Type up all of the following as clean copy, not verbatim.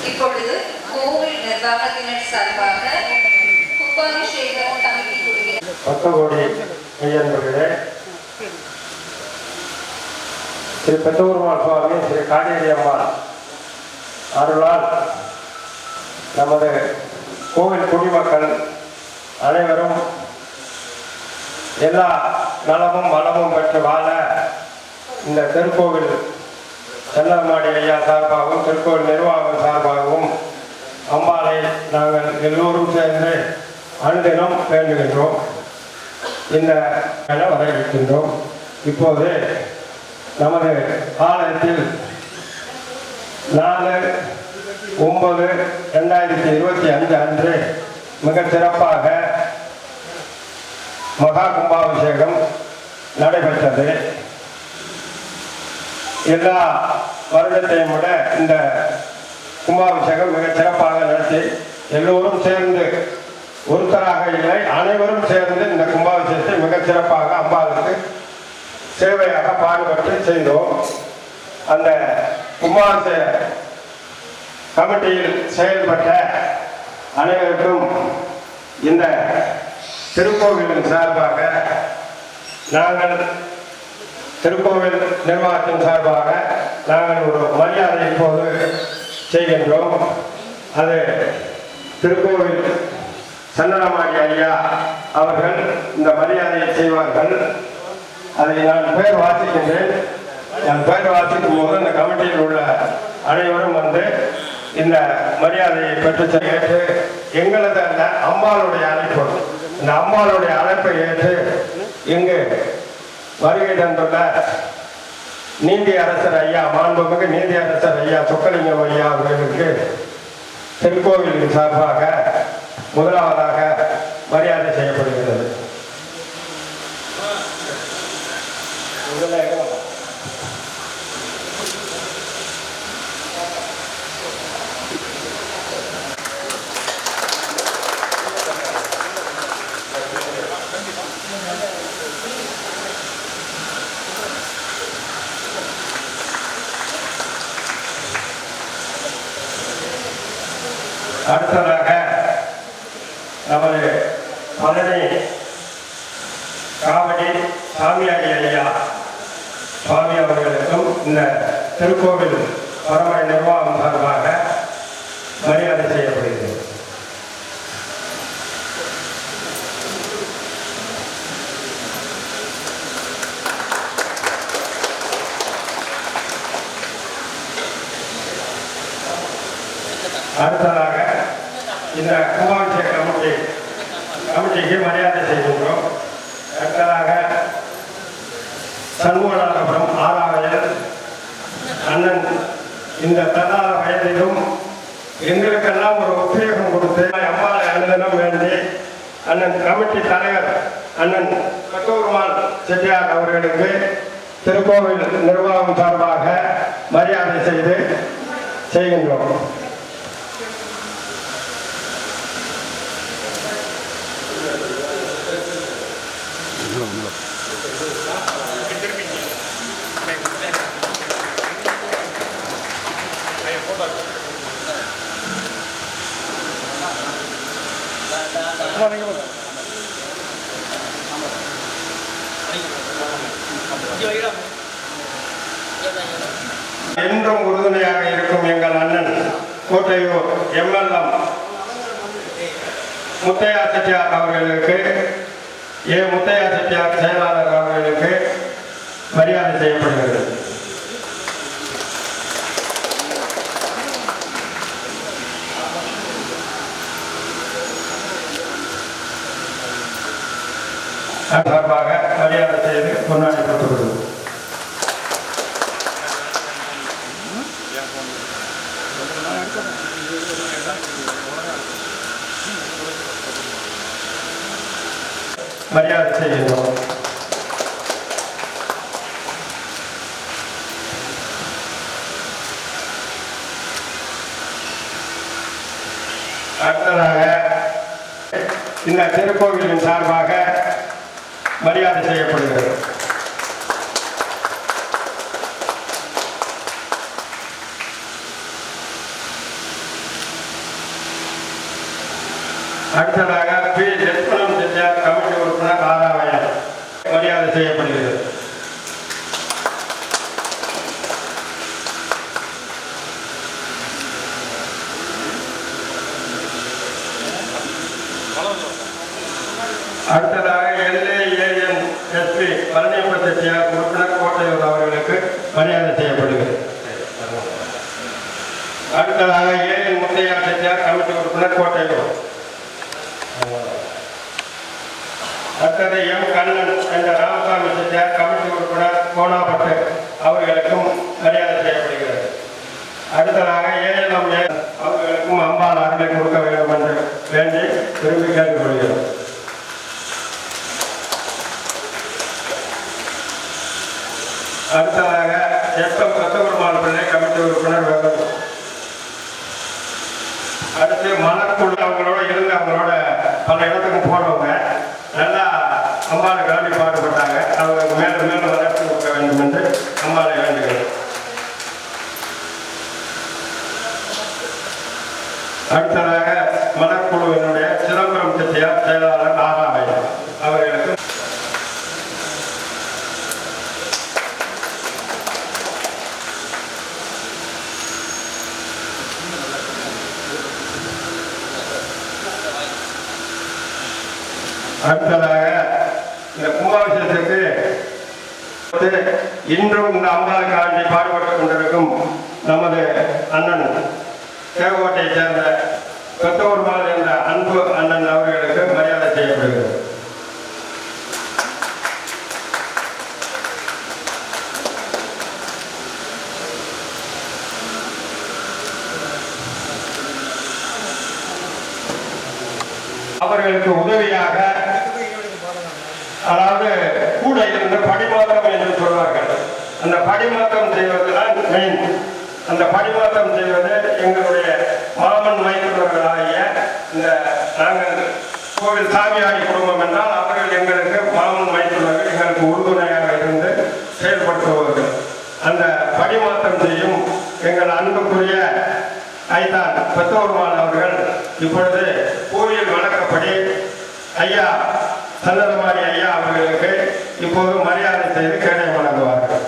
இப்பொழுது கோவில் நிர்வாகத்தினர் சார்பாக கும்பாபிஷேக கமிட்டி குழுவினர் 10 கோடி மெய்யன்பர்களே, ஸ்ரீ பெத்தூர்மாள் சுவாமி ஸ்ரீ காடேரி அம்மாள் அருளால் நமது கோவில் குடிமக்கள் அனைவரும் எல்லா நலமும் வளமும் பெற்று வாழ இந்த திருக்கோவில் செல்லமாடி ஐயா சார்பாகவும் திருக்கோவில் நிர்வாகம் சார்பாகவும் அம்பாளை நாங்கள் எல்லோரும் சேர்ந்து அனுதினம் வேண்டுகின்றோம். இந்த வரவேற்கின்றோம். இப்போது நமது ஆலயத்தில் 4/9/2025 அன்று மிக சிறப்பாக மகா கும்பாபிஷேகம் நடைபெற்றது. எல்லா வருடத்தையும் விட இந்த கும்பாபிஷேகம் மிக சிறப்பாக நடத்தி எல்லோரும் சேர்ந்து ஒருத்தராக இல்லை அனைவரும் சேர்ந்து இந்த கும்பாபிஷேகத்தை மிக சிறப்பாக அம்பாளுக்கு சேவையாக பாடுபட்டு செய்தோம். அந்த கும்பாபிஷேக கமிட்டியில் செயல்பட்ட அனைவருக்கும் இந்த திருக்கோவிலின் சார்பாக நாங்கள் திருக்கோவில் நிர்வாகத்தின் சார்பாக நாங்கள் ஒரு மரியாதை இப்போது செய்கின்றோம். அது திருக்கோவில் சன்னரமாடி ஐயா அவர்கள் இந்த மரியாதையை செய்வார்கள். அதை நான் பெயர் வாசிக்கின்றேன். நான் பெயர் வாசிக்கும் போது இந்த கமிட்டியில் உள்ள அனைவரும் வந்து இந்த மரியாதையை பெற்று ஏற்று எங்களது அந்த அம்பாளுடைய அழைப்பு, இந்த அம்பாளுடைய அழைப்பை ஏற்று இங்கு வருகை தந்துள்ள நீதி அரசர் ஐயா, மாண்புமிகு நீதி அரசர் ஐயா சொக்கலிங்கம் ஐயா அவர்களுக்கு திருக்கோவிலின் சார்பாக முதலாவதாக மரியாதை செய்யப்படுகிறது. அடுத்ததாக நமது பழனி காவடி சாமியாடி ஐயா சுவாமி அவர்களுக்கும் இந்த திருக்கோவில் பரமனை நிர்வாகம் சார்பாக மரியாதை செய்யப்படுகிறது. அடுத்ததாக இந்த கும்பாபிஷேக கமிட்டிக்கு மரியாதை செய்கின்றோம். அடுத்ததாக சண்முகநாதபுரம் 6ஆம் வயது அண்ணன் இந்த 16 வயதிலும் எங்களுக்கெல்லாம் ஒரு உத்வேகம் கொடுத்து அம்பாளை அனுதினம் வேண்டி அண்ணன் கமிட்டி தலைவர் அண்ணன் பெத்தூர்மாள் செட்டியார் அவர்களுக்கு திருக்கோவில் நிர்வாகம் சார்பாக மரியாதை செய்கின்றோம். என்றும் உறுதுணையாக இருக்கும் எங்கள் அண்ணன் கோட்டையூர் MLM முத்தையா செட்டியார் அவர்களுக்கு, முத்தையா செட்டியார் செயலாளர் அவர்களுக்கு மரியாதை செய்யப்படுகிறது. சார்பாக மரியாதை செய்து பொன்னாடை கொடுத்துள்ளது. மரியாதை செய்கின்றோம். அடுத்ததாக இந்த திருக்கோவிலின் சார்பாக மரியாதை செய்யப்படுகிறது. அடுத்ததாக பி லட்சுமணம் செட்டியார் கமிட்டி உறுப்பினர் ஆராவயன் மரியாதை செய்யப்படுகிறது. அடுத்ததாக LAANSP பழனியப்ப செட்டியார் உறுப்பினர் கோட்டையூர் அவர்களுக்கு மரியாதை செய்யப்படுகிறது. அடுத்ததாக AN முத்தையா செட்டியார் கமிட்டி உறுப்பினர் கோட்டையூர். அடுத்தது M கண்ணன் என்ற ராமசாமி செட்டியார் கமிட்டி உறுப்பினர் கோணாப்பட்டு அவர்களுக்கும் மரியாதை செய்யப்படுகிறது. அடுத்ததாக ALM அவர்களுக்கும் அம்பாள் அருளை கொடுக்க வேண்டும் என்று வேண்டி விரும்பி கேட்டுக்கொள்கிறோம். அடுத்ததாக FM கத்தபெருமாள் பிள்ளை கமிட்டி உறுப்பினர் வேண்டும். அடுத்து மலர்குள்ள அவங்களோட இருந்து அவங்களோட பல இடத்துக்கு போனவங்க நல்லா அம்பாளை காண்டி பாடுபட்டாங்க. அவங்க மேலும் மேலும் வளர்த்து கொடுக்க வேண்டும் என்று அம்பாளை வேண்டுகிறேன். அடுத்ததாக மலர்குழுவினுடைய சிதம்பரம் செட்டியார் செயலாளர் ஆராவயன் அவர்களுக்கு அடுத்ததாக இந்த கும்பாபிஷேகத்துக்கு இன்றும் இந்த அம்பாளுக்காண்டி பாடுபட்டுக் கொண்டிருக்கும் நமது அண்ணன் தேவகோட்டையை சேர்ந்த கொத்தவூர்மாள் என்ற அன்பு அண்ணன் அவர்களுக்கு மரியாதை செய்யப்படுகிறது. அவர்களுக்கு உதவியாக அதாவது கூட இருந்த படிமாற்றம் என்று சொல்வார்கள். அந்த படிமாற்றம் செய்வதுதான் மெயின். அந்த படிமாற்றம் செய்வது எங்களுடைய மாமன் மைத்துனர்களாகிய இந்த நாங்கள் கோவில் சாமியாடி குடும்பம் என்றால் அவர்கள் எங்களுக்கு மாமன் மைத்துனர்கள் எங்களுக்கு உறுதுணையாக இருந்து செயல்படுத்துவார்கள். அந்த படிமாற்றம் செய்யும் எங்கள் அன்புக்குரிய ஐதான் பெத்தோர்மான் அவர்கள் இப்பொழுது கோவில் வழக்கப்படி ஐயா சன்னதமாரி ஐயா அவர்களுக்கு இப்போது மரியாதை செய்து கேடை வழங்குவார்கள்.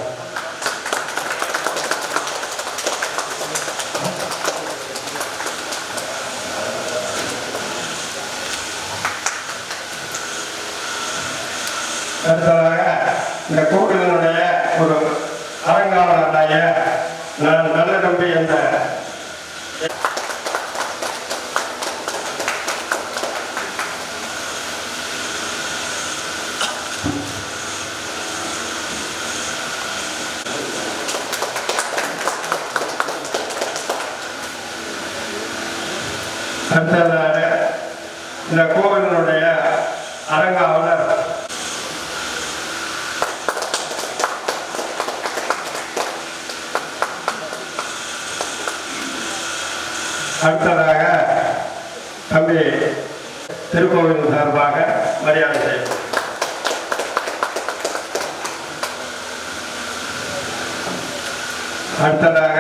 அடுத்ததாக இந்த கோவிலினுடைய ஒரு அலங்காவலராய நான் நல்ல தம்பி என்ற அடுத்ததாக இந்த கோவிலினுடைய அரங்காவலர் அடுத்ததாக தம்பி திருக்கோவில் சார்பாக மரியாதை செய்யும். அடுத்ததாக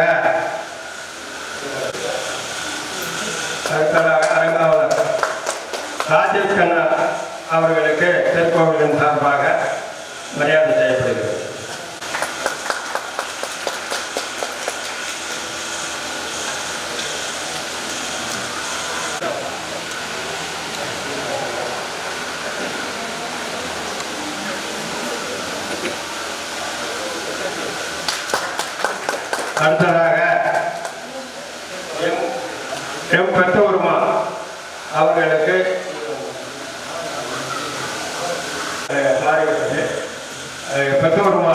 அரங்காவலர் ராஜேஷ் கண்ணா அவர்களுக்கு திருக்கோவிலின் சார்பாக மரியாதை செய்யப்படுகிறது. அடுத்ததாக எம் பெத்தோர்மா அவர்களுக்கு பெத்தோர்மா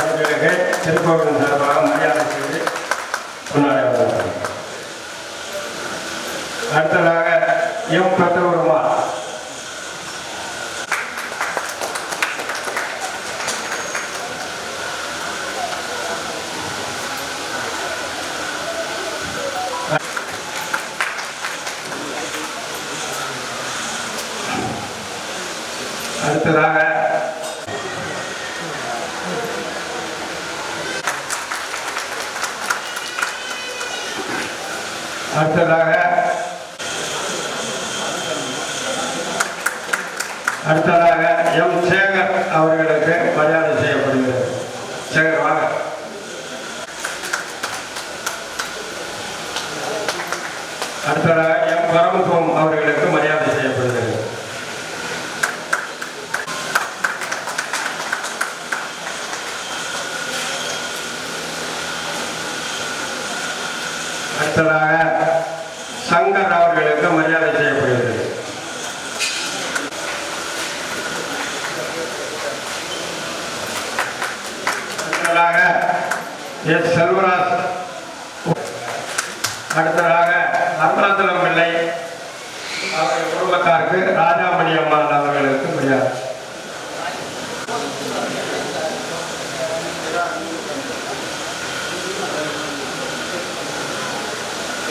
அவர்களுக்கு திருக்கோவிலின் சார்பாக மரியாதை செய்து கொண்டாடுகிறார்கள். அடுத்ததாக எம் பெத்தோர்மா அடுத்ததாக அடுத்ததாக எம் சேகர் அவர்களுக்கு மரியாதை செய்யப்படுகிறது. சேகர் வாங்க. அடுத்ததாக எம் பரமசிவம் அவர்களுக்கு மரியாதை செய்யப்படுகிறது. அடுத்ததாக சங்கர் அவர்களுக்கு மரியாதை செய்யப்படுகிறது. அடுத்ததாக எஸ் செல்வராஜ். அடுத்ததாக அருணாச்சலம் பிள்ளை அவர்கள் குடும்பத்தாருக்கு ராஜாமணி அம்மாள் அவர்களுக்கு மரியாதை.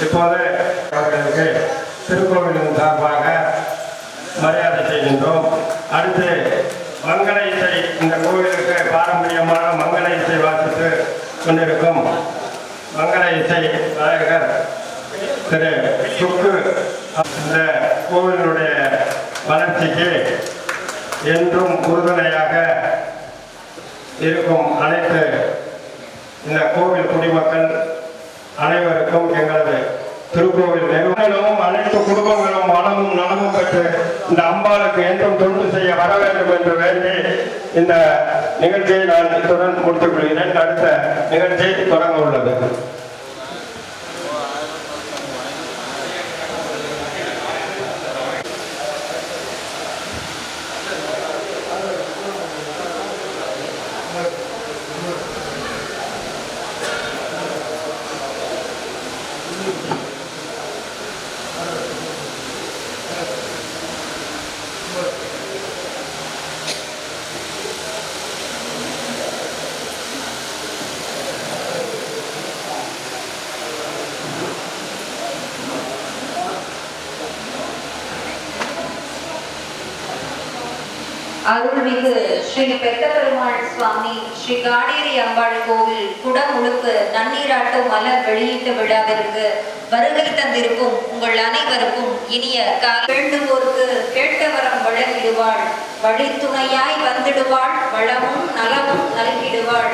இப்போது அவர்களுக்கு திருக்கோவிலின் சார்பாக மரியாதை செய்கின்றோம். அடுத்து மங்கள இசை, இந்த கோவிலுக்கு பாரம்பரியமான மங்கள இசை வாசித்து கொண்டிருக்கும் மங்கள இசை நாயகர் திரு சுக்கு இந்த கோவிலுடைய வளர்ச்சிக்கு என்றும் உறுதுணையாக இருக்கும் அனைத்து இந்த கோவில் குடிமக்கள் அனைவருக்கும் எங்களது திருக்கோவில் நிறுவனமும் அனைத்து குடும்பங்களும் வளமும் நலமும் பெற்று இந்த அம்பாளுக்கு என்றும் தொண்டு செய்ய வர வேண்டும் என்று வேண்டி இந்த நிகழ்ச்சியை நான் இத்துடன் முடித்துக் கொள்கிறேன். அடுத்த நிகழ்ச்சியை தொடங்க உள்ளது. அருள்மிகு ஸ்ரீ பெத்தபெருமாள் சுவாமி ஸ்ரீ காடேரி அம்பாள் கோவில் குடமுழுக்கு நன்னீராட்டு மலர் வெளியீட்டு விழாவிற்கு வருகை தந்திருக்கும் உங்கள் அனைவருக்கும் இனிய வேண்டுவோருக்கு கேட்டவரம் வழங்கிடுவாள், வழித்துணையாய் வந்திடுவாள், வளமும் நலமும் நல்கிடுவாள்.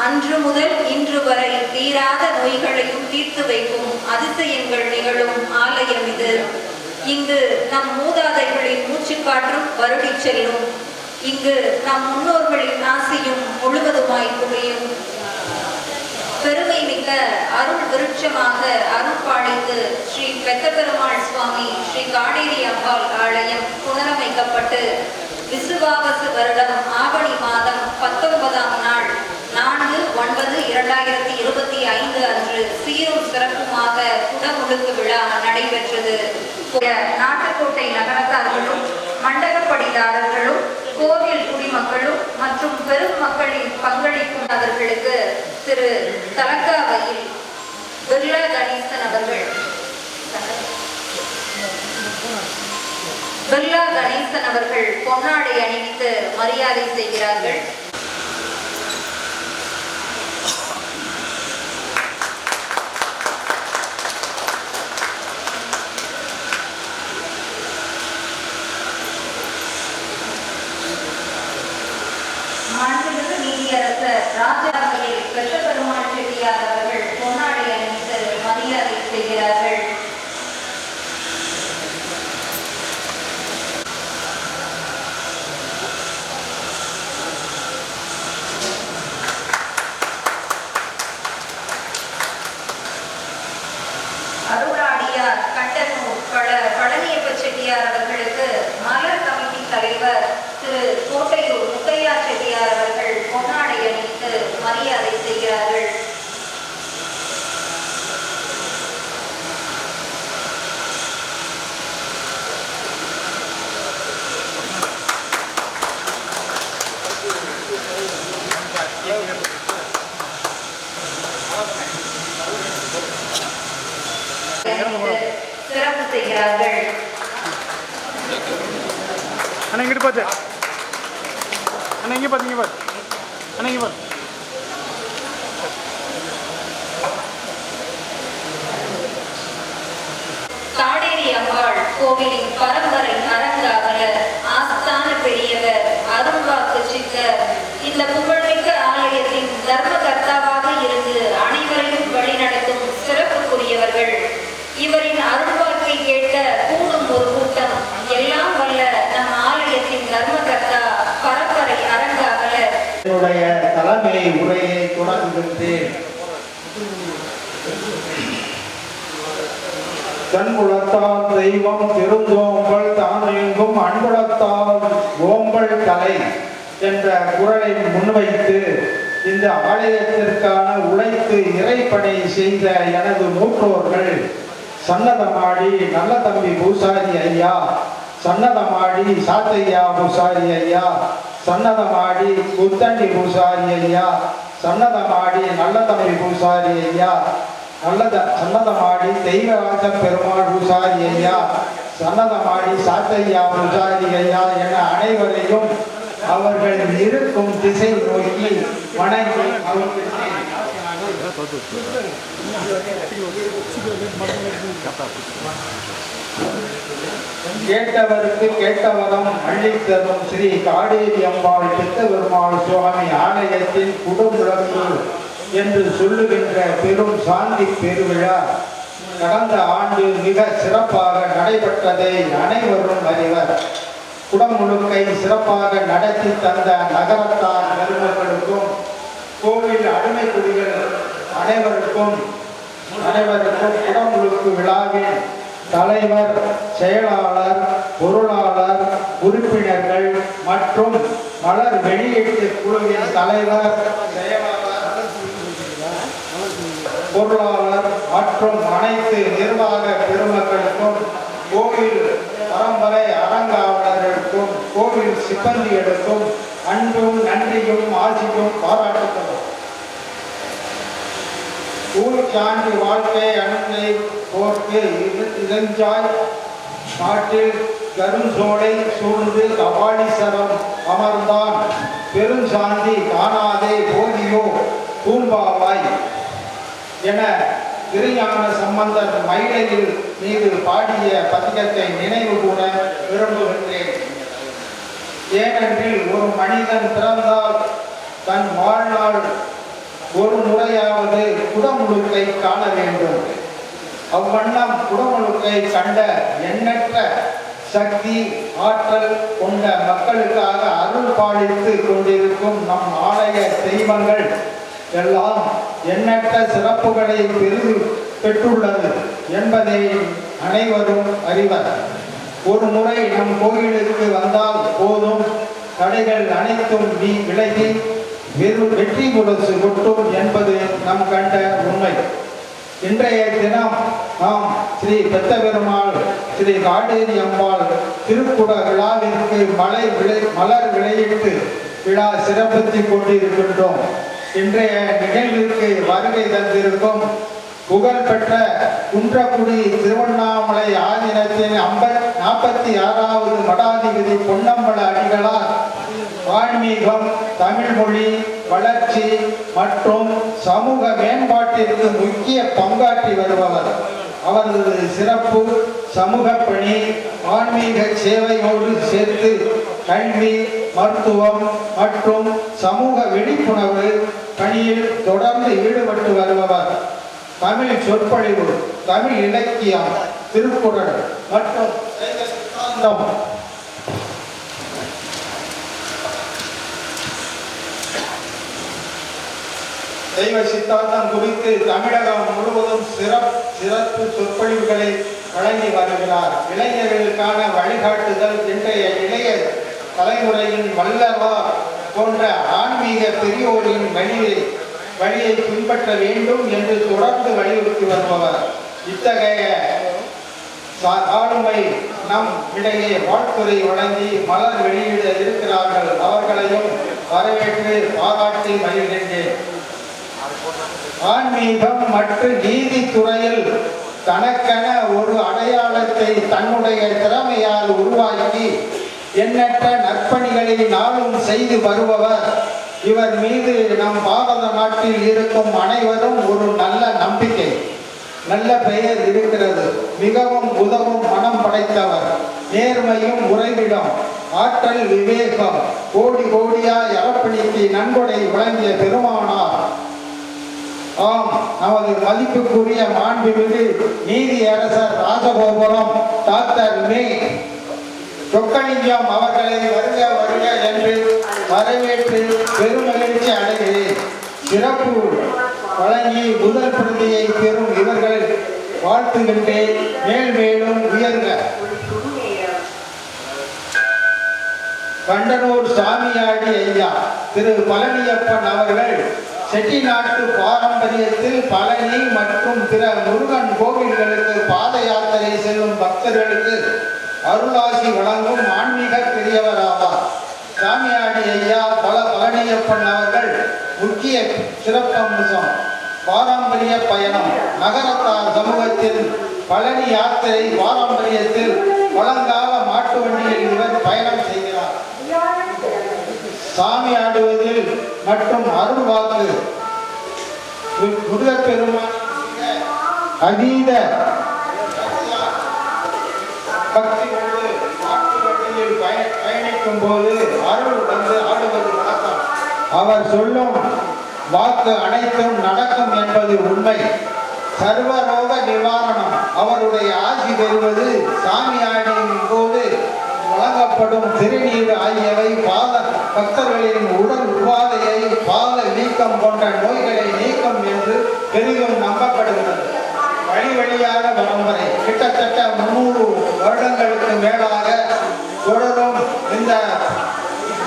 அன்று முதல் இன்று வரை தீராத நோய்களையும் தீர்த்து வைக்கும் அதிசயங்கள் நிகழும் ஆலயம் இது. இங்கு நம் மூதாதைகளின் மூச்சுக்காற்றும் வருடி செல்லும். இங்கு நம் முன்னோர்களின் ஆசையும் முழுவதுமாய் குவியும். பெருமை மிக்க அருள் விருட்சமாக அருள் பாடித்து ஸ்ரீ பெத்தபெருமாள் சுவாமி ஸ்ரீ காடேரி அம்பாள் ஆலயம் புனரமைக்கப்பட்டு விசுவாவசு வருடம் ஆவணி மாதம் 19ஆம் நாள் 4/9/2025 அன்று சீரும் சிறப்புமாக குடமுழுக்கு விழா நடைபெற்றது. நாட்டுக்கோட்டை நகரத்தார்களும் மண்டகப்படிதாரர்களும் கோவில் குடிமக்களும் மற்றும் பெரும் மக்களின் பங்களிக்கும் அவர்களுக்கு திரு தலக்காவையில் பிர்லா கணேசன் அவர்கள் பொன்னாடை அணிவித்து மரியாதை செய்கிறார்கள். மாண்புமிகு நீதியரசர் ராஜாவையில் பெத்தபெருமாள் செட்டியார் அவர்கள் பொன்னாடை அணிவித்து மரியாதை செய்கிறார்கள். அருளாடியார் கண்டனூர் பழனியப்ப செட்டியார் அவர்களுக்கு மலர் கமிட்டி தலைவர் திரு கோட்டையூர் முத்தையா செட்டியார் அவர்கள் பொன்னாடை அணிவித்து மரியாதை செய்கிறார்கள். சிறப்பு செய்கிறார்கள். அண்ணா இங்கிட்டு பார்த்து, அண்ணா இங்கே பார்த்து, இங்கே பார்த்து, அண்ணா இங்கே பார்த்து. காடேரி அம்பாள் கோவிலின் பரம்பரை அரங்காவலர் ஆஸ்தான இந்த புகழ்மிக்க ஆலயத்தின் தர்மகர்த்தாவாக இருந்து அனைவரையும் வழிநடத்தும் சிறப்புக்குரியவர்கள். இவரின் அருள்வாக்கை கேட்க கூடும் ஒரு கூட்டம். எல்லாம் வல்ல நம் ஆலயத்தின் தர்மகர்த்தா பரம்பரை அரங்காவலர் என்னுடைய தலைமை உரையை தொடங்குகின்றேன். தன்புலத்தால் தெய்வம் திருந்தோம்பல் தான் எங்கும் அன்புலத்தால் ஓம்பல் தலை என்ற குரலை முன்வைத்து இந்த ஆலயத்திற்கான உழைத்து இறைப்பணி செய்த எனது மூற்றோர்கள் சன்னதமாடி நல்ல தம்பி பூசாரி ஐயா, சன்னதமாடி சாத்தையா பூசாரி ஐயா, சன்னதமாடி குத்தண்டி பூசாரி ஐயா, சன்னதமாடி நல்ல தம்பி பூசாரி ஐயா, சன்னதமாடி தெய்வராஜ பெருமாள் பூசாரி ஐயா, சன்னதமாடி சாத்தையா பூசாரி ஐயா என அனைவரையும் அவர்கள் இருக்கும் திசை நோக்கி வணங்கி கேட்டவருக்கு கேட்டவரம் அள்ளித்தரும் ஸ்ரீ காடேரி அம்பாள் சித்தபெருமாள் சுவாமி ஆலயத்தின் குடும்பு என்று சொல்லுகின்ற பெரும் சாந்தி பெருவிழா கடந்த ஆண்டு மிக சிறப்பாக நடைபெற்றதை அனைவரும் அறிவர். குடமுழுக்கை சிறப்பாக நடத்தி தந்த நகரத்தார் பெருமக்களுக்கும் கோவில் அடிமைக்குடிகள் அனைவருக்கும் குடமுழுக்கு விழாவின் தலைவர், செயலாளர், பொருளாளர், உறுப்பினர்கள் மற்றும் மலர் வெளியீட்டு குழுவின் தலைவர், செயலாளர், பொருளாளர் மற்றும் அனைத்து நிர்வாக பெருமக்களுக்கும் கோவில் பரம்பரை அரங்காவலர்களுக்கும் கோவில் சிப்பந்திகளுக்கும் அன்பும் நன்றியும் ஆசியும் பாராட்டுகிறோம். ஊர் சான்றி வாழ்க்கை அன்பை போர்க்கு இளஞ்சாய் நாட்டில் கருஞ்சோலை சூழ்ந்து கபாலீசரம் அமர்ந்தான் பெரும் சாந்தி காணாதே போதியோ பூம்பாவாய் என திருஞான சம்பந்தர் மயிலையில் மீது பாடிய பதிகத்தை நினைவு கூற விரும்புகின்றேன். ஏனென்றில் ஒரு மனிதன் பிறந்தால் தன் வாழ்நாள் ஒரு முறையாவது குடமுழுக்கை காண வேண்டும். அவ்வண்ணம் குடமுழுக்கை கண்ட எண்ணற்ற சக்தி ஆற்றல் கொண்ட மக்களுக்காக அருள் பாலித்து கொண்டிருக்கும் நம் ஆலய தெய்வங்கள் எல்லாம் எண்ணற்ற சிறப்புகளை பெற்றுள்ளது என்பதை அனைவரும் அறிவர். ஒரு முறை நம் கோயிலுக்கு வந்தால் போதும், தடைகள் அனைத்தும் விலகி வெற்றி முரசு கொட்டும் என்பது நம் கண்ட உண்மை. இன்றைய தினம் நாம் ஸ்ரீ பெத்தபெருமாள் ஸ்ரீ காடேரி அம்பாள் திருக்குட விழாவிற்கு மலர் விளையிட்டு விழா சிறப்பித்துக் கொண்டிருக்கின்றோம். இன்றைய நிகழ்விற்கு வருகை தந்திருக்கும் புகழ்பெற்ற குன்றக்குடி திருவண்ணாமலை ஆதீனத்தின் 46வது மடாதிபதி பொன்னம்பல அடிகளார் ஆன்மீகம், தமிழ் மொழி வளர்ச்சி மற்றும் சமூக மேம்பாட்டிற்கு முக்கிய பங்காற்றி வருபவர். அவரது சிறப்பு சமூக பணி, ஆன்மீக சேவையோடு சேர்த்து கல்வி, மருத்துவம் மற்றும் சமூக விழிப்புணர்வு பணியில் தொடர்ந்து ஈடுபட்டு வருபவர். தமிழ் சொற்பொழிவு, தமிழ் இலக்கியம், திருக்குறள் மற்றும் தெய்வ சித்தாந்தம் குறித்து தமிழகம் முழுவதும் சிறப்பு சொற்பொழிவுகளை வழங்கி வருகிறார். இளைஞர்களுக்கான வழிகாட்டுதல், இன்றைய இளைய தலைமுறையின் வல்லவா போன்ற ஆன்மீக பெரியோரின் வழியை பின்பற்ற வேண்டும் என்று தொடர்ந்து வலியுறுத்தி வருபவர். இத்தகைய ஆளுமை நம் இடையே வாழ்த்துறை வழங்கி மலர் வெளியிட இருக்கிறார்கள். அவர்களையும் வரவேற்று பாராட்டி மகிழ்கின்றேன். ஆன்மீகம் மற்றும் நீதித்துறையில் தனக்கென ஒரு அடையாளத்தை தன்னுடைய திறமையால் உருவாக்கி எண்ணற்ற நற்பணிகளை நாளும் செய்து வருபவர். இவர் மீது நம் பாரத நாட்டில் இருக்கும் அனைவரும் ஒரு நல்ல நம்பிக்கை, நல்ல பெயர் இருக்கிறது. மிகவும் உதவும் மனம் படைத்தவர். நேர்மையும் உறைவிடம், ஆற்றல் விவேகம், கோடி கோடியாய் அறப்பணிக்கு நன்கொடை வழங்கிய பெருமானார் ஆம் நமது மதிப்புக்குரிய மாண்புமிகு நீதியரசர் ராஜகோபுரம் டாக்டர் மே சொக்கலிங்கம் அவர்களை வருக வருக என்று வரவேற்று பெருமகிழ்ச்சி அடைகிறேன். சிறப்பு வழங்கி முதல் பிரதியை பெறும் இவர்கள் வாழ்த்துகின்றேன். மேல் மேலும் உயர்க. கண்டனூர் சாமியாடி ஐயா திரு பழனியப்பன் அவர்கள் செட்டிநாட்டு பாரம்பரியத்தில் பழனி மற்றும் பிற முருகன் கோவில்களுக்கு பாத யாத்திரை செல்லும் பக்தர்களுக்கு அருளாசி வழங்கும் ஆன்மீக பெரியவராவார். சாமியாடி ஐயா பழனியப்பன் அவர்கள் முக்கிய சிறப்பம்சம் பாரம்பரிய பயணம். நகரத்தார் சமூகத்தில் பழனி யாத்திரை பாரம்பரியத்தில் பழங்கால மாட்டு வண்டியில் இவர் பயணம் செய்கிறார். சாமி ஆடுவதில் மற்றும் அருள் வாக்கு முருகப்பெருமான் அதீத பக்தியோடு மாட்டு வண்டியில் பயணிக்கும் போது அருள் வந்து ஆடுவது வழக்கம். அவர் சொல்லும் வாக்கு அனைத்தும் நடக்கும் என்பது உண்மை. சர்வரோக நிவாரணம். அவருடைய ஆசி பெறுவது சாமியாடியின் போது வழங்கப்படும் திருநீர் ஆகியவை பாத பக்தர்களின் உடல் உபாதையை பாத நீக்கம் போன்ற நோய்களை நீக்கும் என்று பெரிதும் நம்பப்படுகிறது. வழி வழியாக பரம்பரை கிட்டத்தட்ட 300 வருடங்களுக்கு மேலாக தொடரும் இந்த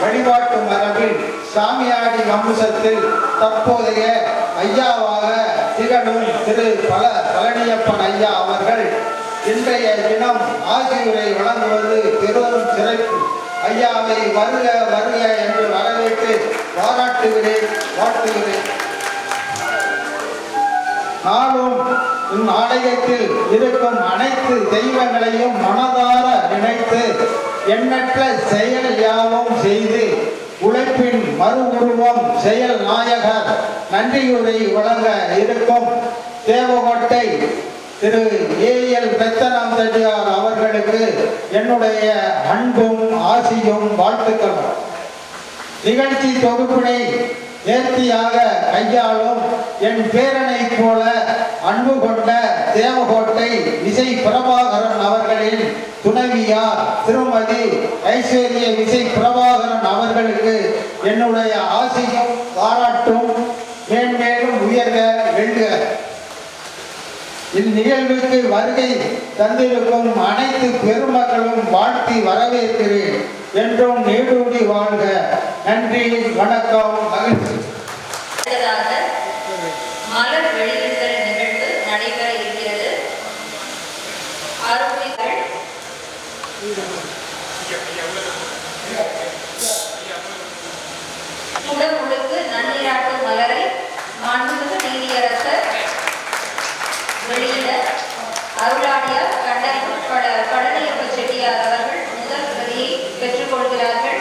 வழிபாட்டு மரபில் சாமியாடி வம்சத்தில் தற்போதைய ஐயாவாக திகழும் திரு பழனியப்பன் ஐயா அவர்கள் இன்றைய தினம் ஆசியுரை வழங்குவது பெரும் சிறப்பு. ஐயாவை வருக வருக என்று வரவேற்று பாராட்டுகிறேன், வாழ்த்துகிறேன். நாளும் இந்நாடகத்தில் இருக்கும் அனைத்து தெய்வங்களையும் மனதார நினைத்து எண்ணற்ற செயல் யாவும் செய்து உழைப்பின் மறு உருவம் செயல் நாயகர் நன்றியுரை வழங்க இருக்கும் தேவகோட்டை திரு ஏஎல் பெத்தனம் செட்டியார் அவர்களுக்கு என்னுடைய அன்பும் ஆசியும் வாழ்த்துக்களும். நிகழ்ச்சி தொகுப்பினை நேர்த்தியாக கையாளும் என் பேரனை போல அன்பு கொண்ட தேவகோட்டை விசை பிரபாகரன் அவர்களின் துணைவியார் திருமதி ஐஸ்வர்ய விசை பிரபாகரன் அவர்களுக்கு என்னுடைய ஆசியும் பாராட்டும் மேன்மேலும் உயர்க வெல்க. இந்நிகழ்வுக்கு வருகை தந்திருக்கும் அனைத்து பெருமக்களும் வாழ்த்தி வரவேற்கிறேன். என்றும் நீடூடி வாழ்க. நன்றி, வணக்கம், மகிழ்ச்சி. மலர் வெளியிடுதல் நிகழ்வு நடைபெற இருக்கிறது. குடமுழுக்கு நன்னீராட்டு மலரை மாண்புமிகு நீதியரசர் வெளியிட அருளாடியார் கண்டனூர் பழனியப்ப செட்டியார் அவர்கள் முதல் பிரதியை பெற்றுக் கொள்கிறார்கள்.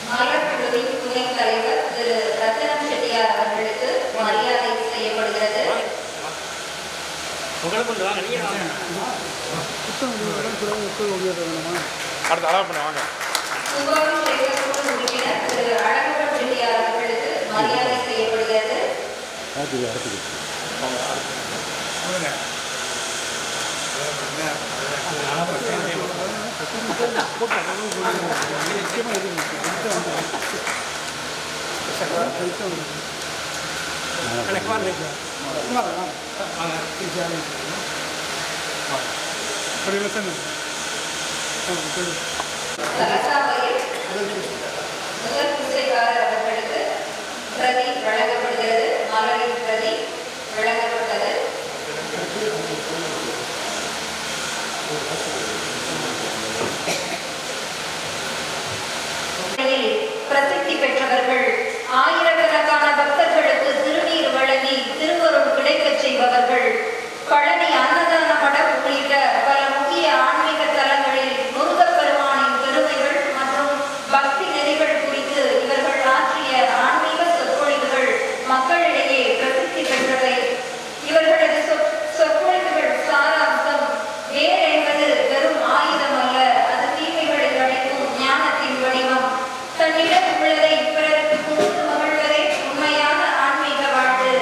மலர்குழுவின் துணைத் தலைவர் திரு ரத்தினம் செட்டியார் அவர்களுக்கு மரியாதை செய்யப்படுகிறது. சுபாபிஷேகக்குழு உறுப்பினர் திரு அழகுடன் செட்டியார் அவர்களுக்கு மரியாதை செய்யப்படுகிறது. தலசாவையில் முதல் பிரசித்தி பெற்றவர்கள். ஆயிரக்கணக்கான பக்தர்களுக்கு திருநீர் வழங்கி திருவருள் கிடைக்கச் செய்பவர்கள். பழனி அன்னதான மடம் உள்ளிட்ட பல முக்கிய ஆன்மீக தலங்களில் முருகப்பெருமானின் பெருமைகள் மற்றும் பக்தி நெறிகள் குறித்து இவர்கள் ஆற்றிய ஆன்மீக சொற்பொழிவுகள் மக்களிடையே பிரசித்தி பெற்றவை. இவர்களது சொற்பொழிவுகள் சாராம்சம் வேர் என்பது வெறும் ஆயுதம் அல்ல, அது தீமைகளை அடைக்கும் ஞானத்தின் வடிவம். தன்னிடம் உள்ளதை பிறருக்கு கொடுத்து மகிழ்வதே உண்மையான ஆன்மீக வாழ்வு.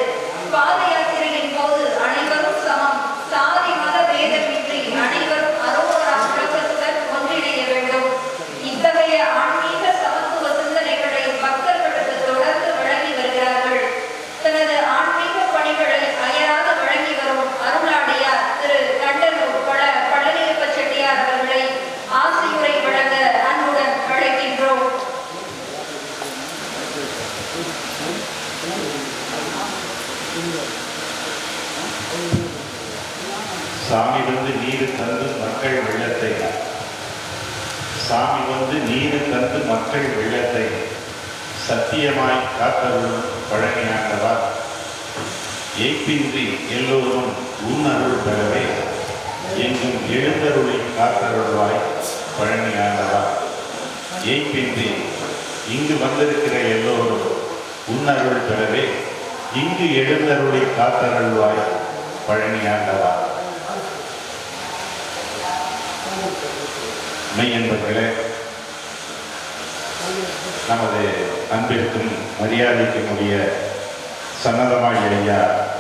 பாத யாத்திரையின் போது அனைவரும் சமம், சாதி மத பேதமின்றி அனைவரும் அரோரா முழக்கத்துடன் ஒன்றிணைய வேண்டும். இத்தகைய ஆன்மீக சமத்துவ சிந்தனைகளை பக்தர்களுக்கு தொடர்ந்து வழங்கி வருகிறார்கள். தனது ஆன்மீக பணிகளை அயராது வழங்கி வரும் அருளாடியார் திரு கண்டலூர் பழனியப்ப செட்டியார் அவர்களை ஆசியுரை வழங்க அன்புடன் அழைக்கின்றோம். சாமி வந்து நீரு தந்து மக்கள் வெள்ளத்தை, சாமி வந்து நீரு தந்து மக்கள் வெள்ளத்தை சத்தியமாய் காத்தருளும் பழனியாண்டவா, ஏய்ப்பின்றி எல்லோரும் உன்னருள் பெறவே எங்கும் எழுந்தருளை காத்தருள்வாய் பழனியாண்டவா. ஏய்ப்பின்றி இங்கு வந்திருக்கிற எல்லோரும் உன்னருள் பெறவே இங்கு எழுந்தருளை காத்தருள்வாய் பழனியாண்டவா. மெய்யன்பர்களே, நமது அன்பிற்கும் மரியாதைக்கும் உரிய சன்னதமாய் ஐயா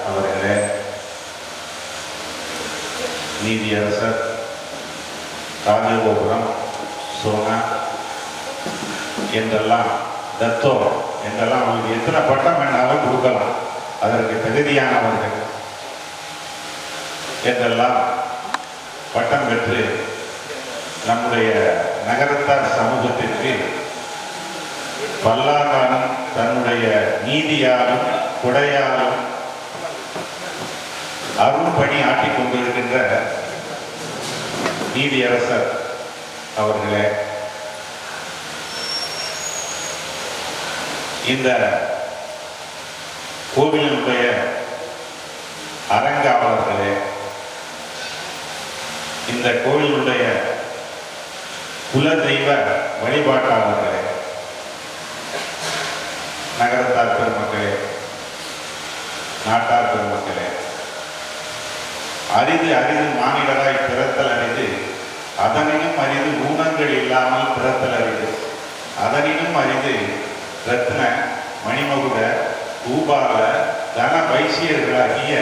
அவர்களே, நீதியரசர், ராஜகோபுரம், சோனா என்றெல்லாம், தத்தோ என்றெல்லாம் அவங்களுக்கு எத்தனை பட்டம் வேணாலும் கொடுக்கலாம், அதற்கு தகுதியானவர்கள் என்றெல்லாம் பட்டம் பெற்று நம்முடைய நகரத்தார் சமூகத்திற்கு பல்லாகாலம் தன்னுடைய நீதியாலும் கொடையாலும் அருள் பணி ஆட்டிக் கொண்டிருக்கின்ற நீதியரசர் அவர்களே, இந்த கோவிலுடைய அரங்காவலர்களே, இந்த கோவிலுடைய குலதெய்வ வழிபாட்டாளர்களே, நகரத்தார் பெருமக்களே, நாட்டார் பெருமக்களே, அரிது அரிது மானிடராய் பிறத்தல் அரிது, அதனினும் அரிது ஊனங்கள் இல்லாமல் பிறத்தல் அரிது, அதனினும் அரிது ரத்ன மணிமகுட பூபால தன வைசியர்களாகிய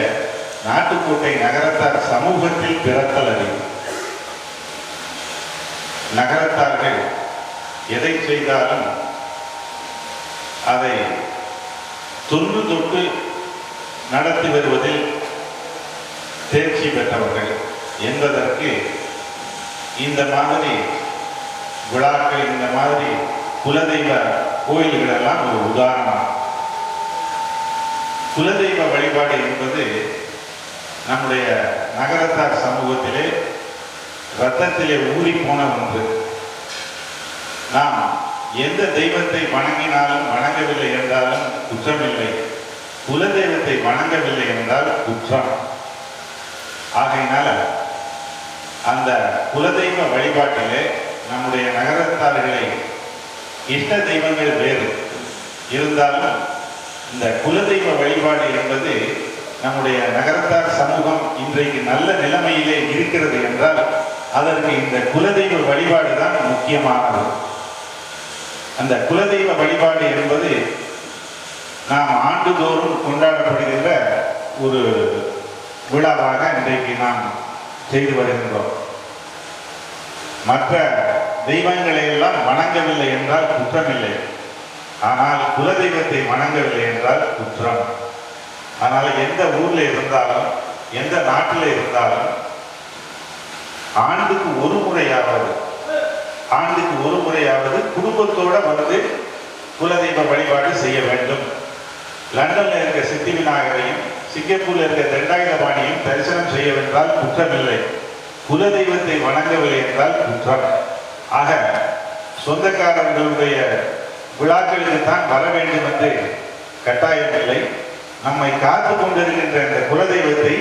நாட்டுக்கோட்டை நகரத்தார் சமூகத்தில் பிறத்தல் அரிது. நகரத்தார்கள் எதை செய்தாலும் அதை தொன்று தொட்டு நடத்தி வருவதில் தேர்ச்சி பெற்றவர்கள் என்பதற்கு இந்த மாதிரி விழாக்கள், இந்த மாதிரி குலதெய்வ கோயில்கள் எல்லாம் ஒரு உதாரணம். குலதெய்வ வழிபாடு என்பது நம்முடைய நகரத்தார் சமூகத்திலே ரத்தத்திலே ஊறி போன ஒன்று. நாம் எந்த தெய்வத்தை வணங்கினாலும் வணங்கவில்லை என்றாலும் குற்றமில்லை, குலதெய்வத்தை வணங்கவில்லை என்றால் குற்றம். ஆகையினால அந்த குலதெய்வ வழிபாட்டிலே நம்முடைய நகரத்தார்களை இஷ்ட தெய்வங்கள் வேறு இருந்தாலும் இந்த குலதெய்வ வழிபாடு என்பது நம்முடைய நகரத்தார் சமூகம் இன்றைக்கு நல்ல நிலைமையிலே இருக்கிறது என்றால் அதற்கு இந்த குலதெய்வ வழிபாடு தான் முக்கியமானது. அந்த குலதெய்வ வழிபாடு என்பது நாம் ஆண்டுதோறும் கொண்டாடப்படுகின்ற ஒரு விழாவாக இன்றைக்கு நாம் செய்து வருகின்றோம். மற்ற தெய்வங்களை எல்லாம் வணங்கவில்லை என்றால் குற்றமில்லை, ஆனால் குலதெய்வத்தை வணங்கவில்லை என்றால் குற்றம். அதனால் எந்த ஊரில் இருந்தாலும் எந்த நாட்டில் இருந்தாலும் ஆண்டுக்கு ஒரு முறையாவது குடும்பத்தோட வந்து குலதெய்வ வழிபாடு செய்ய வேண்டும். லண்டன்ல இருக்க சித்தி விநாயகரையும் சிங்கப்பூர்ல இருக்க தண்டாயுதபாணியும் தரிசனம் செய்யவென்றால் குற்றமில்லை, குலதெய்வத்தை வணங்கவில்லை என்றால் குற்றம். ஆக சொந்தக்காரர்களுடைய விழாக்களுக்கு தான் வர வேண்டும் என்று கட்டாயமில்லை. நம்மை காத்து கொண்டிருக்கின்ற இந்த குலதெய்வத்தை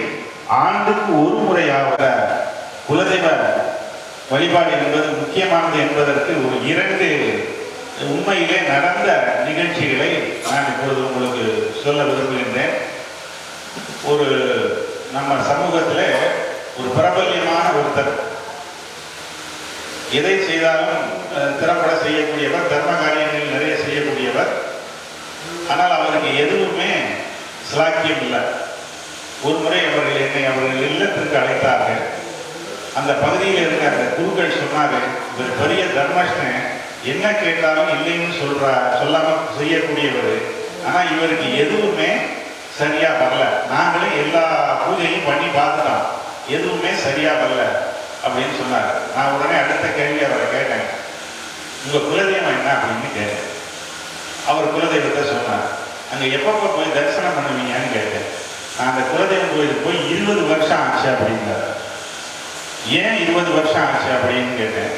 ஆண்டுக்கு ஒரு முறையாவது குலதெய்வ வழிபாடு என்பது முக்கியமானது என்பதற்கு ஒரு 2 உண்மையிலே நடந்த நிகழ்ச்சிகளை நான் இப்பொழுது உங்களுக்கு சொல்ல விரும்புகின்றேன். ஒரு நம்ம சமூகத்தில் ஒரு பிரபல்யமான ஒருத்தர், எதை செய்தாலும் திறம்பட செய்யக்கூடியவர், தர்ம காரியங்கள் நிறைய செய்யக்கூடியவர். ஆனால் அவருக்கு எதுவுமே சிலாக்கியம் இல்லை. ஒரு முறை அவர்கள் இல்லத்திற்கு அழைத்தார்கள். அந்த பகுதியில் இருக்க அந்த குருக்கள் சொன்னார்கள், இவர் பெரிய தர்மஷ்டன், என்ன கேட்டாலும் இல்லைன்னு சொல்லாமல் செய்யக்கூடியவர். ஆனால் இவருக்கு எதுவுமே சரியா வரல. நாங்களே எல்லா பூஜையும் பண்ணி பார்த்துட்டோம், எதுவுமே சரியா வரல அப்படின்னு சொன்னார். நான் உடனே அடுத்த கேள்வி அவரை கேட்டேன், உங்க குலதெய்வம் என்ன அப்படின்னு கேட்டேன். அவர் குலதெய்வத்தை சொன்னார். அங்கே எப்பப்போ போய் தரிசனம் பண்ணுவீங்கன்னு கேட்டேன். நான் அந்த குலதெய்வம் கோயிலுக்கு போய் 20 வருஷம் ஆச்சு அப்படின்னார். ஏன் 20 வருஷம் ஆச்சு அப்படின்னு கேட்டேன்.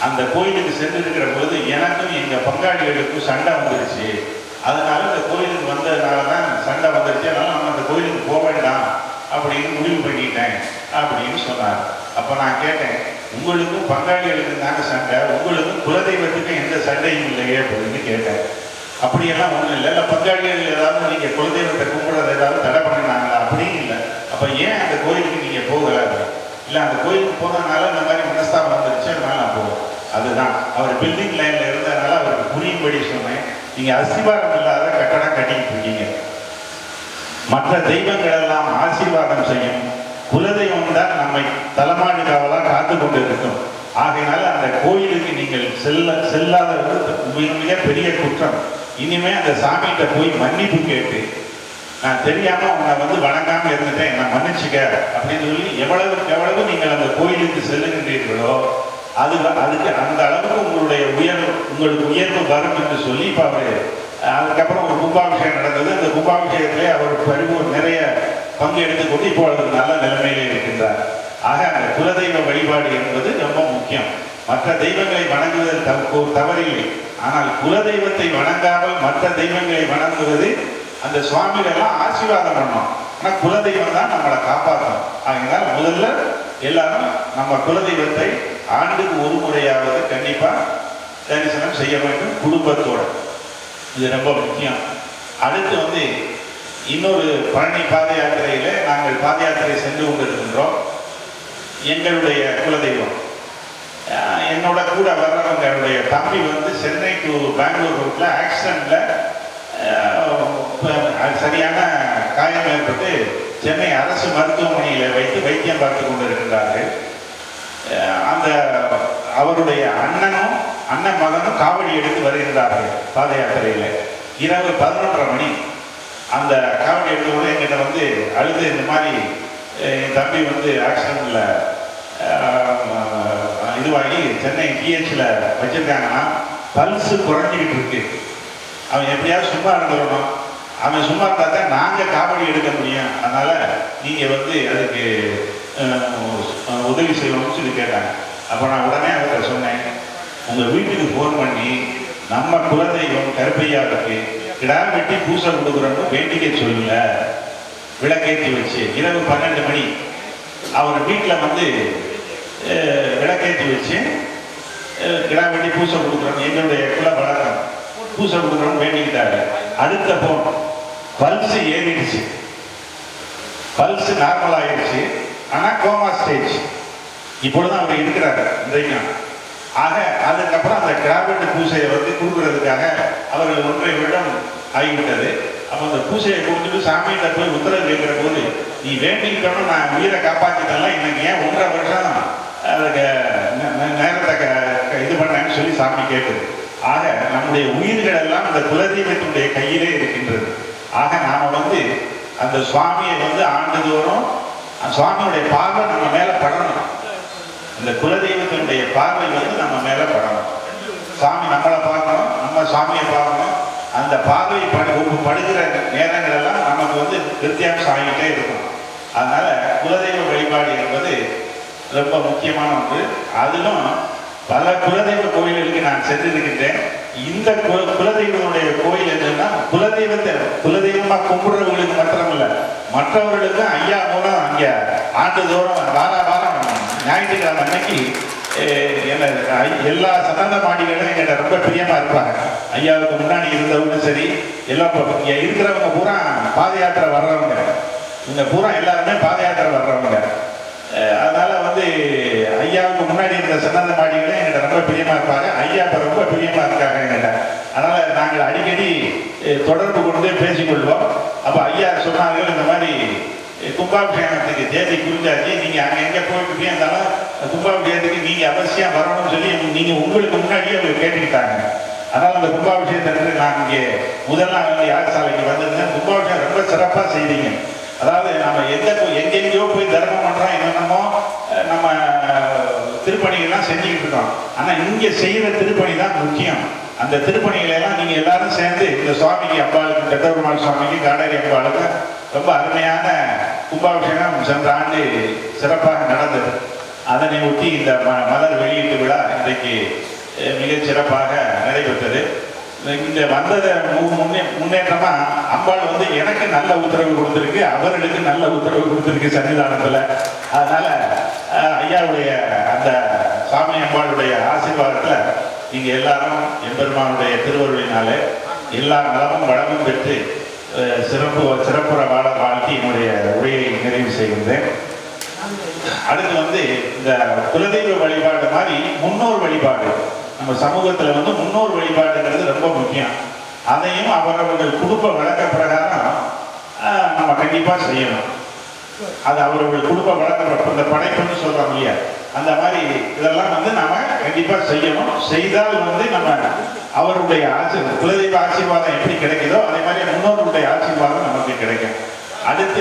அந்த கோயிலுக்கு சென்றிருக்கிற பொழுது எனக்கும் எங்கள் பங்காளிகளுக்கும் சண்டை வந்துருச்சு. அதனால இந்த கோயிலுக்கு வந்ததுனால தான் சண்டை வந்துருச்சு. அதனால நம்ம அந்த கோயிலுக்கு போக வேண்டாம் அப்படின்னு முடிவு பண்ணிட்டேன் அப்படின்னு சொன்னார். அப்போ நான் கேட்டேன், உங்களுக்கும் பங்காளிகளுக்கும் தானே சண்டை, உங்களுக்கும் குலதெய்வத்துக்கும் எந்த சண்டையும் இல்லையே அப்படின்னு கேட்டேன். அப்படியெல்லாம் ஒன்றும் இல்லை. இல்லை பங்காளிகள் ஏதாவது நீங்கள் குலதெய்வத்தை கும்பிட்றது ஏதாவது தடை பண்ணினாங்களா? அப்படியும் இல்லை. அப்போ ஏன் அந்த கோயிலுக்கு நீங்கள் போகலை? இல்லை அந்த கோயிலுக்கு போனதுனால இந்த மாதிரி மனஸ்தாபம் வந்துருச்சு, அதனால நான் போவேன். அதுதான் அவர் பில்டிங் லைனில் இருந்ததுனால அவருக்கு புரியும்படி சொன்னேன். நீங்கள் அஸ்திவாரம் இல்லாத கட்டடம் கட்டிக்கிட்டு இருக்கீங்க. மற்ற தெய்வங்கள் எல்லாம் ஆசீர்வாதம் செய்யும், குலதெய்வம் தான் நம்மை தலைமாடு காவலாக காத்து கொண்டு இருக்கும். ஆகையினால அந்த கோயிலுக்கு நீங்கள் செல்லாதது மிகப்பெரிய குற்றம். இனிமே அந்த சாமிகிட்ட போய் மன்னிப்பு கேட்டு, நான் தெரியாம உன்னை வணங்காம இருந்துட்டேன், என்ன மன்னிச்சுக்க அப்படின்னு சொல்லி எவ்வளவு நீங்கள் அந்த கோயிலுக்கு செல்லுகின்றீர்களோ அதுக்கு அந்த அளவுக்கு உங்களுக்கு உயர்வு வரும் என்று சொல்லி இப்போ அவர் அதுக்கப்புறம் ஒரு கும்பாபிஷேகம் நடந்தது. அந்த கும்பாபிஷேகத்திலே அவர் நிறைய பங்கு எடுத்துக்கொண்டு இப்போ அவர் நல்ல நிலைமையிலே இருக்கின்றார். ஆக அந்த குலதெய்வ வழிபாடு என்பது ரொம்ப முக்கியம். மற்ற தெய்வங்களை வணங்குவதில் தவறில்லை. ஆனால் குலதெய்வத்தை வணங்காமல் மற்ற தெய்வங்களை வணங்குவது, அந்த சுவாமிகள் எல்லாம் ஆசீர்வாதம் பண்ணணும். ஆனால் குலதெய்வம் தான் நம்மளை காப்பாற்றணும். அதனால் முதல்ல எல்லாரும் நம்ம குலதெய்வத்தை ஆண்டுக்கு ஒரு முறையாவது கண்டிப்பாக தரிசனம் செய்ய வேண்டும் குடும்பத்தோடு. இது ரொம்ப முக்கியம். அடுத்து இன்னொரு பழனி பாத யாத்திரையில நாங்கள் பாத யாத்திரை சென்று கொண்டிருக்கின்றோம். எங்களுடைய குலதெய்வம் என்னோட கூட வர்றவங்களுடைய தம்பி சென்னை டு பெங்களூர் ரோட்ல ஆக்சிடென்ட்ல சரியான காயம் ஏற்பட்டு சென்னை அரசு மருத்துவமனையில் வைத்து வைத்தியம் பார்த்து கொண்டிருக்கின்றார்கள். அந்த அவருடைய அண்ணன் மகனும் காவடி எடுத்து வருகின்றார்கள் பாத யாத்திரையில். இரவு 11:30 மணி அந்த காவடி எடுத்து எங்கிட்ட அழுது, இந்த மாதிரி என் தம்பி ஆக்சிடென்ட்ல இதுவாகி சென்னை பிஹெச்ல வச்சிருக்காங்கன்னா பல்ஸு குறைஞ்சிக்கிட்டு இருக்கு, அவன் எப்படியாவது சும்மா இருந்துடணும், அவன் சும்மா இருந்தா தான் நாங்கள் காவடி எடுக்க முடியும், அதனால நீங்கள் அதுக்கு உதவி செய்யணும்னு சொல்லி கேட்டாங்க. அப்போ நான் உடனே அவர்கிட்ட சொன்னேன், உங்கள் வீட்டுக்கு ஃபோன் பண்ணி நம்ம குலதெய்வம் கருப்பையாவுக்கு கிடா வெட்டி பூசை கொடுக்குறோன்னு வேண்டிக்க சொல்லுங்க, விளக்கேற்றி வச்சு இரவு 12 மணி அவர் வீட்டில் விளக்கேற்றி வச்சு கிடா வெட்டி பூசை கொடுக்குறோம், எங்களுடைய குல வழக்கம், பூசை கொடுக்குறோம்னு வேண்டிக்கிட்டாரு. அடுத்த போன் பல்ஸு ஏறிடுச்சு, பல்ஸு நார்மல் ஆயிடுச்சு, ஆனால் கோமா ஸ்டேஜ் இப்பொழுது அவர் இருக்கிறாரு இன்றைக்கும். ஆக அதுக்கப்புறம் அந்த கிராபெட்டு பூசையை கொடுக்குறதுக்காக அவர்கள் 1.5 வருடம் ஆகிவிட்டது. அப்போ அந்த பூசையை கொடுத்துட்டு சாமிகிட்ட போய் உத்தரவு கேட்கிற போது, நீ வேண்டிக்கிட்டோன்னு நான் உயிரை காப்பாற்றிட்டேன்லாம், இன்னைக்கு ஏன் 1.5 வருஷம் அதுக்கு நேரத்தை இது பண்ணேன்னு சொல்லி சாமி கேட்குது. ஆக நம்முடைய உயிர்கள் எல்லாம் இந்த குலதெய்வத்தினுடைய கையிலே இருக்கின்றது. ஆக நாம் அந்த சுவாமியை ஆண்டுதோறும் சுவாமியுடைய பார்வை நம்ம மேலே படணும். இந்த குலதெய்வத்தினுடைய பார்வை நம்ம மேலே படணும். சாமி நம்மளை பார்க்கணும், நம்ம சுவாமியை பார்க்கணும். அந்த பார்வை படுகிற நேரங்கள் எல்லாம் நமக்கு வித்தியாசம் ஆகிட்டே இருக்கும். அதனால குலதெய்வ வழிபாடு என்பது ரொம்ப முக்கியமான ஒன்று. அதிலும் பல குலதெய்வ கோயில்களுக்கு நான் சென்றிருக்கின்றேன். இந்த குலதெய்வனுடைய கோயில் என்னன்னா குலதெய்வமா கும்பிடுறவங்களுக்கு மாத்திரம் இல்ல, மற்றவர்களுக்கும் ஐயா மூலம் அங்க ஆண்டுதோறும் வாரம் ஞாயிற்றுக்கிழமை அன்னைக்கு எல்லா சனந்த மாடிகளும் எங்கிட்ட ரொம்ப பிரியமா இருப்பாங்க. ஐயாவுக்கு முன்னாடி இருந்தவங்களும் சரி, எல்லாம் இங்க இருக்கிறவங்க பூரா பாத யாத்திரை வர்றவங்க, இந்த பூரா எல்லாருமே பாத யாத்திரை வர்றவங்க. அதனால ஐயாவுக்கு முன்னாடி இருந்த சன்னந்த மாடிகளே எங்கிட்ட ரொம்ப பிரியமா இருப்பாங்க. ஐயா இப்ப ரொம்ப பிரியமா இருக்காங்க எங்கிட்ட. அதனால நாங்கள் அடிக்கடி தொடர்பு கொண்டு பேசிக்கொள்வோம். அப்ப ஐயா சொன்னார்கள், இந்த மாதிரி கும்பாபிஷேகத்துக்கு தேதி குறிஞ்சாச்சு, நீங்க அங்க எங்க போயிட்டு இருந்தாலும் கும்பாபிஷேகத்துக்கு நீங்க அவசியம் வரணும்னு சொல்லி நீங்க உங்களுக்கு முன்னாடியே அவங்க கேட்டுக்கிட்டாங்க. அதனால அந்த கும்பாபிஷேகத்திற்கு நான் இங்கே முதல் நாள் யாகசாலைக்கு வந்திருந்தேன். கும்பாபிஷேகம் ரொம்ப சிறப்பா செய்தீங்க. அதாவது நம்ம எங்கெங்கயோ போய் தர்மம் பண்றோம், என்னென்னமோ நம்ம திருப்பணிகள்லாம் செஞ்சுக்கிட்டு இருக்கோம். ஆனா இங்க செய்யற திருப்பணி தான் முக்கியம். அந்த திருப்பணிகளை எல்லாம் நீங்க எல்லாரும் சேர்ந்து இந்த சுவாமிக்கு, அம்பாளுக்கு, பெத்தபெருமாள் சுவாமிக்கு, காடாரி அம்பாளுக்கு ரொம்ப அருமையான கும்பாபிஷேகம் சென்ற ஆண்டு சிறப்பாக நடந்தது. அதனை ஒட்டி இந்த மலர் வெளியீட்டு விழா இன்றைக்கு மிக சிறப்பாக நடைபெற்றது. இந்த வந்ததை முன்னேற்றமா அம்பாள் எனக்கு நல்ல உத்தரவு கொடுத்திருக்கு, அவர்களுக்கு நல்ல உத்தரவு கொடுத்திருக்கு சன்னிதானத்துல. அதனால ஐயாவுடைய அந்த சாமி அம்பாளுடைய ஆசீர்வாதத்துல நீங்க எல்லாரும் எம்பெருமானுடைய திருவருளினாலே எல்லா நலமும் வளமும் பெற்று சிறப்புற வாழ்த்தி என்னுடைய உரையை நிறைவு செய்கின்றேன். அடுத்து இந்த குலதெய்வ வழிபாடு மாதிரி முன்னோர் வழிபாடு நம்ம சமூகத்துல முன்னோர் வழிபாடுங்கிறது ரொம்ப முக்கியம். அதையும் அவரவர்கள் குடும்ப வழக்க பிரகாரம் நம்ம கண்டிப்பா செய்யணும். அது அவரவர்கள் குடும்ப வழக்க, இந்த படைப்புன்னு சொல்றோம் இல்லையா, அந்த மாதிரி இதெல்லாம் நாம கண்டிப்பா செய்யணும். செய்தால் நம்ம அவருடைய குலதெய்வ ஆசீர்வாதம் எப்படி கிடைக்குதோ அதே மாதிரி முன்னோர்களுடைய ஆசீர்வாதம் நமக்கு கிடைக்கும். அடுத்து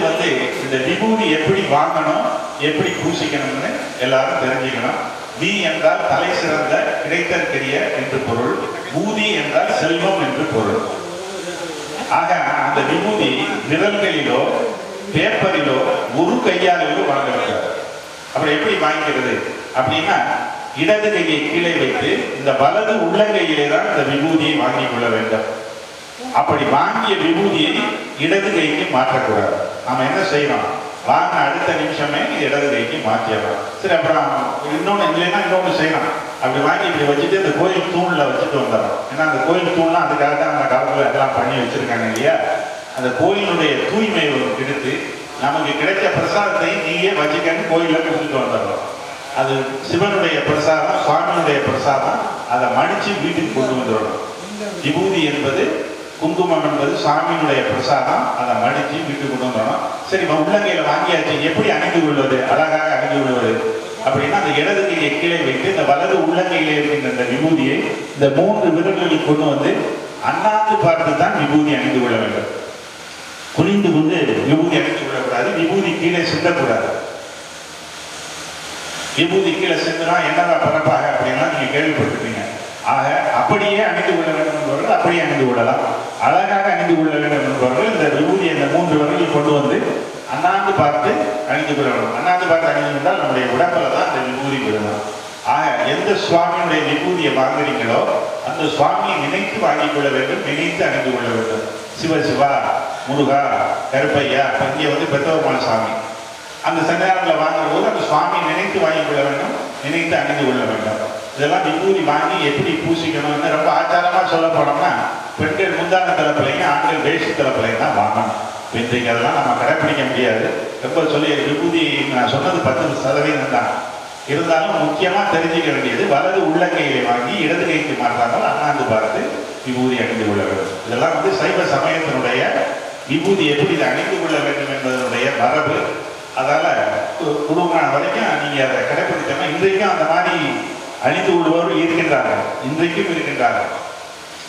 இந்த விபூதி எப்படி வாங்கணும், எப்படி பூசிக்கணும்னு எல்லாரும் தெரிஞ்சுக்கணும். வி என்றால் தலை சிறந்த கிடைத்தற்கரிய என்று பொருள், பூதி என்றால் செல்வம் என்று பொருள். ஆக அந்த விபூதி விரல்களிலோ பேப்பரிலோ ஒரு கையாலோ வாங்க வேண்டும். அப்புறம் எப்படி வாங்கிக்கிறது அப்படின்னா, இடது கையை கீழே வைத்து இந்த வலது உள்ளங்கையிலே தான் இந்த விபூதியை வாங்கிக் கொள்ள வேண்டும். அப்படி வாங்கிய விபூதியை இடது கைக்கு மாற்றக்கூடாது. நாம என்ன செய்யணும், வாங்க அடுத்த நிமிஷமே இடது கைக்கு மாற்றிடலாம். சரி, அப்புறம் இன்னொன்று இல்லைன்னா இன்னொன்று செய்யணும். அப்படி வாங்கி இப்படி வச்சுட்டு இந்த கோயில் தூண்ல வச்சுட்டு வந்துடணும். ஏன்னா அந்த கோயில் தூண்லாம் அதுக்காக தான் அந்த காலத்துல எல்லாம் பண்ணி வச்சிருக்காங்க இல்லையா. அந்த கோயிலுடைய தூய்மையை எடுத்து நமக்கு கிடைச்ச பிரசாதத்தை நீயே வச்சுக்கன்னு கோயில கொடுத்துட்டு வந்துடணும். அது சிவனுடைய பிரசாதம், சுவாமியுடைய பிரசாதம், அதை மடிச்சு வீட்டுக்கு கொண்டு வந்துடணும். விபூதி என்பது, குங்குமம் என்பது சாமியினுடைய பிரசாதம், அதை மடிச்சு வீட்டுக்கு கொண்டு வந்துடணும். சரி, உள்ளங்கையில வாங்கியாச்சு, எப்படி அணிந்து கொள்வது, அழகாக அணிந்து கொள்வது அப்படின்னா, அந்த இடது கையை கீழே வைத்து இந்த வலது உள்ளங்கையில இருக்கின்ற இந்த விபூதியை இந்த 3 விரல்களில் கொண்டு அண்ணாந்து பார்த்து தான் விபூதி அணிந்து கொள்ள வேண்டும். குனிந்து கொண்டு விபூதி அணிந்து கொள்ளக்கூடாது. விபூதி கீழே சிந்தக்கூடாது. விபூதி கீழே சிந்துனா என்னதான் பரப்பாக அப்படின்னா நீங்க கேள்விப்பட்டிருப்பீங்க. ஆக அப்படியே அணிந்து கொள்ள வேண்டும் என்பவர்கள் அப்படியே அணிந்து கொள்ளலாம். அழகாக அணிந்து கொள்ள வேண்டும் என்பவர்கள் இந்த விபூதியை இந்த 3 விரல்களை கொண்டு அண்ணாந்து பார்த்து அணிந்து கொள்ள வேண்டும். அண்ணாந்து பார்த்து அணிந்து கொண்டால் நம்முடைய உடம்புல தான் இந்த விபூதி விடணும். ஆக எந்த சுவாமியுடைய விபூதியை வாங்குறீங்களோ அந்த சுவாமியை நினைத்து வாங்கிக் கொள்ள வேண்டும், நினைத்து அணிந்து கொள்ள வேண்டும். சிவசிவா, முருகா, கருப்பையா, இங்கே பெத்தபெருமாள் சாமி அந்த சன்னிதானத்தில் வாங்குற போது அந்த சுவாமியை நினைத்து வாங்கிக் கொள்ள வேண்டும், நினைத்து அணிந்து கொள்ள வேண்டும். இதெல்லாம் விபூதி வாங்கி எப்படி பூசிக்கணும்னு ரொம்ப ஆச்சாரமா சொல்ல போனோம்னா, பெண்கள் முந்தான தளப்பிலையும் ஆண்கள் வேஷ்டி தளப்பிலையும் தான் வாங்கணும். இன்றைக்கு அதெல்லாம் நம்ம கடைப்பிடிக்க முடியாது. ரொம்ப சொல்லி விபூதி நான் சொன்னது 10% தான். இருந்தாலும் முக்கியமா தெரிஞ்சுக்க வேண்டியது, வலது உள்ளங்கையை வாங்கி இடது கைக்கு மாற்றாமல் அண்ணாந்து பார்த்து விபூதி அணிந்து கொள்ள வேண்டும். இதெல்லாம் சைவ சமயத்தினுடைய விபூதி எப்படி அணிந்து கொள்ள வேண்டும் என்பதனுடைய மரபு. அதால குடும்பம் வரைக்கும் நீங்க அதை கடைப்பிடித்தோம்னா, இன்றைக்கும் அந்த மாதிரி அணிந்து கொள்பவர்கள் இருக்கின்றார்கள், இன்றைக்கும் இருக்கின்றார்கள்.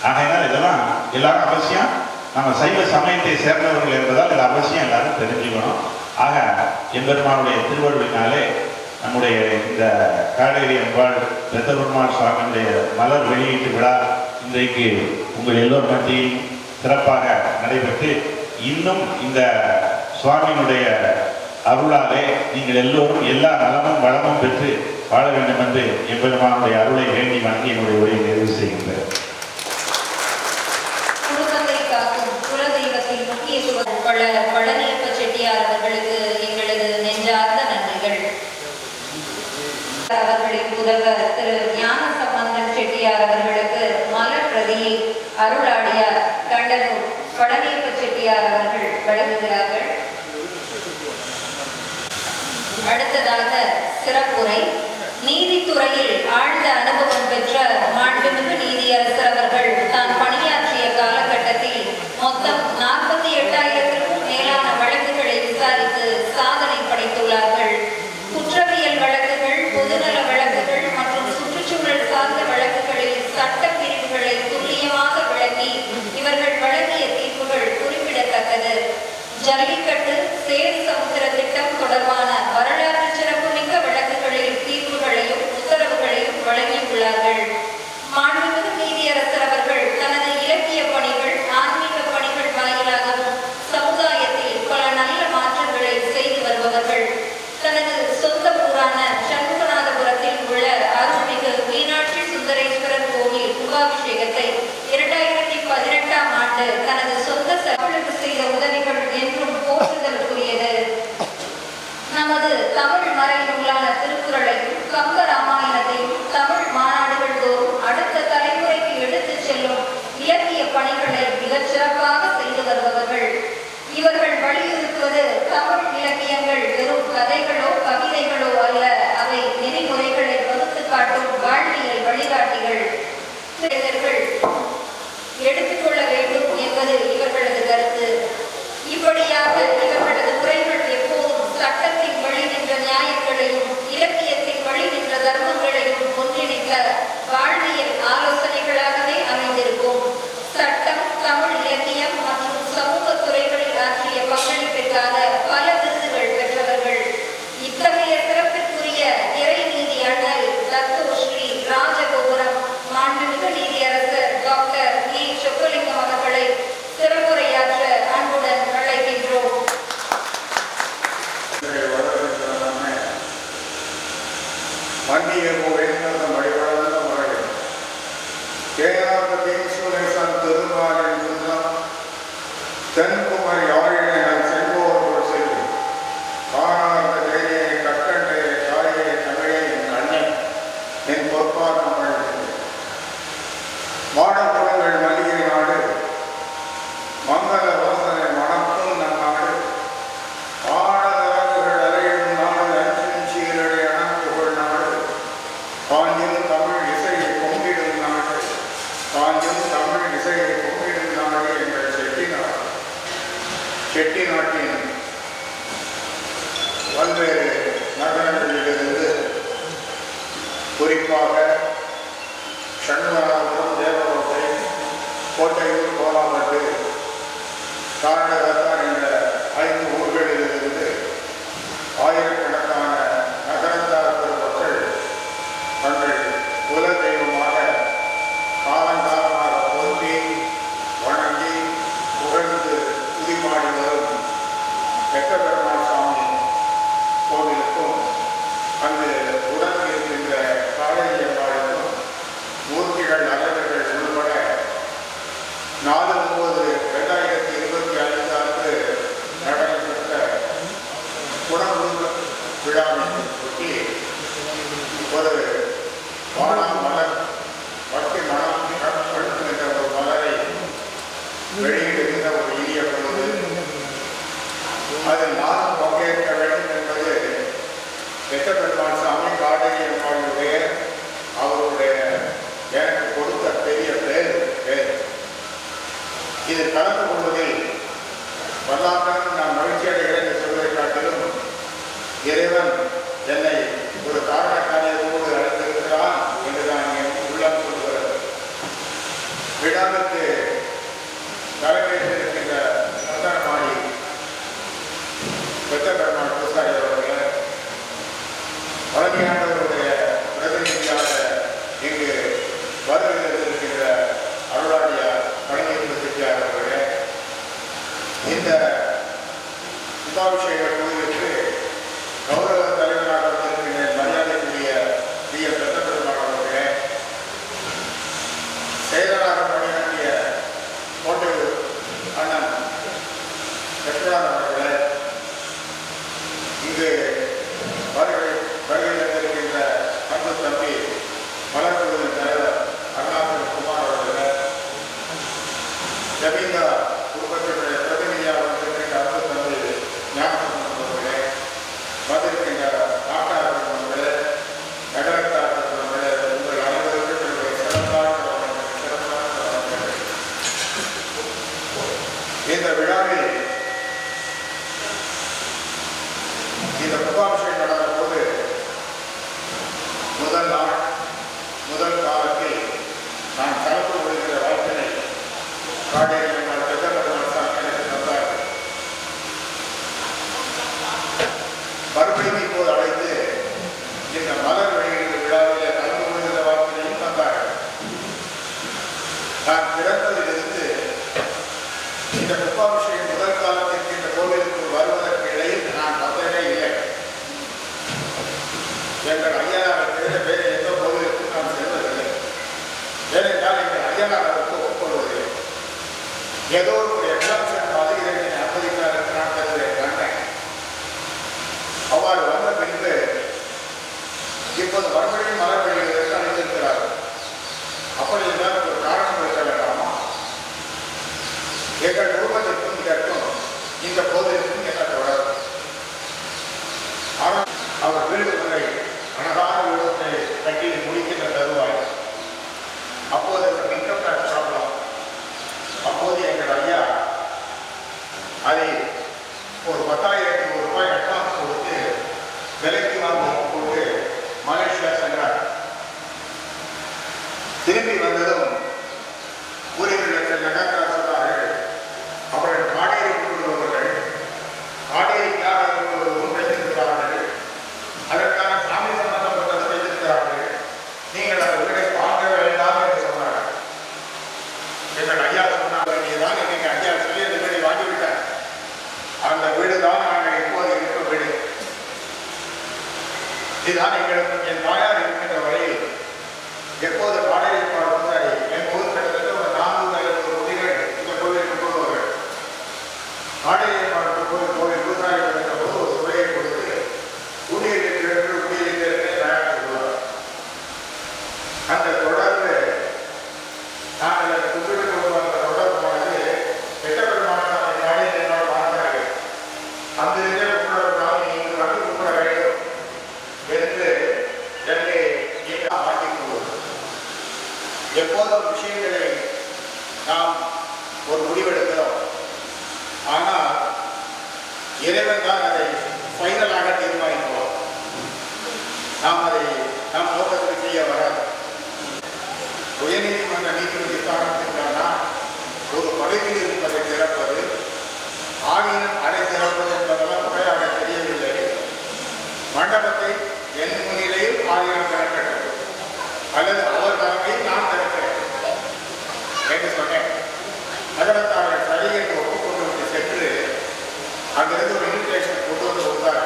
ஆகையினால் இதெல்லாம் எல்லாரும் அவசியம், நம்ம சைவ சமயத்தை சேர்ந்தவர்கள் என்பதால் இது அவசியம் எல்லாரும் தெரிஞ்சுக்கணும். ஆக எம்பெருமானுடைய திருவருளினாலே நம்முடைய இந்த காடேரி அம்பாள் பெத்தபெருமாள் சுவாமியுடைய மலர் வெளியீட்டு விழா இன்றைக்கு உங்கள் எல்லோரும் மத்தியில் சிறப்பாக நடைபெற்று, இன்னும் இந்த சுவாமியினுடைய அருளாலே நீங்கள் எல்லோரும் எல்லா நலமும் வளமும் பெற்று வாழ வேண்டும் என்று எம்பெருமானுடைய அருளை வேண்டி வணங்கி என்னுடைய உரையை நிறைவு செய்கின்றேன். அருளாடியார் கண்டனூர் பழனியப்ப செட்டியார் அவர்கள் வழங்குகிறார்கள். அடுத்ததாக சிறப்புரை. நீதித்துறையில் ஆழ்ந்த அனுபவம் பெற்ற மாண்புமிகு நீதியரசர் அவர்கள் தான் பணியாற்றிய காலகட்டத்தில் மொத்தம் 48,000க்கும் மேலான வழக்குகளை விசாரித்து சாதனை படைத்துள்ளார்கள். குற்றவியல் வழக்குகள், பொதுநல வழக்குகள் மற்றும் சுற்றுச்சூழல் சார்ந்த வழக்குகளில் சட்ட பிரிவுகளை துல்லியமாக விளக்கி இவர்கள் வழங்கிய தீர்ப்புகள் குறிப்பிடத்தக்கது. ஜல்லிக்கட்டு, சேது சமுத்திர திட்டம் தொடர்பான வரலாற்று சிறப்புமிக்க வழக்குகளில் தீர்ப்புகளையும் உத்தரவுகளையும் வழங்கியுள்ளார்கள். மாண்புமிகு நீதியரசர் அவர்கள் தனது இலக்கிய பணிகள், ஆன்மீக பணிகள் வாயிலாகவும் சமுதாயத்தில் பல நல்ல மாற்றங்களை செய்து வருபவர்கள். தனது சொந்த ஊரான சண்முகநாதபுரத்தில் உள்ள அருள்மிகு மீனாட்சி சுந்தரேஸ்வரர் கோவில் கும்பாபிஷேகத்தை 2018ஆம் ஆண்டு தனது சொந்த செலவுகளுக்கு செய்த உதவிகள் என்றும் போற்றுதலுக்குரியது. நமது தமிழ் மறை நூலான திருக்குறளையும் கம்ப ராமாயணத்தையும் தமிழ் மாநாடுகள் தோறும் அடுத்த தலைமுறைக்கு எடுத்துச் செல்லும் இலக்கிய பணிகளை மிகச் சிறப்பாக செய்து வருபவர்கள். இவர்கள் வலியுறுத்துவது தமிழ் இலக்கியங்கள் வெறும் கதைகளோ கவிதைகளோ அல்ல, அவை நெறிமுறைகளை வகுத்து காட்டும் வாழ்வியல் வழிகாட்டிகள். எடுத்துக்கொள்ள வேண்டும் என்பது இவர்களது கருத்து. இப்படியாக இவர்களது உரைகள் எப்போதும் சட்டத்தின் வழி நின்ற நியாயங்களையும் இலக்கியத்தின் வழி நின்ற தர்மங்களையும் ஒன்றிணைக்க வாழ்வியல் ஆலோசனைகளாகவே அமைந்திருக்கும். சட்டம், தமிழ் இலக்கியம் மற்றும் சமூக துறைகளில் ஆற்றிய பங்களிப்பிற்காக பல விருதுகள் பெற்றவர்கள். இத்தகைய சிறப்பிற்குரிய இறைநீதி அண்ணல் தத்துவஸ்ரீ ராஜகோபுரம் மாண்புமிகு நீதியரசர் டாக்டர் இ. சொக்கலிங்கம் அவர்களை சிறப்புரையாற்ற அன்புடன் அழைக்கின்றோம். தென்குமரி ஆழியன் செல்வோர் செல்வி காணாத தேரியை கற்கண்டே தாயே தமிழே என் அண்ணன் என் பொற்பாதம் மாடப்புறங்கள் மல்லிகை நாடு மங்கள வாசனை மணக்கும் நம் நாடு பாடலர்கள் அலையும் நாடு அஞ்சின் சீரடை அணப்புகள் நாடு காஞ்சும் தமிழ் இசையை பொங்கிடும் நாடு காஞ்சும் தமிழ் இசையை பொங்கிடும் நாடு எங்கள் செட்டிநாடு. செட்டி நாட்டின் பல்வேறு நகரங்களிலிருந்து குறிப்பாக சண்முகநாதபுரம், தேவகோட்டை, கோட்டையூர், கோலாமட்டு, காரணகத்தான் என்ற 5 ஊர்களிலிருந்து ஆயிரக்கணக்கான நகரத்தார் பெருமக்கள் தங்கள் குல தெய்வமாக காலங்காலமாக போற்றி வணங்கி புகழ்ந்து துதிபாடி வரும் வெங்கடபெருமாள் சாமி கோவிலுக்கும் அங்கு உடன் இருக்கின்ற காளையம்மாளுக்கும் மூர்த்திகள் அலகுகள் உள்பட 4/9/2025 நடைபெற்ற குணகுருவ விழாவின் ஒட்டி ஒரு வானம் மலர் பக்தி மனம் படுத்துகின்ற ஒரு மலரை வெளியிடுகின்ற ஒரு இனிய பொழுது அதில் நானும் பங்கேற்க வேண்டும் என்பது வெங்கடபெருமாள் சாமி காளையம்மாளுடைய அவருடைய எனக்கு கொடுத்த பெரிய பேர். இது கலந்து கொள்வதில் வரலாற்று நான் மகிழ்ச்சி அடைகிறேன் என்று சொல்வதை காட்டிலும் இறைவன் என்னை ஒரு காரண காரியத்தோடு அழைத்திருக்கிறான் என்றுதான் என் உள்ளம் சொல்கிறது. விழாவிற்கு தலைமையேற்றிருக்கின்ற சந்தனமாடி வெங்கடபெருமாள் பூசாரி அவர்கள் பழனியாண்டவருடைய பிரதிநிதியாக இங்கு வருகின்ற அருளாடியார் பழனியப்ப செட்டியார் அவர்களே, இந்த கும்பாபிஷேக கோவிலுக்கு கௌரவ தலைவராக வந்திருக்கின்ற மரியாதைக்குரிய டி. எம். வெங்கடபெருமாள் அவர்களே, செயலராக பணியாற்றிய கோட்டையூர் அண்ணன் வெங்கடான் அவர்களே, இங்கு வருகை தந்திருக்கின்ற ஐயனாருக்கு ஒப்புக்கொள்வதில்லை. ஏதோ ஒரு எக்ஸாம்ஷன் மாதிரி இதனை அனுமதிக்கிறார் என்று நான் கருதுகிறேன். அவ்வாறு வந்த பின்பு இப்போது மறுபடியும் மலர் வெளியிடுவதற்கு அழைத்திருக்கிறார். அப்படி இருந்தால் ஒரு காரணம் இருக்க வேண்டாமா? எங்கள் குடும்பத்திற்கும் இதற்கும் இந்த கோவிலுக்கும் என்ன தொடர்பு? ஆனால் அவர் வீடு முறை அழகான வீடுகளை கட்டி முடிக்கின்ற தருவாய். அப்போது இன்கம் டாக்ஸ் ப்ராப்ளம். அப்போது எங்கள் ஐயா அதை ஒரு 10,000 ரூபாய் அட்வான்ஸ் கொடுத்து விலைக்கு வாங்கி போட்டு மலேசியா சென்றார். திரும்பி வந்ததும் ஊரில் நகர்த்தார் சொன்னார்கள். அவர்கள் காடேரி கொண்டுள்ளவர்கள் காடேரிக்காக வைத்திருக்கிறார்கள். அதற்கான சாமி சம்பந்தப்பட்டதை வைத்திருக்கிறார்கள். நீங்கள் அந்த வீடை வாங்க வேண்டாம் என்று சொன்னார்கள். எங்கள் ஐயா சொன்னார்கள், நீதான் எங்கள் ஐயா சொல்லி அந்த வீடை வாங்கிவிட்டார். அந்த வீடு தான் நாங்கள் இப்போது இருக்கிற வீடு. இதுதான் எங்களுக்கு என் தாயார் இருக்கின்ற வரையில் எப்போது காடேரி பாடசாலை என் ஊர் கிட்டத்தட்ட ஒரு 400-500 குடிகள் இந்த கோவிலுக்கு போடுவார்கள். காடேரி பாடத்தில் கோவில் பூசாரி வருகிற போது ஒரு சுவையை கொடுத்து ஊழியர்களுக்கு தயார் செய்வார். அந்த தொடர்பு நாங்கள் அந்த கும்பிட்டு அந்த தொடர்பு போனது பெற்றபெருமான என்னோட பார்த்தார்கள். அந்த இதில் கும்பிடுறதுனால நீங்கள் வந்து கும்பிட வேண்டும் என்று என்னை நீங்கள் மாற்றிக் கொள்வது. எப்போதும் விஷயங்களை நாம் ஒரு முடிவெடுக்கிறோம். ஆனால் இறைவன் தான் அதை ஃபைனலாக தீர்மானிக்கிறோம். நாம் அதை நம் நோக்கத்தில் செய்ய வராது. உயர்நீதிமன்ற நீதிபதி காரணத்திற்கான ஒரு பகுதியில் இருப்பதை திறப்பது, ஆகியும் அடை திறப்பது என்பதெல்லாம் முறையாக தெரியவில்லை. மண்டபத்தை என் முன்னிலையில் ஆகியம் திறக்கிறது அல்லது அவர் தலைமையில் நான் திறக்கிறேன் என்று சொன்னேன். நகரத்தார்கள் சரி என்று ஒப்புக்கொண்டு சென்று அங்கிருந்து ஒரு இன்விடேஷன் கொண்டு வந்து கொடுத்தார்.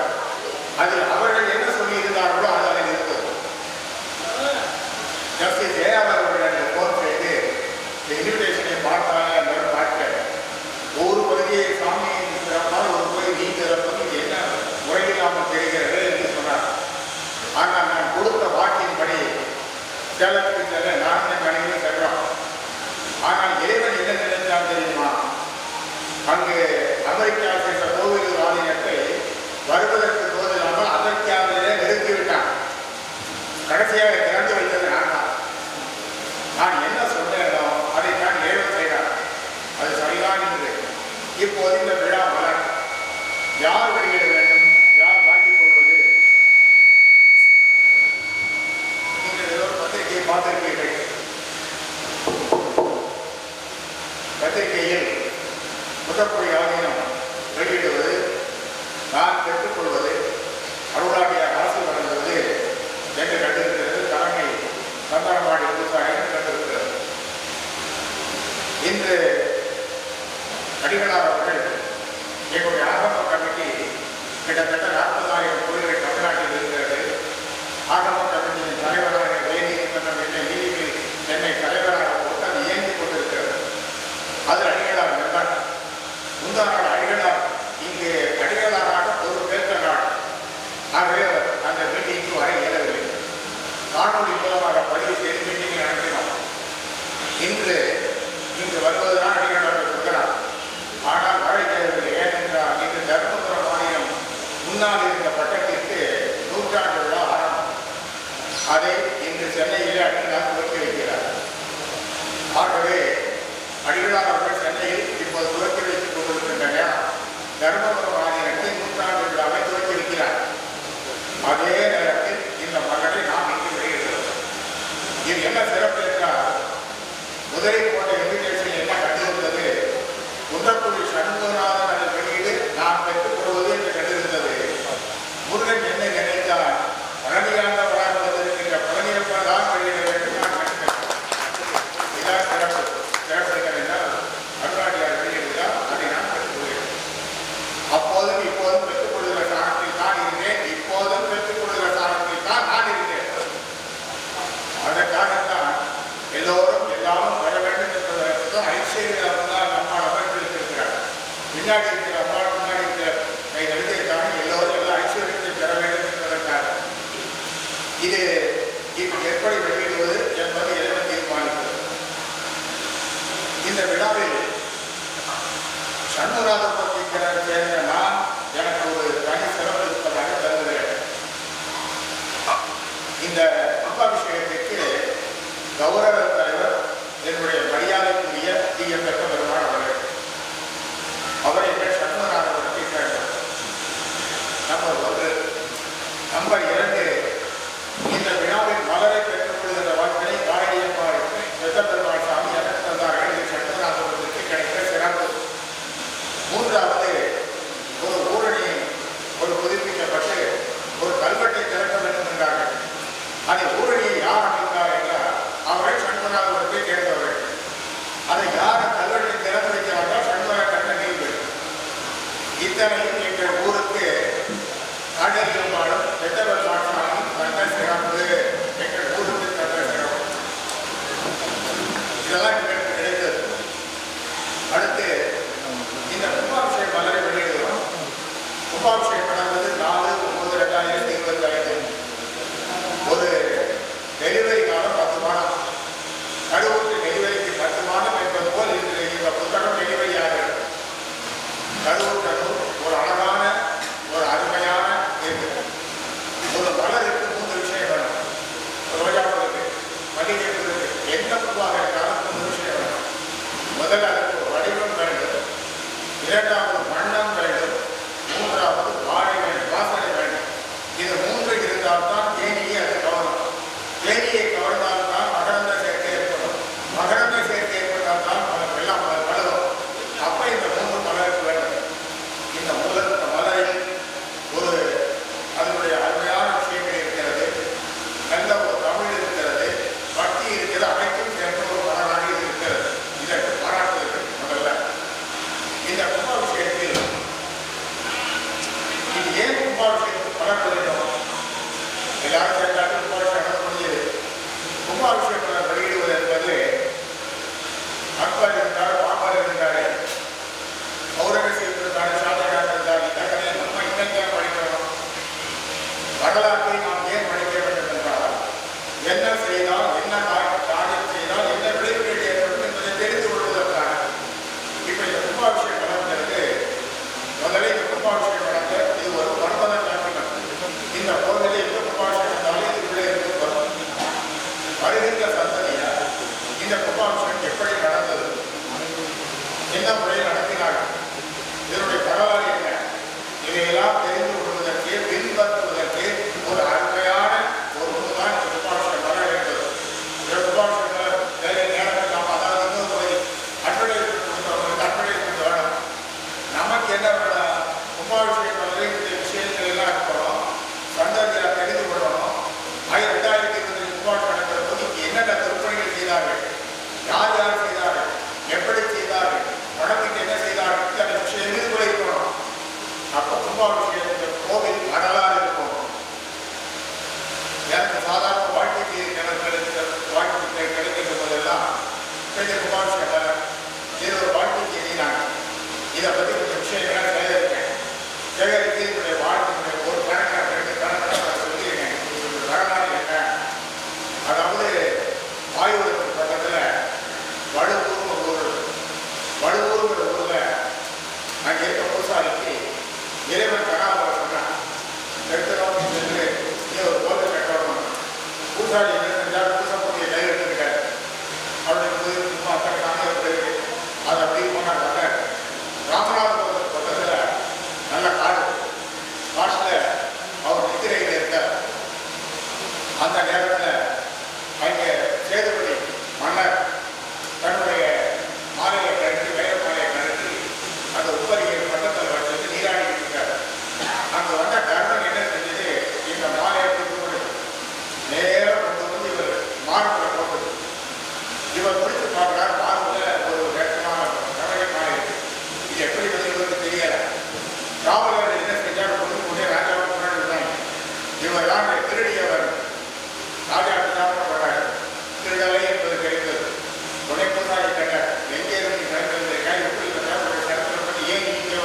அதில் அவர்கள் என்ன சொல்லியிருந்தார்களோ அது அதில் இருந்தது. ஜஸ்டிஸ் ஏஆர் அவர்கள் எனக்கு போன் செய்து இந்த இன்விடேஷனை பார்த்தாங்க என்று பார்க்க ஒரு பகுதியை சாமியை திறப்பால் ஒரு பகுதி திறப்பது இது என்ன முறையில்லாமல் தெரிகிறது என்று சொன்னார். ஆனால் நான் கொடுத்த வாக்கின்படி சேலத்துக்கு செல்ல நானும் கணிதம் சென்றோம். ஆனால் இறைவன் என்ன நினைத்தால் தெரியுமா? அங்கு அமெரிக்கா சென்ற கோவில் ஆலயத்தை வருவதற்கு போதில்லாமல் அமெரிக்காவிலே நிறுத்திவிட்டான். கடைசியாக திறந்து வைத்தது நான் என்ன சொன்னேனோ அதை நான் ஏவல் செய்தார். அது சரிதான் என்று இப்போது இந்த விழா மலர் யார் வெளியிட வேண்டும், யார் வாங்கிக் கொள்வது? நீங்கள் ஏதோ பத்திரிகையை பார்த்திருப்பீர்கள். பத்திரிகையில் முதற்பொழி ஆதீனம் வெளியிடுவது, நான் பெற்றுக்கொள்வது, அருளாடியார் அரசு வழங்குவது என்று கண்டிருக்கிறது. தலைமை சந்தனமாடி பூசாரிகள் கண்டிருக்கிறது. இன்று அடிகளார் அவர்கள் எங்களுடைய ஆகம கமிட்டி கிட்டத்தட்ட 40,000 கோயில்கள் தமிழ்நாட்டில் இருக்கிறது. ஆகம கமிட்டியின் தலைவராக உயர்நீதிமன்றம் நீதிபதி என்னை தலைவராக போட்டு அது இயங்கிக் கொண்டிருக்கிறது. அது அடிகளார் இருந்தார். முந்தா நாள் அடிகளார் இங்கு அடிகளாராக ஒரு பேர்த்த நாள். ஆகவே அந்த மீட்டிங்கு வர இயலவில்லை. காணொலி மூலமாக பதிவு செய்து மீட்டிங்கை நடத்தினோம். இன்று வருவதுதான் அடிகளார் இருக்கிறார். ஆனால் வர இயலவில்லை. ஏனென்றால் இன்று தர்மபுரம் மாநிலம் முன்னாள் முன்னாடி இருக்கிற அம்மா முன்னாடி இருக்கிற கைகளுக்கு தாண்டி எல்லோரும் எல்லா ஐஸ்வர்யத்தை பெற வேண்டும் என்பதற்காக இது எப்படி வெளியிடுவது என்பது இறைவன் தீர்மானித்தது. இந்த விழாவில் சண்முகநாதபுரத்தை சேர்ந்த நான் எனக்கு ஒரு தனி சிறப்பு இருப்பதாக கருதுகிறேன். இந்த கும்பாபிஷேகத்திற்கு கௌரவ தலைவர் என்னுடைய மரியாதைக்குரிய டி.எம். பெருமாள் அவர்கள், அவர் எங்கள் சண்முகநாதபுரத்தை சேர்ந்தார். நம்பர் 1. நம்பர் 2, இந்த விழாவில் மலரை பெற்றுக் கொள்கின்ற வாய்ப்பினை காரணியம்மாள் பெருமாள் சாமி எனக்கு தந்தார்கள். இது சண்முகநாதபுரத்திற்கு கிடைத்த சிறப்பு. 3வது, ஒரு ஊரணி ஒரு புதுப்பிக்கப்பட்டு ஒரு கல்வெட்டை திறக்க வேண்டும் என்றார்கள். அதை ஊரணியை யார் அமைத்தார் என்றால் அவர்கள் சண்முகநாதபுரத்தை சேர்ந்தவர்கள். அதை யார் கல்வெட்டை திறந்து வைக்கிறார்கள்? சண்முக கண்ணகிகள். இத்தனையும் எங்கள் ஊருக்கு காடலியம்மாளும் பெற்றவர்கள் தந்த சிறப்பு, எங்கள் ஊருக்கு தந்த சிறப்பு. இதெல்லாம் எங்களுக்கு கிடைத்தது. அடுத்து இந்த கும்பாபிஷேகம் மலரை வெளியிடுகிறோம். கும்பாபிஷேகம் நடந்தது 4/9/2025. ஒரு டெலிவரி காலம் 10 மாதம். கருவுற்று டெலிவரிக்கு 10 மாதம் என்பது போல் இந்த புத்தகம் டெலிவரி ஆகிறது. கருவுற்றது ஒரு அழகான ஒரு அருமையான ஒரு மலருக்கு 3 விஷயம் வேணும். ரோஜாவுக்கு, மல்லிகைக்கு, எந்த பூவாக இருந்தாலும் 3 விஷயம் வேணும். முதல்ல அதுக்கு ஒரு வடிவம் வேண்டும், 2வது வண்ணம் வேண்டும், 3வது வாடை வேண்டும், வாசனை வேண்டும். இது 3 இருந்தால்தான் தேனியை அது கவரும். தேனியை கவர்ந்தால்தான் மகரந்த சேர்க்கை ஏற்படும். மகரந்த சேர்க்கை ஏற்பட்டால்தான் எல்லாம் வளரும். அப்ப இந்த 3 மலருக்கு வேண்டும். இந்த மலரில் ஒரு அதனுடைய அருமையான விஷயங்கள் இருக்கிறது, நல்ல ஒரு தமிழ் இருக்கிறது, பக்தி இருக்கிறது, அனைத்தும் சேர்ந்த ஒரு மலராக இது இருக்கிறது. இதற்கு பாராட்டுகிறது. முதல்ல இந்த கும்பாபிஷேகத்தில் இது ஏன் கும்பாபிஷேகத்துக்கு பலர் வெளியிடும்? எல்லாரும் சேர்ந்தாலும் கும்பாபிஷேகம் நடத்த முடியுது. கும்பாபிஷேகம் வெளியிடுவது என்பது அக்பர் இருந்தார், பாபர் இருந்தார், அவுரங்கசீப் இருந்தார், ஷாஜகான் இருந்தார். இந்த கதையை நம்ம இன்னைக்கு படிக்கணும். வரலாற்றை நாம் ஏன் படிக்க வேண்டும் என்றால் என்ன செய்தால், என்ன காரியம் செய்தால் என்ன விளைவுகள் ஏற்படும் என்பதை தெரிந்து கொள்வதற்காக. இப்ப இந்த கும்பாபிஷேகம் நடந்தது. முதலில் இந்த கும்பாபிஷேகம் நடந்த இது ஒரு பர்வத காரணம். இந்த கோவிலில் எந்த கும்பாபிஷேகம் இருந்தாலும் இதுக்குள்ளே இருந்து வரும். வருகின்ற சந்ததியார் இந்த கும்பாபிஷேகம் எப்படி நடந்தது, என்ன முறையில் நடத்தினார்கள், இதனுடைய வரலாறு என்ன, இதையெல்லாம் தெரிந்து கொள்வதற்கு பின்பற்றுவதற்கு ஒரு அருமையான ஒரு நூல்தான் இந்த கும்பாபிஷேகம் வர வேண்டும். இந்த கும்பாபிஷேகம் நேரத்தில் நாம் அதாவது இன்னொரு அட்வர்டைஸ்மெண்ட் கொடுத்தவங்களுக்கு அட்வர்டைஸ்மெண்ட் வேணும். நமக்கு என்ன வேணும்? கும்பாபிஷேகம் இந்த விஷயங்கள் எல்லாம் இருக்கணும், சந்ததியார் தெரிந்து கொள்ளணும். 2025 கும்பாபிஷேகம் நடக்கிற போது என்னென்ன திருப்பணிகள் செய்தார்கள், யார் யார் செய்தார்கள், எப்படி செய்தார்கள், பணத்துக்கு என்ன செய்தார்கள், இந்த விஷயங்கள் கூட இருக்கணும். அப்போ கும்பாபிஷேகத்தில் கோவில் வரலாறு இருக்கும். எனக்கு சாதாரண வாழ்க்கைக்கு கிடைக்கின்ற போதெல்லாம் பெரிய கும்பாபிஷேகம் இது ஒரு வாழ்க்கை செய்தி. நான் இதை பற்றி கொஞ்சம் விஷயங்களாக சேகரிக்கேன். சேகரித்து என்னுடைய வாழ்க்கையுடைய ஒரு கணக்காக சொல்லியிருக்கேன். வரலாறு என்ன? அதாவது ஆயுதத்துக்கு பக்கத்தில் வடுவூர்னு ஊர். வடுவூருங்கிற ஊரில் அங்கே இருக்க பூசாரிக்கு இறைவன் கனாவரை சொன்னான். எடுத்துனோம் சென்று நீ ஒரு கோவில் கட்டணும். பூசாரி என்ன செஞ்சால் பூசக்கூடிய கையில் எடுத்துக்கிட்டார். அவருக்கு அத்தனை சாமியாக போயிருக்கு. அது அப்படி போனாங்க. ராமநாதபுரத்துக்கு பக்கத்தில் நல்ல காடு. காட்டில் அவர் நித்திரையில் இருக்கார். அந்த நேரத்தில் அங்கே சேதுபதி மன்னர் தன்னுடைய மாலையை கழித்து வேற மாலையை கழித்து அந்த உப்பரியை பக்கத்தில் வச்சுட்டு நீராடிட்டு இருக்கார். அங்கே வந்த கர்ணன் என்ன செஞ்சது? இந்த மாலையை கொண்டு நேரம் கொண்டு வந்து இவர் மார்பில் போட்டது. இவர் முடித்து பார்க்கிறார். மார்பில் ஒரு வேட்டமான கவலை மாலை இருக்கு. இது எப்படி வந்து இவருக்கு தெரியல. காவலர் என்ன செஞ்சார்? கொண்டு கொண்டே ராஜாவுக்கு முன்னாடி இருந்தாங்க. இவர் தான் திருடியவர். ராஜா போடுறாரு. திருடலை என்பது கிடைத்தது. துணை பூசாரி கேட்டார், எங்கே இருந்து கிளம்பியிருந்திருக்கா? எப்படி சரத்தில் பண்ணி ஏன் இங்கே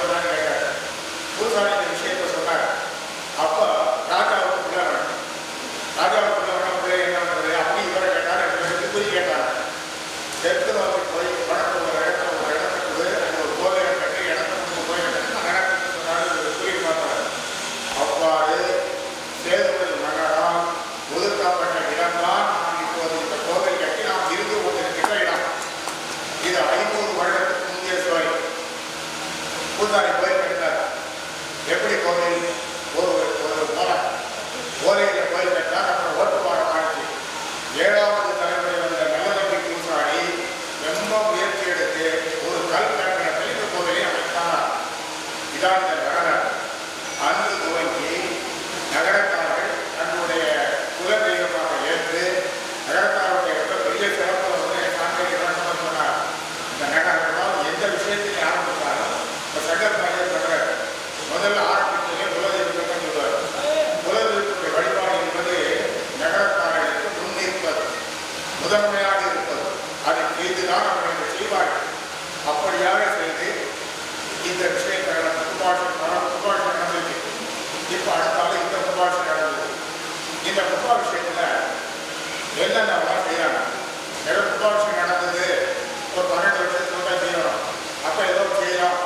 படிப்படியாக செய்து இந்த விஷயத்தை துப்பாட்சி நடந்தது. இப்போ அடுத்தாலும் இந்த துப்பாட்சி நடந்தது. இந்த துப்பாட்சி விஷயத்தில் என்னென்னலாம் செய்யறாங்க? ஏதோ துப்பாட்சி நடந்தது ஒரு 12 வருஷத்துக்கு தான் செய்யணும், அப்போ ஏதோ செய்யலாம்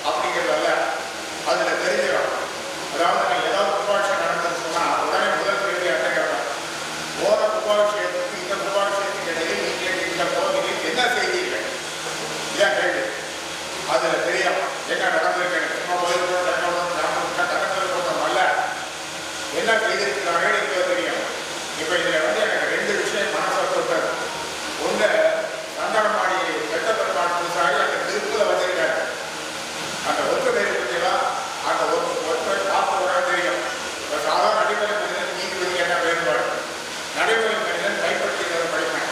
அப்படிங்கிறதல்ல. அதில் தெரிஞ்சிடும். அதாவது நான் ஏதாவது துப்பாட்சி நடந்ததுன்னு சொன்னால் உடனே முதல் கேள்வி என்ன கேட்பேன், போன துப்பாட்சியத்துக்கு இந்த துப்பாட்சியத்துக்கு இடையில் நீங்கள் இந்த பகுதியில் என்ன செய்தீர்கள்? இதான் கேள்வி. அதில் தெரியும் என்ன நடந்திருக்கேன். சும்மா கோயில் தகவல் போட்டோம் அல்ல, என்ன செய்திருக்கிறார்கள் என்பது தெரியும். இப்போ இதில் எனக்கு 2 விஷயம் மனசை தொட்டது. ஒன்று, சந்தனமாடி வெட்ட பெருமாள் புதுசாக அந்த திருப்பூரில் வந்திருக்காரு. அந்த ஒற்றுமை பற்றியெல்லாம் அந்த ஒற்றுமை பார்ப்பவராக தெரியும். இப்போ சாதாரண நடைமுறை மனிதன் நீதிபதி என்ன வேறுபாடு? நடைமுறை மனிதன் கைப்பற்றினதை படிப்பேன்,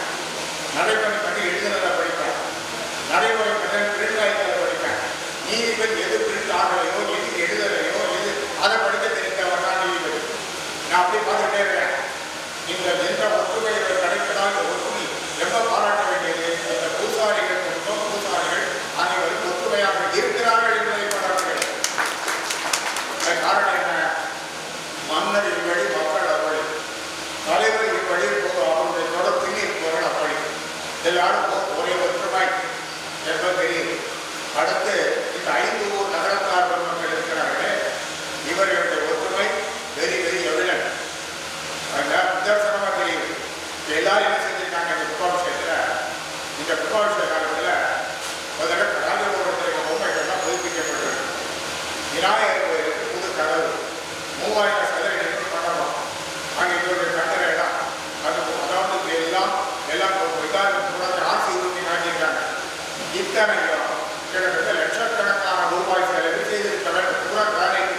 நடைமுறை மனிதன் எழுதினதை படிப்பேன், நடைமுறை மனிதன் பிரிண்ட் ஆகினதை படிப்பேன். நீதிபதி எது பிரிண்ட் ஆகலையோ, எது எழுதலையோ, எது அதை படிக்க தெரிந்தவர் தான் நீதிபதி. நான் அப்படியே பார்த்துட்டே இருக்கேன். இந்த எந்த ஒற்றுமை கிடைப்பதால் இந்த ஒற்றுமை ரொம்ப பாராட்ட வேண்டியது. இந்த பூசாரிகள் மற்றும் பூசாரிகள் அனைவரும் ஒற்றுமையாக இருக்கிறார்கள் என்பதை பாராட்டுகிறேன். காரணம் என்ன? மன்னர் இவ்வழி, மக்கள் அவ்வழி, தலைவர் இவ்வழி, அவருடைய தொடர்பில் இருப்பவர்கள் அப்படி. எல்லாரும் ஒரே ஒற்றுமை என்பது தெரியுது. அடுத்து இந்த 5 ஊர் நகரத்தார் பெருமக்கள் இருக்கிறார்களே, இவர்களுடைய ஒற்றுமை வெரி வெரி எவிடன்ட். நிதர்சனமாக தெரியுது. எல்லாரும் என்ன செஞ்சிருக்காங்க? இந்த துப்பா விஷயத்தில், இந்த துப்பா விஷய காலத்தில் முதல்ல ராஜகோபுரத்தில் பொம்மைகள்லாம் புதுப்பிக்கப்பட்டிருக்கு. விநாயகர் கோயிலுக்கு புது கதவு 3000 சதுர பண்ணணும். அங்கே இவருடைய கட்டளை இடம் அது, அதாவது எல்லாம் இதாக ஆட்சி உறுதி காட்டியிருக்காங்க. இத்தனையும் கிட்டத்தட்ட லட்சக்கணக்கான ரூபாய் செலவு செய்திருக்க வேண்டும். பூரா கிரானைட்.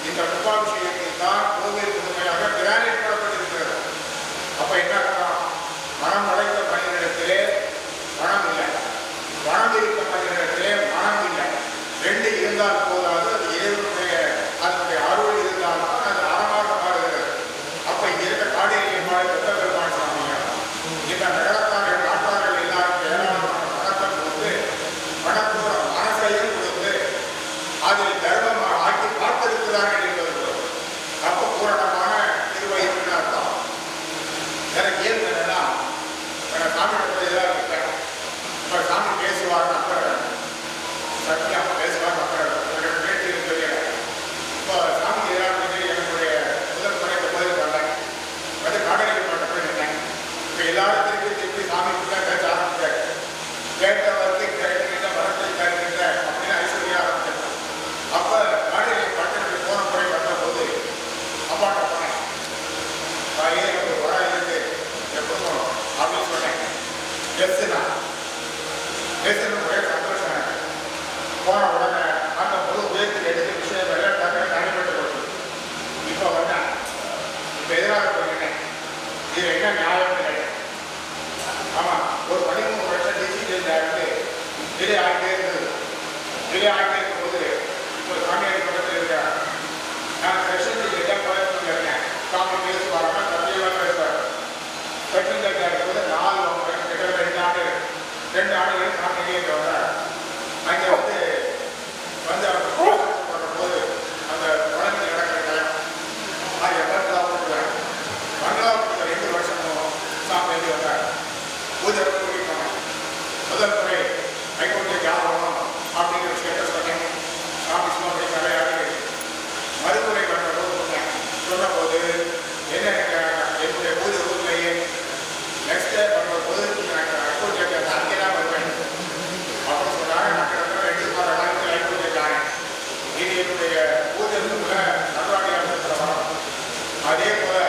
இந்த துப்பா விஷயத்தில் தான் கோவில் புதுமையாக கிரானைட் போடப்பட்டிருக்கிறது. அப்போ என்ன அர்த்தம்? மனம் படைத்த மனிதனிடத்திலே பணம் இல்லை, பணம் இருக்க மனிதனிடத்திலே மனம் இல்லை. 2 இருந்தால் போதாது. அது இறைவனுடைய அதனுடைய அருள் இருந்தால்தான் அது அறமாக மாறுகிறது. அப்போ இங்கே இருக்க காடியை பெற்ற பெருமாள் சாமியார் இந்த நகரத்தார்கள் நாட்டார்கள் எல்லாரும் ஏராளமான பணத்தை கொடுத்து பணத்தோட மனசையும் கொடுத்து அதில் தர்மமாக ஆக்கி பார்த்திருக்கிறார்கள் என்பது அப்போ பூரணமான திருவயிற்றுன்னு அர்த்தம். எனக்கு ஏன் என்னன்னா, சாமி இதெல்லாம் இருக்கேன். இப்போ சாமி பேசுவார், அப்புறம் சத்தியம் பேசுவார், அப்புறம் எனக்கு பேட்டி தெரியல. இப்போ சாமி ஏதாவது என்னுடைய முதல் முறை இந்த கோயில் வந்தேன், வந்து காடலில் பாட்டு போய் நின்றேன். இப்போ எல்லாரும் திருப்பி சாமி கிட்ட பேச ஆரம்பிச்சார். கேட்டவருக்கு கேட்கின்ற வரத்தை கேட்கின்ற அப்படின்னு ஐஸ்வர்யா ஆரம்பிச்சேன். அப்போ காடலில் பாட்டு போன முறை வந்த போது அப்பாட்ட போனேன். ஏன் ஒரு வரம் இருக்கு எப்போதும் அப்படின்னு சொன்னேன். எஸ்னா பேசுறது ஒரே சந்தோஷம் எனக்கு. போன உடனே அந்த முழு உயர்த்தி எடுத்து விஷயம் விளையாட்டாக தனிப்பட்டு போச்சு. இப்போ வந்தேன், இப்போ எதிராக போயிருக்கேன். இது என்ன நியாயம் கிடையாது. ஆமாம், ஒரு 13 வருஷம் டிஜிட்டல் இருந்து டிலே ஆகிட்டே இருந்தது. டிலே ஆகிட்டே இருக்கும்போது ஒரு சாமியார் பக்கத்தில் இருக்கிறார். நான் செஷனுக்கு எல்லாம் கோயம்புத்தூர்ல இருக்கேன். சாமி பேசுவாருன்னா சத்தியமாக பேசுவார். செஷனில் இருக்கும்போது 4 வருஷம் 2 ஆண்டுகள் சாமி இங்கே வந்தார். அங்கே வந்து போது அந்த குழந்தை நடக்கிற டைம் அது பங்களாவுக்கு பங்களாவுக்கு 2 வருஷமும் சாமி எழுதி வந்தார். பூஜை கூட்டிட்டு முதல் முறை ஹைகோர்ட்டு ஜாபகம் அப்படிங்கிற விஷயத்தை சொன்னேன். சாமி சும்மா போய் கரையாடி மறுமுறை பண்ணுறபோது சொன்னபோது என்ன என்னுடைய பூஜை ரூம்லேயே நெக்ஸ்ட் டே பண்ணும்போது ஹைகோர்ட்டு அங்கே தான் வருவேன் அப்படின்னு சொன்னாங்க. நான் கிட்டத்தட்ட 2 மாதம் ஹைகோர்ட்டு ஆனேன். இது என்னுடைய பூஜை ரூமில் நடவாடியாக இருக்கிற வரம். அதே போல்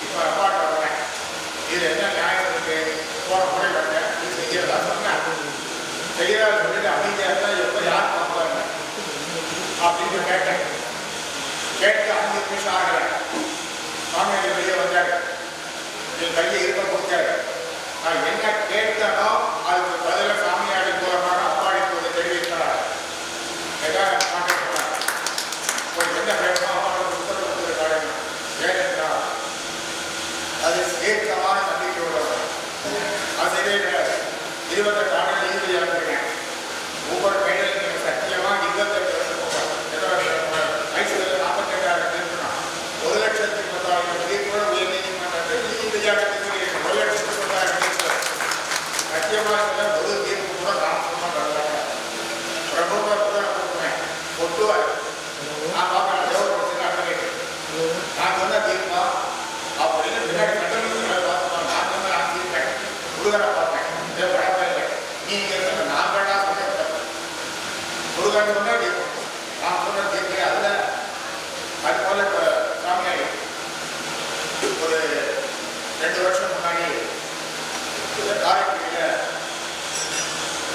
இப்போ அப்பாட்ட வரேன். இதில் என்ன நியாயம் இருக்கு? போன முறை வந்தேன், இது செய்யறதா சொன்னேன். செய்யறதா சொல்லிட்டு அமைதியாக தான் எப்போ யார் பார்ப்பாங்க அப்படின்னு கேட்டேன். கேட்டு 5 நிமிஷம் ஆகல. சாமியார் வெளியே வந்தாரு. என் கையை இருக்க கொடுத்தாரு. நான் என்ன கேட்டனோ அதுக்கு பதிலாக சாமியாடி மூலமாக அப்பாடி போது தெரிவித்தார். ஏதாவது கான்டாக்ட் பண்ணார். என்ன கேட்கணும் அப்பாவோட உத்தரவு கொடுத்துருக்காரு. ஏனென்றால் அது ஏற்கமான நம்பிக்கை உள்ளவர். அது சரியே கிடையாது. 28 ஆண்டு நீதிபதியாக இருக்கேன். சிவாசத்தில் ஒரு தீர்ப்பு கூட நான் சொன்ன பிரபுவை கூட கொடுப்பேன் ஒட்டுவார் நான் பார்க்கணும் தேவத்தை நான் சொன்ன தீர்ப்பா அப்படின்னு பின்னாடி கட்டணத்தை பார்த்துப்பேன் நான் சொன்ன நான் தீர்ப்பேன் முருகனை பார்த்தேன் பழக்கம் இல்லை நீங்க நான் வேணா சொன்ன முருகன் சொன்ன தீர்ப்பு நான் சொன்ன தீர்ப்பு அதில் அது போல இப்போ சாமியாடி ஒரு 2 வருஷம் முன்னாடி காரைக்குடியில்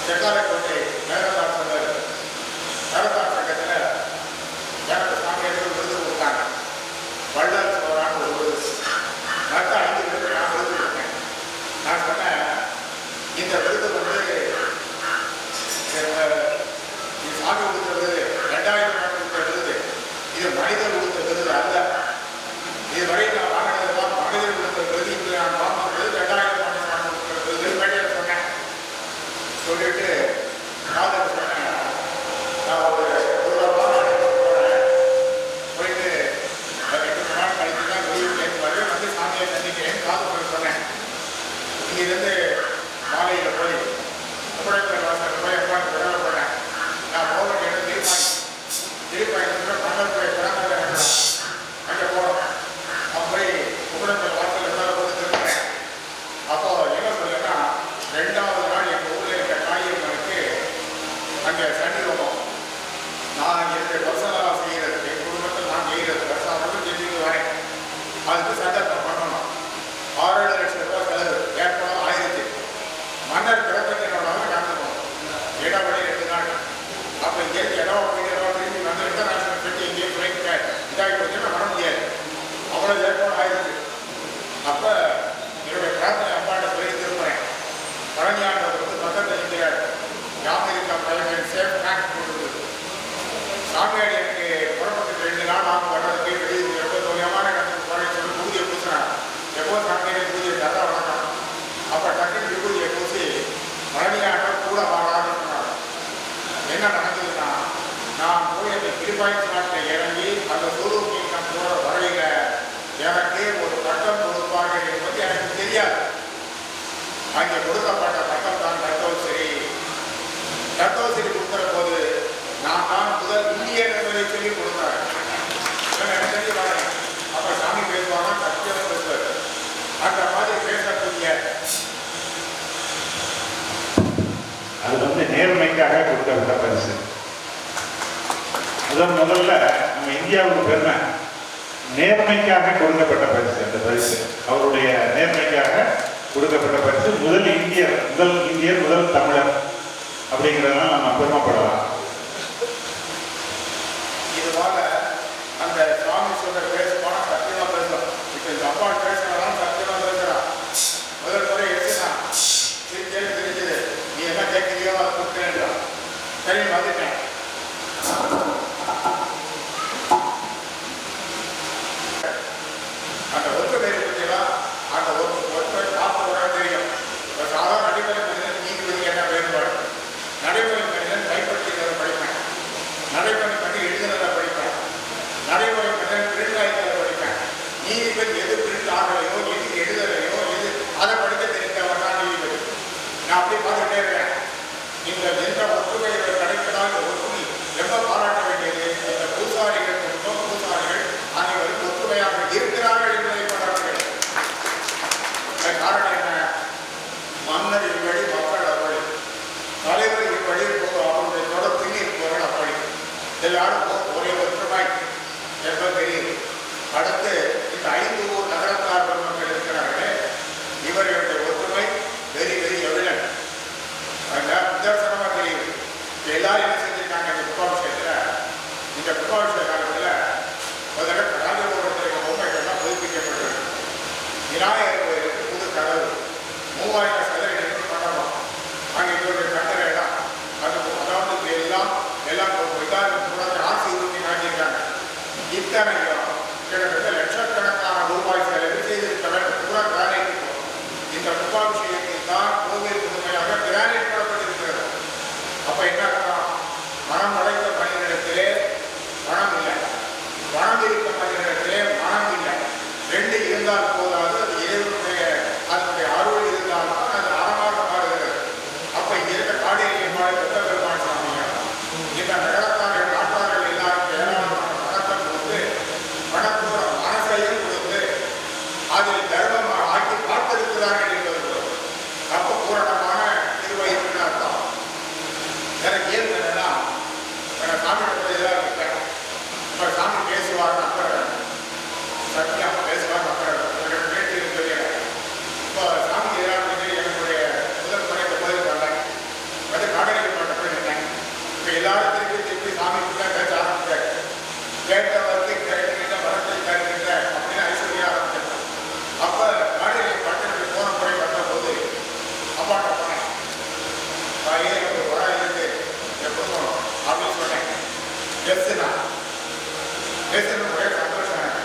செக்காலைக்கோட்டை மேரத்தான் சொன்னார் மேரத்தான் சங்கத்தில் எனக்கு சாமியாருக்கு விருது கொடுத்தாங்க வள்ளல் சோழான்னு ஒரு விருது மற்ற 5 விருது நான் விருது கொடுத்தேன் நான் சொன்னேன் இந்த விருது சாமி கொடுத்த விருது 2000 கொடுத்த விருது இது மனிதர் கொடுத்த விருது அல்ல இதுவரை நான் வாங்கினதுதான் மனிதர் கொடுத்த விருது இப்படி நான் வாங்கும்போது 2000 விருது சொன்னேன் சொல்லிட்டு காதல் சொன்னேன் நான் ஒரு வாரம் போனேன் போயிட்டு 2 நாள் கழித்து தான் வெளியூர் வரேன் வந்து சாமியை சந்திக்கிறேன் காதல் சொன்னேன் இங்கிருந்து மாலையில் போய் குப்படைப்பில் வாசல் போய் எப்பாடு விடவை போனேன் நான் போக வேண்டிய திருப்பாயத்தில் மன்னர்கள் கிராமத்தில் அங்கே போனோம் அப்படி குப்படைப்பில் வாசல் எல்லாம் போட்டு திரும்புகிறேன் அப்போ என்ன சொல்லுன்னா 2வது நாள் எங்கள் ஊரில் இருக்க காய்கறி மணிக்கு அங்கே சனி ரோமம் நான் என்னுடைய பர்சனலாக செய்கிறது என் குடும்பத்தில் நான் செய்கிறது வருஷம் செஞ்சுட்டு வரேன் அதுக்கு சட்டத்தை பண்ணணும் 6-7 லட்சம் ரூபாய் செலவு ஏற்படும் ஆயிரத்தி மன்னர் பிறப்பத்தினோட நடந்துக்கணும் இடப்படி 2 நாள் அப்போ இங்கேருந்து இடம் திரும்பி வந்து இன்டர்நேஷனல் பெட்டி இங்கேயே பிளைட் இதாகி போச்சுன்னா வர முடியாது அவ்வளோ ஏற்பாடு ஆயிடுச்சு அப்போ என்னுடைய பிரார்த்தனை அம்பாட்ட சொல்லி திரும்புகிறேன் பழனியாண்டவர் வந்து பக்கத்தில் இருக்கிறார் அமெரிக்கா பையன் சேஃப் பேங்க் போட்டுருக்குது சாமியாடி எனக்கு புறப்பட்டு 2 நாள் ஆகும் வர்றதுக்கு வெளியே ரொம்ப தொழிலமான இடத்துக்கு போய் சொல்லி பூஜையை பூசினார் எப்போ சாமியாடி பூஜை தர வணக்கம் அப்போ டக்குனு விபூதியை பூசி பழனியாண்டவர் கூட வராதுன்னு சொன்னார் என்ன நடந்ததுன்னா நான் போய் அந்த திருப்பாய்ச்சி நாட்டில் இறங்கி அந்த சூரூர் நான் போகிற வரையில எனக்கு ஒரு பட்டம் கொடுப்பாங்க என்பது எனக்கு தெரியாது அங்கே கொடுக்கப்பட்ட பட்டம் தான் தத்தோசிரி கொடுக்குற போது நான் தான் முதல் இந்தியன் என்பதை சொல்லி கொடுத்தாரு எனக்கு தெரிஞ்சு பாருங்க அப்போ சாமி பேசுவாங்க சத்தியம் பேசுவார் அந்த மாதிரி பேசக்கூடிய அது நேர்மைக்காக கொடுக்கப்பட்ட பரிசு. முதல்ல நம்ம இந்தியாவுக்கு பெருமை நேர்மைக்காக கொடுக்கப்பட்ட பரிசு. அந்த பரிசு அவருடைய நேர்மைக்காக கொடுக்கப்பட்ட பரிசு. முதல் இந்தியர் முதல் தமிழர் அப்படிங்கிறதெல்லாம் நம்ம பெருமைப்படலாம். இதுவாக அந்த சுவாமி சொல்ற பேசுவானா சத்தியமா பேசலாம். இப்போ இந்த அப்பா பேசுறான் சத்தியமா பேசுறான். முதல் முறை எடுத்துனா தெரிஞ்சது நீ என்ன கேட்கிறியோ அதை கொடுக்குறேன்றான். சரி வந்துட்டேன். அந்த ஒற்றுமை பற்றியெல்லாம் அந்த ஒற்றுமை பார்த்து தெரியும். சாதாரண நடைமுறை மனிதன் நீதிபதி என்ன வேறுபாடு. நடைமுறை மனிதன் கைப்பற்றியதை படிப்பேன். நடைமுறை மனிதன் எழுதினதை படிப்பேன். நடைமுறை மனிதன் பிரிண்ட் ஆகியதை படிப்பேன். நீதிபதி எது பிரிண்ட் ஆகலையோ எது எழுதலையோ எது அதை படிக்க தெரிந்தவன் தான் நீதிபதி. நான் அப்படியே பார்த்துட்டே இருக்கேன். இந்த எந்த ஒற்றுமை கிடைப்பதால் இந்த ஒற்றுமை ரொம்ப பாராட்ட வேண்டியது. இந்த பூசாரிகள் மற்றும் பூசாரிகள் அனைவரும் ஒற்றுமையாக இருக்கிறார்கள் என்பதை பாராட்டுகிறேன். காரணம் என்ன? மன்னர் வழி மக்கள் அப்படி, தலைவர் வழி அவருடைய தொடர்பில் இருப்பவர்கள் அப்படி. எல்லாரும் ஒரே ஒற்றுமை என்பது தெரியுது. அடுத்து இந்த 5 ஊர் நகரத்தார் பெருமக்கள் இருக்கிறார்களே, இவர்களுடைய ஒற்றுமை வெரி வெரி எவிடன்ட். எஸ்னா ஒரே சந்தோஷம் எனக்கு.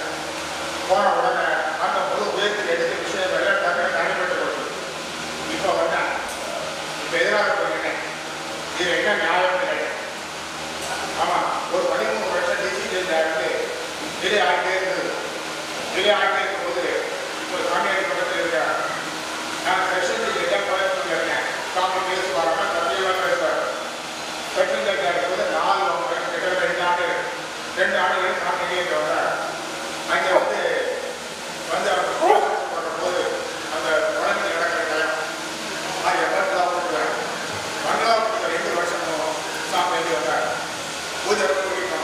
போன உடனே அந்த முழு உயர்த்தி எடுத்து விஷயம் எல்லாம் தனிப்பட்டு போச்சு. இப்போ வந்தேன், இப்போ எதிராக போயிருக்கேன். இது என்ன நியாயம் கிடையாது. ஆமாம், ஒரு 13 வருஷம் டிசிஜன் ஆகிட்டு டிலே ஆகிட்டே இருந்தது. டிலே ஆகிட்டே இருக்கும்போது இப்போ சாமியார் பக்கத்தில் இருக்கிறேன். நான் செஷன் எல்லாம் போயிருக்கேன் இருக்கேன். சாமி பேசுவாங்க, சத்தியமாக பேசுவார். செஷன் இருக்கும்போது 4 2 ஆண்டுகள் சாமியே வந்தார். அங்கே வந்து அவர் பண்ணும்போது அந்த குழந்தை நடக்கிற டைம் அது பங்களாவுக்கு 2 வருஷமும் சாமி வந்தார். பூஜை கூட்டிட்டு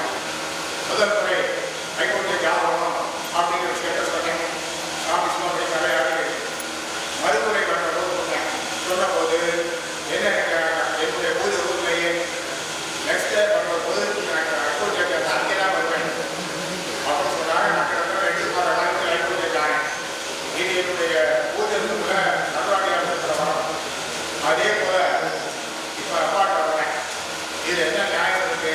முதல் முறை ஹைகோர்ட்ல ஜாபம் அப்படிங்கிற ஸ்டேட்டஸ் பண்ணேன். சாமி சும்மா போய் கரையாடி மறுமுறை பண்ணும்போது சொன்னபோது என்ன என்னுடைய பூஜை ரூம்லையே நெக்ஸ்ட் டே பண்ணும்போது ஹைகோர்ட் அங்கேதான் வருவேன் அப்படின்னு சொன்னாங்க. நான் கிட்டத்தட்ட 2 மாதம் ஹைகோர்ட் கேட்டாங்க. இது என்னுடைய பூஜை ரூம்ல நடவடிக்கை வரும். அதே போல இப்போ அப்பாட்ட வரேன். இது என்ன நியாயம் இருக்கு?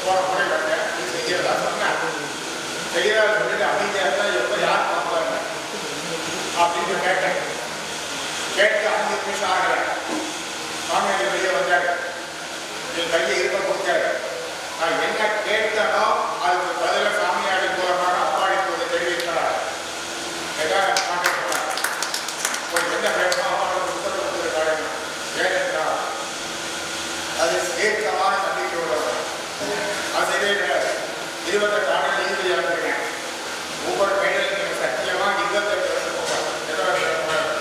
போன முறை வந்தேன், இது செய்யறதா சொன்னேன். செய்யறதா சொல்லிட்டு அமைதியாக தான் எப்போ யார் பார்ப்பாங்க அப்படின்னு கேட்டேன். கேட்டு 5 நிமிஷம் ஆகல. சாமியார் வெளியே வந்தாரு. என் கையை இருக்க கொடுத்தாரு. நான் என்ன கேட்டனோ அதுக்கு பதில சாமியாடி மூலமாக அப்பாடி போது தெரிவித்தார். ஏதாவது கான்டாக்ட் பண்ணார். என்ன பேசணும் அவங்களுக்கு உத்தரவு கொடுத்துருக்காரு. ஏனென்றால் அது ஏற்கமான நம்பிக்கை உள்ளவர். அது இதே கிடையாது. 28 ஆண்டு நீதிபதியாக இருக்கேன். ஒவ்வொரு கையிலும் நீங்கள் சத்தியமாக 28 வருஷம்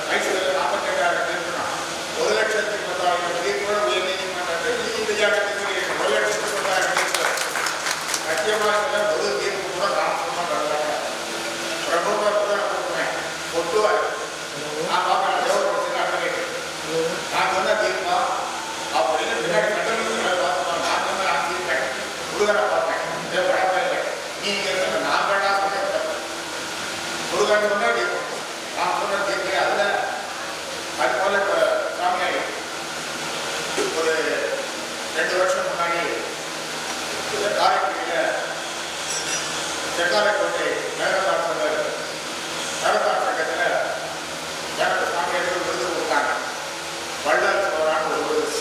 வயசுல 48,000 திருப்பினான். 1,10,10,000 தீர்ப்பு உயர் நீதிமன்றத்தில் நீதிபதியாக இருக்கிறேன். 1,10,10,000 தீர்ப்பு சத்தியமாக ஒரு தீர்ப்பு கூட நான் சொன்னாங்க. பிரபுவர் கூட கொடுப்பேன் ஒட்டுவார். நான் பார்க்கறேன் நான் சொன்ன தீர்ப்பா அப்படின்னு பின்னாடி கட்டணத்துல பார்த்துப்பாங்க. நான் சொன்ன நான் தீர்ப்பேன். முருகனை பார்த்தேன். பழக்கம் இல்லை. நீங்க நான் வேணா சொன்ன முருகன் சொன்ன தீர்ப்பு நான் சொன்ன தீர்ப்பு அதுல அது போல இப்போ சாமியார் ஒரு 2 வருஷம் முன்னாடி காரைக்குடியில் செக்காலைக்கோட்டை மேரத்தான் சொன்னார். மேரத்தான் சங்கத்தில் எனக்கு சாமியாருக்கு விருது கொடுத்தாங்க. வள்ளல் சோழான்னு ஒரு விருது.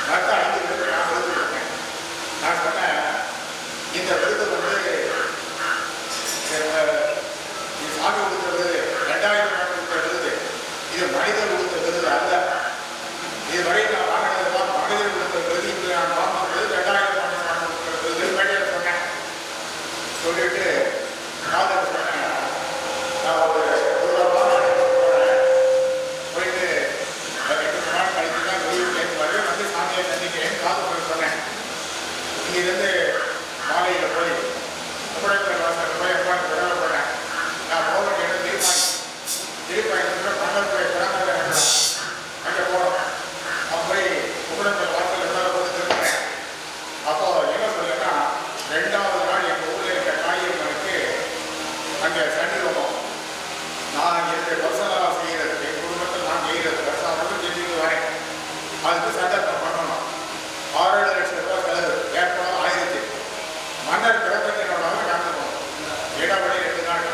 மற்ற 5 விருது நான் விருது கொடுத்தேன். நான் சொன்னேன், இந்த விருது வந்து சாமி கொடுத்த விருது 2000 கொடுத்த விருது. இது மனிதர் கொடுத்த விருது அல்ல. இதுவரை நான் வாங்கினதுதான் மனிதர் கொடுத்த விருது. இப்போ நான் வாங்கின விருது 2000 விருது சொன்னேன். சொல்லிட்டு காதல் சொன்னேன். நான் ஒரு வாரம் போயிட்டு 2 நாள் கழித்து தான் வெளியூர் வருவேன். வந்து சாமியை சந்திக்கிறேன். காதல் சொன்னேன். இங்கிருந்து மாலையில் போய் குப்படைப்பள்ளி வாசல் போய் எப்பாடு விடவை போனேன். நான் போக வேண்டிய திருப்பாயத்தில் மன்னர்புரை பிறந்த அங்கே போனோம். போய் குப்படைப்பள்ளி வாசல் விடவை போட்டு திரும்புகிறேன். அப்போ என்ன சொல்லுன்னா, 2வது நாள் எங்கள் ஊரில் இருக்க காய்கறி மணிக்கு அங்கே சனி ரோமம் நான் என்னுடைய பர்சனலாக செய்கிறது, என் குடும்பத்தில் நான் செய்கிறது வருஷம் செஞ்சுட்டு வரேன். அதுக்கு சட்டத்தை பண்ணணும். 6-7 லட்சம் ரூபாய் செலவு. ஏற்கனவே 1000. மன்னர் பிறப்பினோட நடந்துக்கணும். இடப்படி 2 நாள்.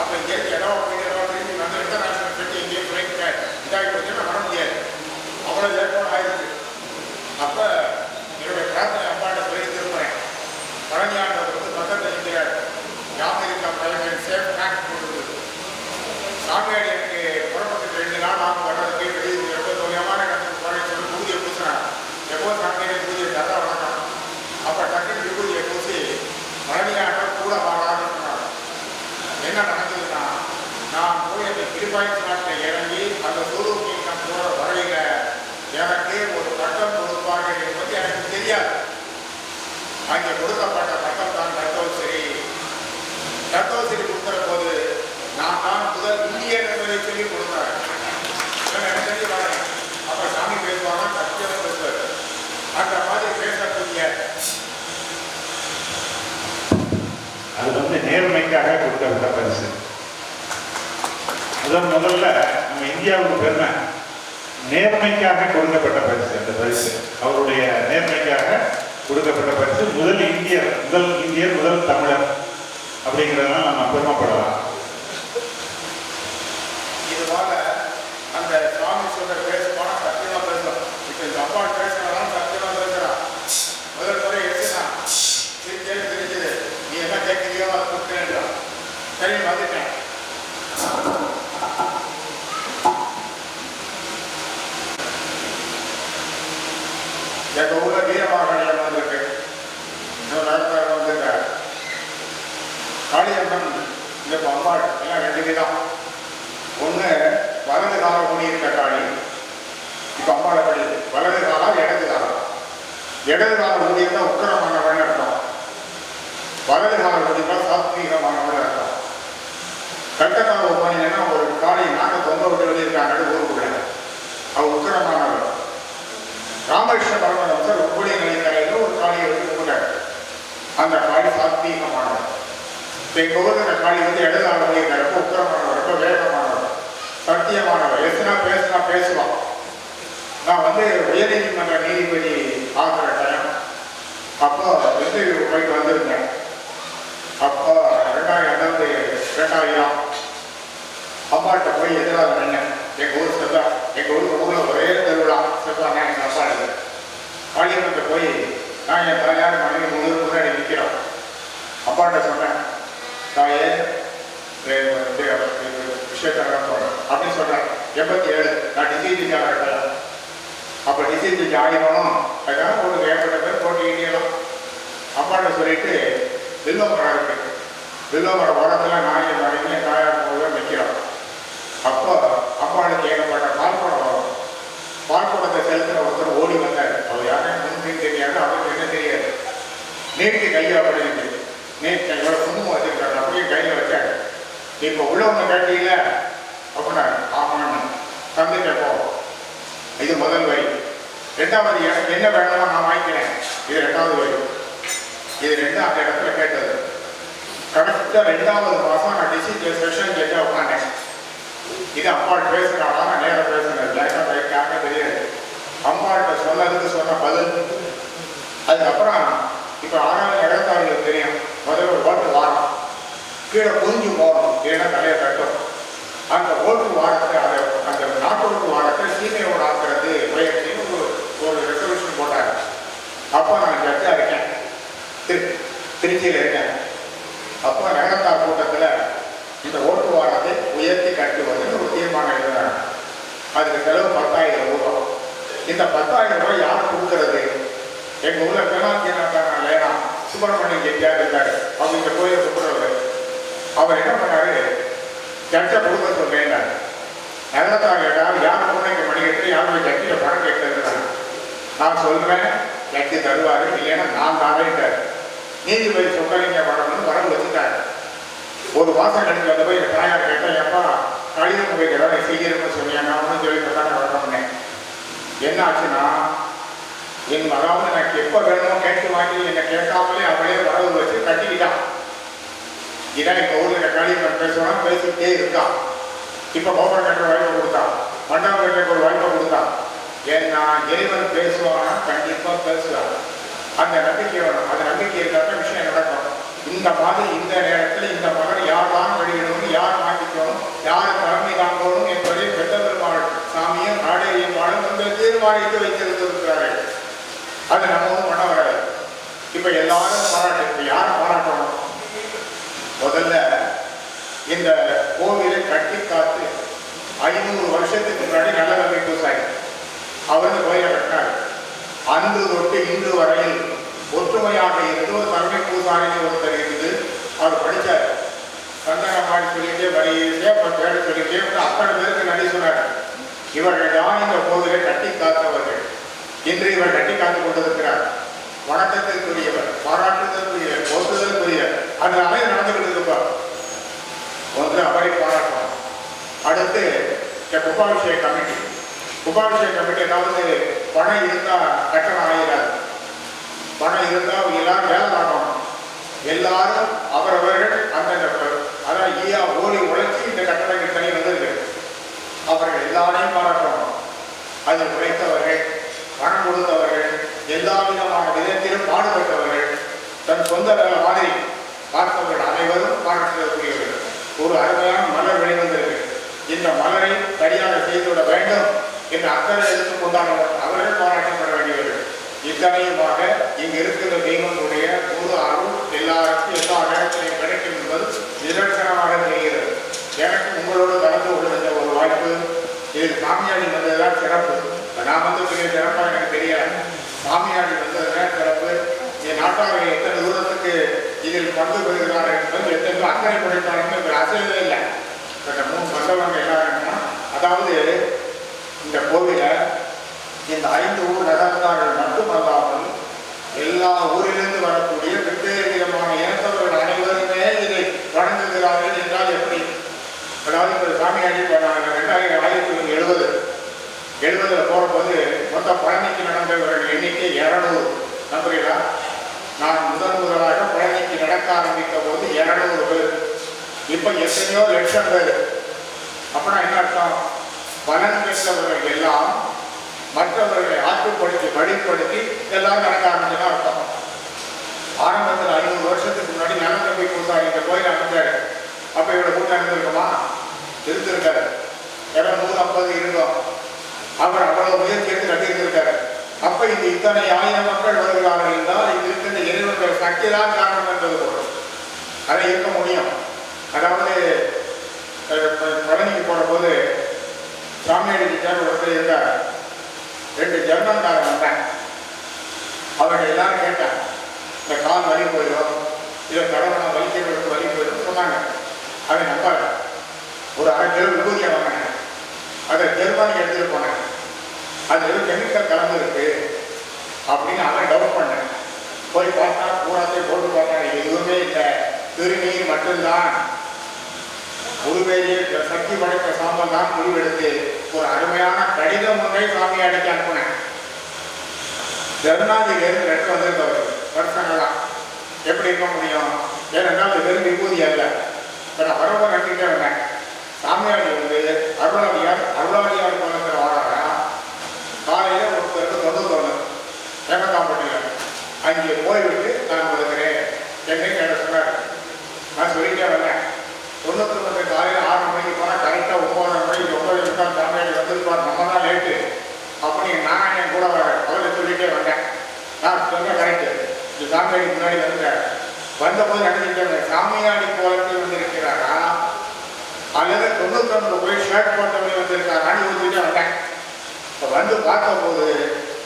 அப்போ இங்கேருந்து இடம் திரும்பி வந்து இன்டர்நேஷனல் பெட்டி இங்கேயும் ஃப்ளைட் இதாகி போச்சுன்னா வர முடியாது. அவ்வளோ ஏற்பாடு ஆயிடுச்சு. அப்போ என்னுடைய பிரார்த்தனை அப்பாட்ட சொல்லி திரும்புகிறேன். பழனியாண்டவர் வந்து பக்கத்தில் இருக்கிறார். அமெரிக்கா பையன் சேஃப் பேங்க் போட்டுருக்குது. சாமியாடி எனக்கு புறப்பட்டு 2 நாள் ஆகும் வர்றதுக்கு வெளியே ரொம்ப தொழிலமான இடத்துக்கு போய் சொல்லி பூஜையை பூசினார். எப்போ சாமியாடி பூஜை தர வணக்கம். அப்போ டக்குனு விபூதியை பூசி பழனியாண்டவர் கூட வாரான்னு சொன்னார். என்ன நடந்ததுன்னா, நான் போய் அந்த திருப்பாய்ச்சி நாட்டில் இறங்கி அந்த சூரூக்கியம் போகிற வரையில எனக்கு ஒரு பட்டம் கொடுப்பாங்க என்பது எனக்கு தெரியாது. அங்கே கொடுக்கப்பட்ட பட்டம் தான் தத்தோசிரி. தத்தோசிரி கொடுக்குற போது நான் தான் முதல் இந்தியன் என்பதை சொல்லி கொடுத்தாரு. எனக்கு தெரிஞ்சு பாருங்க. அப்போ சாமி பேசுவாங்க, சத்தியம் பேசுவார். அந்த மாதிரி பேசக்கூடிய அது வந்து நேர்மைக்காக கொடுக்கப்பட்ட பரிசு. முதல்ல நம்ம இந்தியாவுக்கு பெருமை நேர்மைக்காக கொடுக்கப்பட்ட பரிசு. அந்த பரிசு அவருடைய நேர்மைக்காக கொடுக்கப்பட்ட பரிசு. முதல் இந்தியர் சீக்கியர் முதல் தமிழர் அப்படிங்கிறதுனால நம்ம பெருமைப்படலாம். இதுவாக அந்த சுவாமி சொல்ற பேச போனா சத்தியமா பேசலாம். இப்போ இந்த அப்பா பேசுறதான் சத்தியமா பேசுறான். முதல் முறை எடுத்துனா தெரிஞ்சது நீ என்ன கேட்கிறியோ அதை கொடுக்குறேன்றான். சரி வந்துட்டேன். எங்க ஊர்ல வீரமாகணியம் வந்திருக்கு. இன்னொரு நடத்தாரம் வந்திருக்காரு. காளியம்மன் இந்த அம்பாள் எல்லாம் ரெண்டு விதம். ஒன்று வலது காலம் குடியிருக்க காளி. இப்போ அம்பாளை படி வலது காலம் இடது காலம். இடது காலம் குடியிருந்தா உக்கரமானவன் அர்த்தம். வலது காலம் குடியிருந்தா சாத்வீகமானவன் அர்த்தம். கட்டக்கால போனீங்கன்னா ஒரு காளி நாட்டை தொங்க விட்டு வெளியிருக்காங்க ஊருக்குள்ள. அவள் உக்கரமானவர். ராமகிருஷ்ண பரமஹம்சர் உப்புடைய நிலைக்கரையில் ஒரு காளியை வச்சு கும்பிட்டார். அந்த காளி சாத்வீகமானவர். எங்கள் ஊரில் அந்த காளி வந்து இடது காலம் குடியிருக்கிறப்ப உக்கரமானவர், ரொம்ப வேகமானவர், சத்தியமானவர். எத்தனா பேசுனா பேசுவான். நான் வந்து உயர்நீதிமன்ற நீதிபதி ஆகிற டைம் அப்போ இன்டர்வியூ போயிட்டு வந்திருந்தேன். அப்போ 2000 அம்மாட்ட போய் எதிராக நின்னேன். எங்கள் ஊர் செல்வா, எங்கள் ஊரில் ஒரே திருவிழா செல்வாங்க எங்கள் அப்பா இது. காளியம்மன்ட்ட போய் நான் என் தாயார் மனைவி முன்னாடி நிற்கிறோம். அப்பாட்ட சொன்னேன், தாயே விஷயத்தை நடத்தணும் அப்படின்னு சொல்கிறேன். 87 நான் டிசிஜி ஆகிறேன். அப்போ டிசிஜி ஆகிடணும் அதுக்காக ஒரு ஏற்பட்ட பேர் போட்டிக்கிட்டேலாம். அப்பாட்ட சொல்லிட்டு வில்வ மரம் இருக்கு. வில்வ மரம் உரத்தில் நான் என் மனைவி என் தாயார் போக நிற்கிறோம். அப்போ அப்பாளுக்கு ஏகப்பட்ட பால்குடம் வரும். பால்குடத்தை செலுத்துகிற ஒருத்தர் ஓடி வந்தார். அவர் யாரும் முன்பின் தெரியாது, அவருக்கு என்ன தெரியாது. நீட்டு கையை அப்படின்னு நீட்டு இவ்வளோ குங்குமம் வச்சிருக்காரு. அப்படியே கையில் வச்சாரு. இப்போ உள்ளவங்க கேட்டீங்கள அப்படின்னா ஆமான்னு தந்துட்ட போ. இது முதல் வரி. ரெண்டாவது எனக்கு என்ன வேணுமோ நான் வாங்கிக்கிறேன். இது ரெண்டாவது வரி. இது ரெண்டும் அந்த இடத்துல கேட்டது. கரெக்டாக 2வது மாதம் நான் டிஸ்ட்ரிக்ட் செஷன் ஜட்ஜாக உட்காந்தேன். இது அம்பாள் பேசுகிறாளா, நான் நேரம் பேசுகிறேன். லேட்டாக தெரியாது. அம்பாள்கிட்ட சொன்னதுக்கு சொன்ன பதில். அதுக்கப்புறம் இப்போ 6வது இடத்தாளுக்கு தெரியும். முதல்ல ஒரு ஓட்டு வாரம் கீழே குஞ்சு போகணும், இல்லைன்னா தலையை கட்டும். அந்த ஓட்டு வாரத்தை அந்த நாட்டோட்டு வாரத்தை சீமையோடு ஆக்குறது முயற்சின்னு ஒரு ரெசல்யூஷன் போட்டாங்க. அப்போ நான் ஜட்ஜாக இருக்கேன், திருச்சியில் இருக்கேன். அப்போ நகரத்தார் கூட்டத்தில் இந்த ஓட்டு வாரத்தை உயர்த்தி கட்டுவதுன்னு ஒரு தீர்மானம் எழுதுறாங்க. அதுக்கு செலவு 10,000 ரூபாய். இந்த 10,000 ரூபாய் யார் கொடுக்கறது? எங்கள் ஊரில் பெருமாத்தியனாக்கான லேனா சுப்பிரமணியம் செட்டியார் இருக்காரு. அவங்க இந்த கோயிலை கூப்பிடுறவர். அவர் என்ன பண்ணாரு, சர்ச்சை கொடுக்க சொல்றேன். நகரத்தார் கேட்டால் யார் பூனைக்கு மணி கட்டு, யாருடைய சட்டியில் பணம் கேட்டுருக்காங்க. நான் சொல்றேன் சட்டி தருவாரு, இல்லைன்னா நான் தாரேன்ட்டார். நீதிபதி சொக்கலிங்க பணம்னு வரவு வச்சுட்டாரு. ஒரு மாதம் கழிச்சு வந்து போய் எங்கள் தாயார் கேட்டேன், எப்பா கழிவு போய் ஏதாவது செய்யணும்னு சொன்னீங்க. நான் ஒன்றும் சொல்லி தானே வரணும்னேன். என்ன ஆச்சுன்னா அதாவது எனக்கு எப்போ வேணுமோ கேட்டு வாங்கி என்னை கேட்காமலே அவளே வரவு வச்சு கட்டிக்கிட்டான். இதான் எங்கள் ஊரில் கழிவு பேசுவாங்க, பேசிக்கிட்டே இருக்கான். இப்போ கோபுரம் கட்டுற வாய்ப்பை கொடுத்தான், மண்டபம் கட்டுறதுக்கு ஒரு வாய்ப்பை கொடுத்தான். ஏன்னா இறைவன் பேசுவான்னா கண்டிப்பாக பேசுவான். அந்த நம்பிக்கை வேணும். அந்த நம்பிக்கை இருக்கிற விஷயம் நடக்கும். இந்த மாதிரி இந்த நேரத்தில் இந்த மகன் யார் தான் வெளியிடணும், யார் மாற்றிக்கணும், யார் தலைமை தாங்கணும் என்பதை பெற்ற பெருமாள் சாமியும் நாடேரியும் வாழும் வந்து தீர்மானித்து வைத்திருந்திருக்கிறார்கள். அது நம்ம ஒன்றும் பண்ண வராது. இப்போ எல்லாரும் பாராட்டு. இப்போ யாரை பாராட்டணும்? முதல்ல இந்த கோவிலை கட்டி காத்து 500 வருஷத்துக்கு முன்னாடி நல்ல நம்பி பூசாரி அவர் கோயிலை கட்டினார். அன்று தொட்டு இன்று வரையில் ஒற்றுமையாக இருந்து ஒரு தலைமை பூசாரின்னு ஒருத்தர் இருக்குது. அவர் படித்தார். சந்தனமாடி சொல்லிட்டே வரையிலே பேர சொல்லிட்டே அத்தனை பேருக்கு நன்றி சொன்னார். இவர்கள் தான் இந்த கோவிலை கட்டி காத்தவர்கள். இன்று இவர் கட்டி காத்து கொண்டிருக்கிறார். வணக்கத்திற்குரியவர், பாராட்டுதற்குரியவர், போற்றுதற்குரியவர். அது அமைதி நடந்துகிட்டு இருப்பார். ஒன்று அவரை பாராட்டணும். அடுத்து கும்பாபிஷேக கமிட்டி. கும்பாபிஷேக கமிட்டி ஏதாவது பணம் இருந்தால் கட்டணம் ஆகிறார். பணம் இருந்தால் எல்லாரும் வேலை பார்க்கணும். எல்லாரும் அவரவர்கள் அந்தந்த அதான் ஈயா ஓடி உழைச்சி இந்த கட்டணங்கள் தனி வந்திருக்கு. அவர்கள் எல்லாரையும் பாராட்டணும். அது உழைத்தவர்கள், பணம் கொடுத்தவர்கள், எல்லா விதமான விதத்திலும் பாடுபட்டவர்கள், தன் சொந்த மாதிரி பார்த்தவர்கள் அனைவரும் பாராட்டுவதற்குரியவர்கள். ஒரு அருமையான மலர் வெளிவந்திருக்கு. இந்த மலரை சரியாக செய்துவிட வேண்டும் என்ற அக்கறை எடுத்துக் கொண்டார்கள். அவர்கள் பாராட்டப்பட வேண்டியவர்கள். இத்தனையுமாக இங்கு இருக்கிற தெய்வங்களுடைய ஒரு அருள் எல்லாருக்கும் எல்லா நேரத்திலையும் கிடைக்கும் என்பது நிதர்சனமாக தெரிகிறது. எனக்கு உங்களோடு கலந்து கொள்ளுகின்ற ஒரு வாய்ப்பு. இது சாமியாடி வந்ததுதான் சிறப்பு. நான் வந்து பெரிய சிறப்பாக எனக்கு தெரியாது. சாமியாடி வந்ததுதான் சிறப்பு. என் நாட்டார்கள் எத்தனை தூரத்துக்கு இதில் பங்கு பெறுகிறார்கள் என்பது எத்தனை அக்கறை படைத்தார்கள் அசையவே இல்லை. மூணு வந்தவங்க எல்லாருன்னா, அதாவது இந்த கோவில இந்த 5 ஊர் நகர்ந்தார்கள் மட்டுமல்லாமல் எல்லா ஊரிலிருந்து வரக்கூடிய வெவ்வேறு விதமான இனத்தவர்கள் அனைவருமே இதை வணங்குகிறார்கள் என்றால் எப்படி? அதாவது இப்போ சாமியாடி 1970 போகும்போது மொத்தம் பழனிக்கு நடந்தவர்கள் எண்ணிக்கை 200. நம்புறீங்களா? நான் முதலாக பழனிக்கு நடக்க ஆரம்பித்த போது 200 பேர். இப்போ எத்தனையோ லட்சம் பேர். அப்படின்னா என்ன அர்த்தம்? பலன் பெற்றவர்கள் எல்லாம் மற்றவர்களை ஆற்றுப்படுத்தி வழிப்படுத்தி எல்லாரும் நடக்க ஆரம்பிச்சுன்னா அர்த்தம். ஆரம்பத்தில் 500 வருஷத்துக்கு முன்னாடி நலந்தம்பி கூட்டாளி இந்த கோயில் அமைச்சாரு. அப்போ இவ்வளோ கூட்டம் இருந்திருக்குமா? இருந்திருக்காரு. 250 இருந்தோம். அவர் அவ்வளவு முயற்சி எடுத்து கட்டியிருந்திருக்காரு. அப்போ இந்த இத்தனை 1000 மக்கள் வருகிறார்கள் என்றால் இது இருக்கின்ற இறைவனுடைய சக்தி தான் காரணம் என்பது போல அதை இருக்க முடியும். அதாவது பழனிக்கு போன போது சாமியாடி ஒருத்தர் இருந்தார். 2 ஜெர்மன்காரன் வந்தேன். அவர்கள் எல்லாரும் கேட்டாங்க, இந்த கால் வலி போயிடும், இதை கடவுளை வலிக்கிறவருக்கு வலி போயிடும் சொன்னாங்க. அதை நம்பாத. ஒரு 1/2 கிலோ விபூதியை வாங்கினேன். அதை ஜெர்மனி எடுத்துகிட்டு போனேன். அது கெமிக்கல் கலந்து இருக்கு அப்படின்னு அவன் டவுட் பண்ணேன். போய் பார்த்தா பூராத்தையும் போட்டு பார்த்தாங்க. எதுவுமே இல்லை, திருநீர் மட்டும்தான். உருவேலிய சக்தி படைத்த சாம்பல் தான் முடிவெடுத்து ஒரு அருமையான கடிதம் ஒன்றை சாமியாடிக்கு அனுப்பினேன். ஜெர்மனியிலிருந்து லெட்டர் வந்திருக்கவர் வருஷங்களா. எப்படி இருக்க முடியும்? ஏனென்றால் அது வெறும் விபூதி அல்ல. இப்போ நான் பரவ நட்டிட்டே வந்தேன். சாமியாடி வந்து அருளாடியார் குளத்தில் வாழறா. காலையில் ஒருத்தருக்கு 91 ஏமக்காம்பட்டியில் அங்கே போய்விட்டு நான் கொடுக்குறேன் என்னை கேட்ட சொன்னார். நான் சொல்லிட்டே வந்தேன். 99 காலையில் 6 மணிக்கு போனால் கரெக்டாக 9 மணிக்கு 9 சாமியாடி வந்திருப்பார். நம்ம தான் லேட்டு அப்படி நான் என் கூட அவரை சொல்லிட்டே வந்தேன். நான் சொன்ன கரெக்டு. இந்த சாமியாடி முன்னாடி வந்துட்டார். வந்தபோது நினைச்சிட்டாங்க, சாமியாடி கோலத்தில் வந்திருக்கிறாரா அல்லது 99 போய் ஷர்ட் போட்டவங்க வந்திருக்காரான்னு யோசிச்சுட்டே வந்தேன். இப்போ வந்து பார்த்தபோது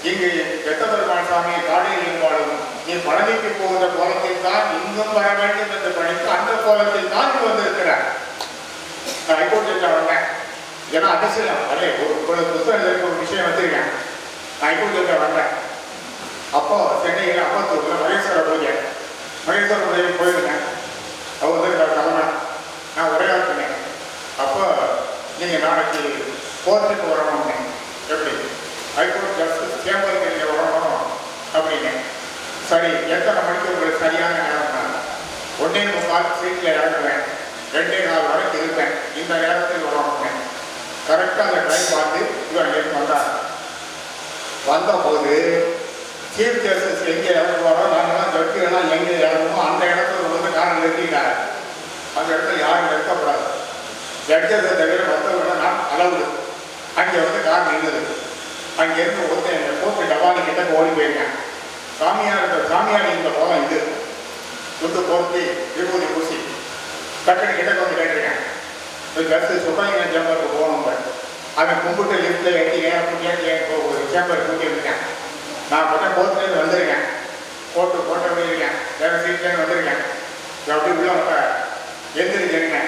இங்கு பெத்தபெருமாள் சாமியை காடியில் இருந்தாலும் நீ பழனிக்கு போகிற கோலத்தில் தான் இங்கும் வர வேண்டும் என்று படித்து அந்த கோலத்தில் தான் இங்கு வந்திருக்கிறார். நான் ஹைகோர்ட் ஜட்ஜா வந்தேன். ஏன்னா அதிசயம் அதே ஒரு புத்தகம் இருக்க ஒரு விஷயம் வச்சிருக்கேன். நான் ஹைகோர்ட் ஜட்ஜா வந்தேன். அப்போ சென்னையில் அப்பத்தூரில் மகேஸ்வர பூஜை போயிருந்தேன். அவர் வந்து தலைமை நான் உரையாற்றினேன். அப்போ நீங்கள் நாளைக்கு கோர்ட்டுக்கு வரணும்னு. எப்படி? ஹைகோர்ட் ஜஸ்டிஸ் சேம்பருக்கு நீங்கள் வரணும் அப்படின்னு. சரி, எத்தனை மணிக்கு உங்களுக்கு சரியான நேரம் தான்? 1:45 சீட்டில் இறங்குவேன். 2:15 வரைக்கும் இருப்பேன். இந்த நேரத்தில் வரணும்னு கரெக்டாக அந்த டைம் பார்த்து இவர் அங்கேருந்து வந்தார். வந்தபோது சீஃப் ஜஸ்டிஸ் எங்கே இறங்குவாரோ நாங்கள்லாம் ஜட்ஜுகள்லாம் எங்கே இறங்குமோ அந்த இடத்துல வந்து காரணம் நிறுத்திட்டாங்க. அந்த இடத்துல யாரும் நிறுத்தப்படாது. ஜட்ஜஸை தவிர மற்றவர்கள் நான் அளவு அங்கே வந்து கார் நின்றுது. அங்கேருந்து ஒருத்தர் எங்கள் கோர்ட்டு டபாலி கிட்ட ஓடி போயிருக்கேன். சாமியார் இந்த போலம் இது துண்டு போர்த்தி விபூதி பூசி டக்குனு கிட்ட வந்து கேட்டிருக்கேன். ஜஸ்டிஸ் சுப்பிரமணியன் சேம்பருக்கு போகணும். அவன் கும்பிட்டு லிஃப்ட்டில் ஏற்றி சேம்பர் கூட்டியிருக்கேன். நான் போட்ட கோர்ட்லேருந்து வந்திருக்கேன். போட்ட இருக்கேன். வேறு சீட்லேருந்து வந்திருக்கேன். அப்படி உள்ள எந்திரிக்கிறீங்க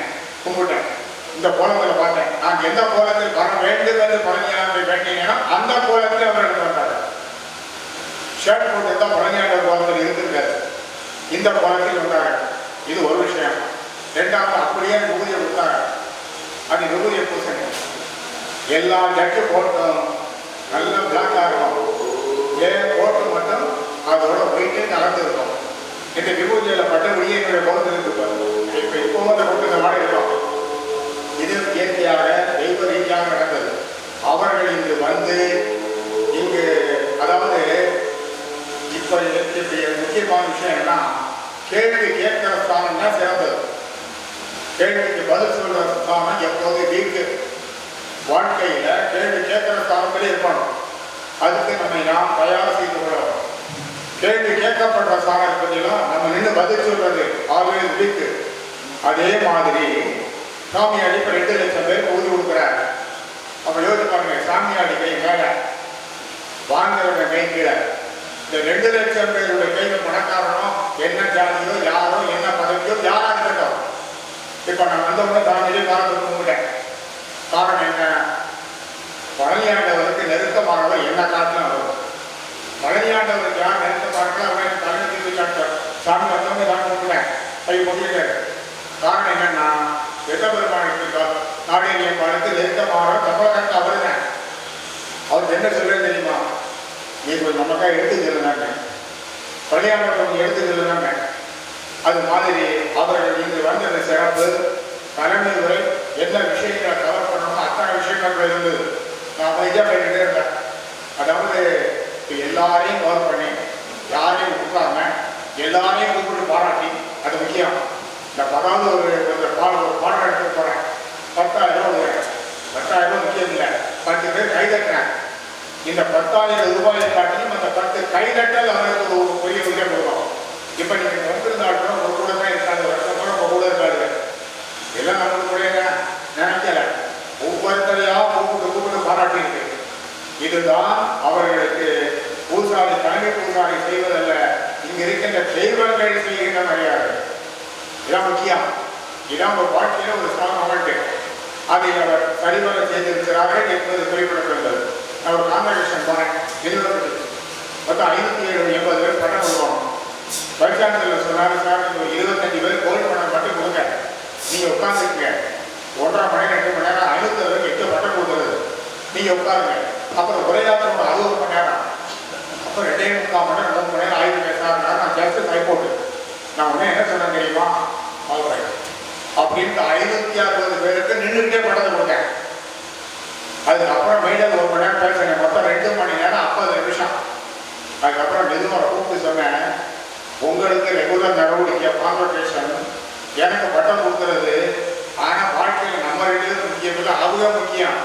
கும்பிட்டேன். இந்த கோலங்களை பார்த்தேன். நான் எந்த கோலத்தில் வர வேண்டும் என்று பழனியாளரை வேண்டிங்கன்னா அந்த கோலத்தில் அவர் எடுத்து வந்தார். ஷர்ட் போட்டு தான் பழனியாளர் கோலத்தில் இருந்திருக்காரு. இந்த கோலத்தில் வந்தாங்க. இது ஒரு விஷயம். 2வது அப்படியே விபூதியை கொடுத்தாங்க. அது விபூதியை பூசணி. எல்லா ஜட்டு போட்டும் நல்ல பிளாக்காக இருக்கும். ஏன் போட்டு மட்டும் அதோட போயிட்டு நடந்துருக்கும். இந்த விபூதியில் பட்டபடியே என்னுடைய கோலத்தில் இருந்துப்பார். இப்போவும் அந்த கொண்டு இந்த மாதிரி இருக்கும். இது இயற்கையாக தெய்வ ரீதியாக நடந்தது. அவர்கள் இங்கு வந்து இங்கு அதாவது இப்போ முக்கியமான விஷயம் என்னன்னா கேள்வி கேட்கிற ஸ்தானம் தான் சிறந்தது. கேள்விக்கு பதில் சொல்ற ஸ்தானம் எப்போது வீக்கு. வாழ்க்கையில கேள்வி கேட்கிற ஸ்தானத்திலே இருக்கணும். அதுக்கு நாம் தயார் செய்து கொள்ளணும். கேள்வி கேட்கப்படுற ஸ்தானம் பற்றிலாம் நம்ம நின்று பதில் சொல்றது ஆல்வேஸ் வீக்கு. அதே மாதிரி சாமியாடி இப்போ 2 லட்சம் பேருக்கு ஊதி கொடுக்குறாரு. அப்போ யோசிச்சு பாருங்க, சாமியாடி கை மேலே வாங்குறவங்க கை கீழே. இந்த 2 லட்சம் பேருடைய கையில் பணக்காரனோ என்ன ஜாதியோ யாரோ என்ன பதவியோ யாரா இருக்கட்டும். இப்போ நான் வந்தவங்க சாமியிலே காரணம் கும்பிட்டேன். காரணம் என்ன? பழனியாண்டவருக்கு நெருக்கமானவர் என்ன காரணம் வரும். பழனியாண்டவருக்கு யார் நெருக்கமானவர்கள் அவங்க தலைமை தீர்வு காட்டார். சாமி வந்தவங்க தான் கும்பிட்டேன் கை முடிக்கிறார். காரணம் என்னன்னா வெட்டபெருமானுக்கு நாடேரிய பாடத்து நெருக்கமான தமிழகத்தை அவர் தான். அவருக்கு என்ன சொல்றது தெரியுமா? நீ கொஞ்சம் நமக்காக எடுத்து செல்லுனாங்க, பழனியாண்டவர்கள் எடுத்து செல்லுனாங்க. அது மாதிரி அவர்கள் இங்கு வந்த சிறப்பு தலைமை உரை என்ன விஷயங்களை கவர் பண்ணணுமோ அத்தனை விஷயங்கள் இருந்தது. நான் அமைதியாக போயிட்டே இருந்தேன். அதாவது எல்லாரையும் கவர் பண்ணி யாரையும் கொடுக்காம எல்லாரையும் கூப்பிட்டு பாராட்டி, அது முக்கியம். இந்த பதாவது ஒரு பாடம் எடுத்து போகிறேன். 10,000 முக்கியம் இல்லை, 10 பேர் கைதட்டுறேன். இந்த 10,000 ரூபாயை காட்டிலும் அந்த 10 கைதட்டல் அவருக்கு ஒரு பெரிய விஷயம் கொடுக்கும். இப்போ நீங்கள் வந்திருந்தாலும் ஒரு கூட தான் இருக்காது, வருஷம் கூட உங்கள் கூட இருக்காது. எல்லாம் நம்மளுக்கு கூட நினைக்கல. ஒவ்வொருத்தரையா கூப்பிட்டு பாராட்டி இருக்கு. இதுதான் அவர்களுக்கு பூசாரி தலைமை பூசாரி செய்வதல்ல, இங்க இருக்கின்ற தெய்வங்கள் செய்கின்ற மரியாதை. இதான் முக்கியம். இதான் ஒரு வாழ்க்கையில ஒரு ஸ்ட்ராங் மொமெண்ட். அதை அவர் சரிவர செய்திருக்கிறார்கள் என்பது குறிப்பிடப்படுகிறது. நான் ஒரு கான்வென்ஷன் போனேன், யூனிவர்சிட்டி மொத்தம் 570 பேர் பட்டம் கொடுக்கணும். பரிசாரத்தில் சொன்னாரு, சார் நீங்கள் 25 பேர் கோல் பணம் மட்டும் கொடுங்க, நீங்கள் உட்காந்துருக்கீங்க 1.5 மணி நேரம் 2 மணி நேரம் 50 பேருக்கு 8 பட்டம் கொடுக்குறது, நீங்கள் உட்காருங்க. அப்புறம் உரையாற்றம் 60 மணி நேரம், அப்புறம் 2.25 மணி நேரம் 3 மணி நேரம் ஆயிடுங்க சார். நான் ஜஸ்ட் டைப்போட்டு நான் உடனே என்ன சொன்னேன் தெரியுமா? அப்படின்ட்டு 560 பேருக்கு நின்றுட்டே படத்தை கொடுத்தேன். அதுக்கப்புறம் மெயிலில் 1 மணி நேரம் பேசுறேன், மொத்தம் 2 மணி நேரம் 50 நிமிஷம். அதுக்கப்புறம் மெதுவாக கூப்பிட்டு சொன்னேன், உங்களுக்கு ரெகுலர் நடவடிக்கை கான்வர்சேஷன், எனக்கு பட்டம் கொடுக்கறது. ஆனால் வாழ்க்கையில் நம்ம 2 பேரும் முக்கியம் இல்லை, அவங்க முக்கியம்.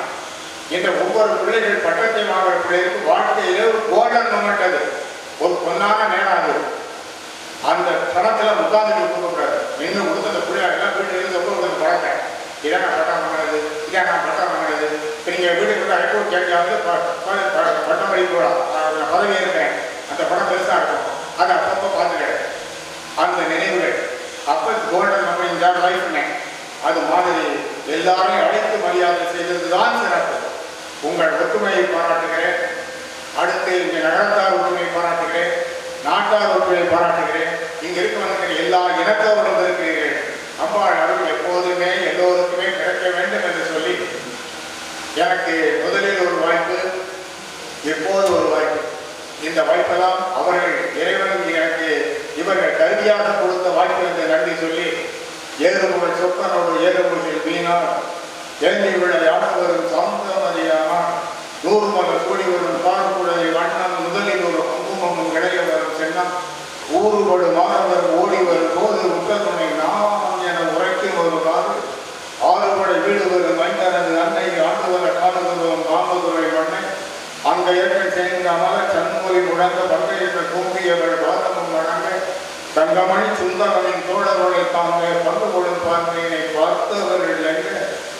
இந்த ஒவ்வொரு பிள்ளைகள் பட்டத்தை வாங்குற பிள்ளைகளுக்கு வாழ்க்கையிலே ஒரு கோல்டன் மொமெண்ட். அது ஒரு பொன்னான நேரம். அது அந்த படத்தில் உட்காந்துட்டு கொடுக்கக்கூடாது. இன்னும் கொடுத்த அந்த பிள்ளைகள் வீட்டில் இருந்து உங்களுக்கு பழக்கம், இதான் நான் பட்டம் வாங்கினது, இதான் நான் பட்டம் வாங்கினது. இப்போ நீங்கள் வீட்டுக்கு வந்து ஹைகோர்ட் கேட்கலாவது பட்டம் படிக்கூடாது, நான் பதவி இருக்கேன், அந்த படம் பெருசாக இருக்கும், அதை அப்பப்போ பார்த்துக்கிறேன். அந்த நினைவுகள் அப்போ கோல்டன் நம்ம இந்த லைஃப்னே. அது மாதிரி எல்லாரையும் அழைத்து மரியாதை செய்தது தான் சிறப்பு. உங்கள் ஒற்றுமையை பாராட்டுகிறேன். அடுத்து இங்கே நகரத்தார் ஒற்றுமையை பாராட்டுகிறேன், நாட்டார் ஒற்றுமையை பாராட்டுகிறேன். இங்கே இருக்க வந்திருக்கிற எல்லா இனத்தவர்களும் இருக்கிறீர்கள். அம்பாள் அருள் எப்போதுமே எல்லோருக்குமே கிடைக்க வேண்டும் என்று சொல்லி, எனக்கு முதலில் ஒரு வாய்ப்பு, எப்போது ஒரு வாய்ப்பு. இந்த வாய்ப்பெல்லாம் அவர்கள் இறைவன் எனக்கு இவர்கள் கருவியாக கொடுத்த வாய்ப்பு என்று நன்றி சொல்லி, ஏறுமுறை சொப்பனோடு ஏறுமுறையில் வீணார் ஏந்தி விட யானை வரும் சாந்தமதியானார் 100 மலர் கூடி வரும் தாழ்குடலை வண்ணம் முதலில் ஒரு குங்குமமும் இடைய வரும் சென்னம் ஊறுபடு மாணவர் ஓடி வரும் போது உத்தத்துணை நாம் என உரைக்கும் ஒரு காது 6 படை வீடு வரும் மைந்தனது அன்னை ஆண்டு வர காணுகிறோம் காமதுரை மண்ணை அங்கையர்கள் சேர்ந்த அமல சண்முகை முழங்க பங்கையற்ற கூம்பியவள் பாதமும் வழங்க தங்கமணி சுந்தரனின் தோழர்களை தாங்க பங்கு கொடும் பார்வையினை பார்த்தவர்கள் எங்க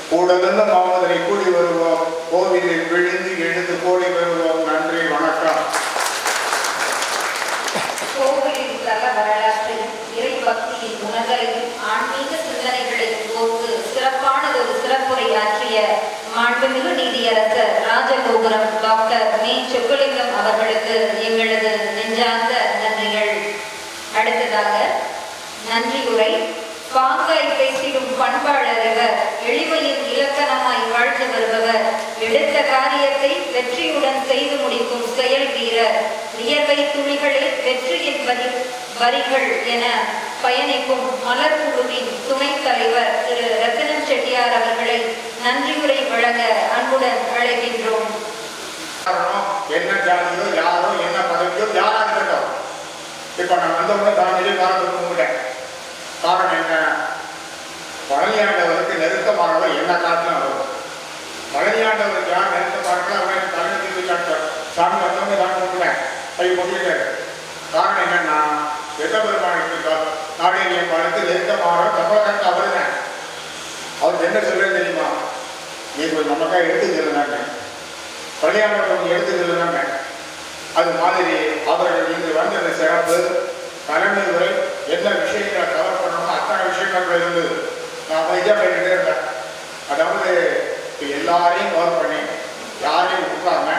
கூடலிருந்து மாமதுரை கூடி வருவோம், கோவிலில் விழுந்து எழுந்து கோடி வருவோம். நன்றி, வணக்கம். கோவிலின் தல வரலாற்றில் இறை பக்தியின் உணர்தலையும் ஆன்மீக சிந்தனைகளின் போக்கு சிறப்பானதொரு சிறப்புரை ஆற்றிய மாண்புமிகு நீதியரசர் ராஜகோபுரம் டாக்டர் மே சொக்கலிங்கம் அவர்களுக்கு எங்களது நெஞ்சார்ந்த நன்றிகள். அடுத்ததாக நன்றி உரை பாங்காய் பேசிடும் பண்பாளர் இவர், எளிமையில் இலக்கணமாய் வாழ்ந்து வருபவர், எடுத்த காரியத்தை வெற்றியுடன் செய்து முடிக்கும் செயல் வீரர், வியர்வை துளிகளே வெற்றியின் வரிகள் என பயணிக்கும் மலர் குழுவின் துணைத் தலைவர் திரு ரத்தினம் செட்டியார் அவர்களை நன்றியுரை வழங்க அன்புடன் அழைக்கின்றோம். என்ன ஜாதியோ யாரோ என்ன பதவியோ யாரா இருக்கட்டும், இப்போ நான் வந்தவொடனே தாண்டியே காரணத்தை கும்பிட்டேன். காரணம் என்ன? பழனியாண்டவருக்கு நெருக்கமானவர் என்ன காரணம் வரும். பழனியாண்டவருக்கு யார் நெருக்கமானவர்கள் அவரை தலைமை தீர்வு காட்டார். சாமி வந்தவங்க தான் கும்பிட்டேன். கை கொண்டிருக்காரு. காரணம் என்னன்னா வெட்ட பெருமானுக்கு நாடேரியை பார்த்து நெருக்கமானவர் தமிழகத்து அவர் தான். அவருக்கு என்ன சொல்றேன்னு தெரியுமா? நீ கொஞ்சம் நமக்காக எடுத்துக்கிறாங்க, பழனியாண்டவர் எடுத்துக்கிறாங்க. அது மாதிரி அவர்கள் இங்கு வந்தது சிறப்பு. தலைமை உரை என்ன விஷயங்களை கவர் பண்ணணுமோ அத்தனை விஷயங்கள் இருந்தது. நான் அமைதியாக போயிட்டே இருந்தேன். அதாவது எல்லாரையும் கவர் பண்ணி யாரையும் கொடுக்காம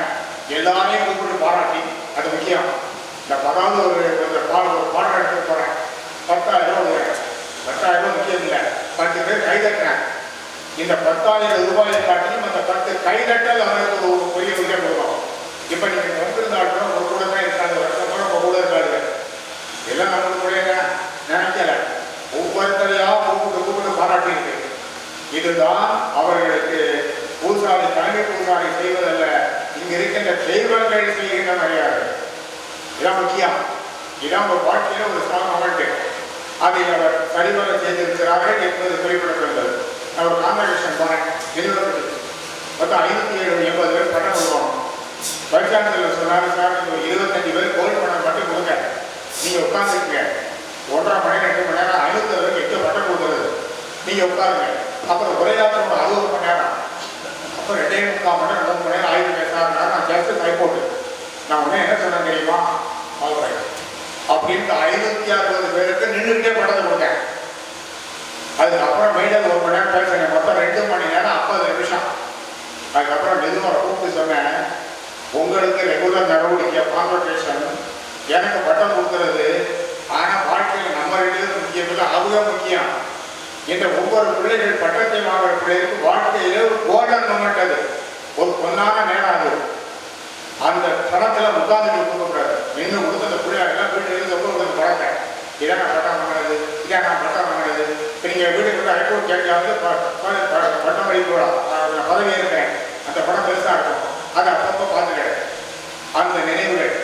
எல்லாரையும் கூப்பிட்டு பாராட்டி, அது முக்கியம். இந்த பதாவது ஒரு பாடம் எடுத்து போகிறேன். 10,000 10,000 முக்கியம் இல்லை. 10 பேர் கைதட்டினேன். இந்த 10,000 ரூபாயை காட்டிலும் அந்த 10 கைதட்டல் அவருக்கு ஒரு பெரிய விஷயம் கொடுக்கும். இப்போ நீங்கள் வந்திருந்தாலும் ஒரு கூட தான் இருக்காது, வருஷம் கூட ஒரு கூட இருக்காது. எல்லாம் நம்மளுக்கு கூட நினைக்கல. ஒவ்வொருத்தரையா கூப்பிட்டு பாராட்டி இருக்கு. இதுதான் அவர்களுக்கு பூசாரி, தலைமை பூசாரி செய்வதல்ல, இங்க இருக்கின்ற தெய்வங்கள் செய்கின்ற மரியாதை. இதான் முக்கியம். இதான் ஒரு வாழ்க்கையில ஒரு ஸ்ட்ராங் அமௌண்ட். அதை அவர் சரிவர செய்திருக்கிறார்கள் என்பது குறிப்பிடப்படுகிறது. நான் ஒரு கான்வென்ஷன் போனேன். மொத்தம் 580 பேர் பணம் கொடுக்கணும். வைஸ் சான்சலர் சொன்னாரு, சார் நீங்க 25 பேர் கோல் பணம் மட்டும் கொடுங்க, நீங்க உட்காந்துருக்கீங்க 1.5 மணி நேரம் 2 மணி நேரம் 500 பேருக்கு 8 பட்டம் கொடுக்குறது, நீங்க உட்காருங்க. அப்புறம் உரையாற்ற 60 மணி நேரம், அப்புறம் 2.25 மணி நேரம் 2 மணி நேரம் ஆயிரம் சார். நான் ஜஸ்ட் கை போட்டு நான் உடனே என்ன சொன்னேன் தெரியுமா? அப்படின்ட்டு 560 பேருக்கு நின்றுக்கிட்டே படத்தை கொடுத்தேன். அதுக்கப்புறம் மெயினில் 1 மணி நேரம் பேசுறேன். மொத்தம் 2 மணி நேரம் 50 நிமிஷம். அதுக்கப்புறம் நிதுமரை கூப்பிட்டு சொன்னேன், உங்களுக்கு ரெகுலர் நடவடிக்கை கான்வர்சேஷன், எனக்கு பட்டம் கொடுக்கறது. ஆனால் வாழ்க்கையில் நம்ம 2 பேரும் முக்கியம் இல்லை, அவங்க முக்கியம். இந்த ஒவ்வொரு பிள்ளைகள் பட்டத்தை வாங்குற பிள்ளைகளுக்கு வாழ்க்கையில ஒரு கோல்டன் மொமெண்ட். அது ஒரு பொன்னான நேரம். அது அந்த பணத்தில் உட்கார்ந்து கொடுக்கக்கூடாது. இன்னும் கொடுத்த அந்த பிள்ளைகள் வீட்டில் இருந்து உங்களுக்கு பழக்க இதான் நான் பட்டம் வாங்கினது, இதான் நான் பட்டம் வாங்கினது. இப்போ நீங்கள் வீட்டுக்கு வந்து ஹைகோர்ட் கேட்காது பட்டம் வழி போகலாம், நான் பதவி இருக்கிறேன், அந்த படம் பெருசாக இருக்கும். அதை அப்பப்போ பார்த்துக்கிறேன். அந்த நினைவுகள்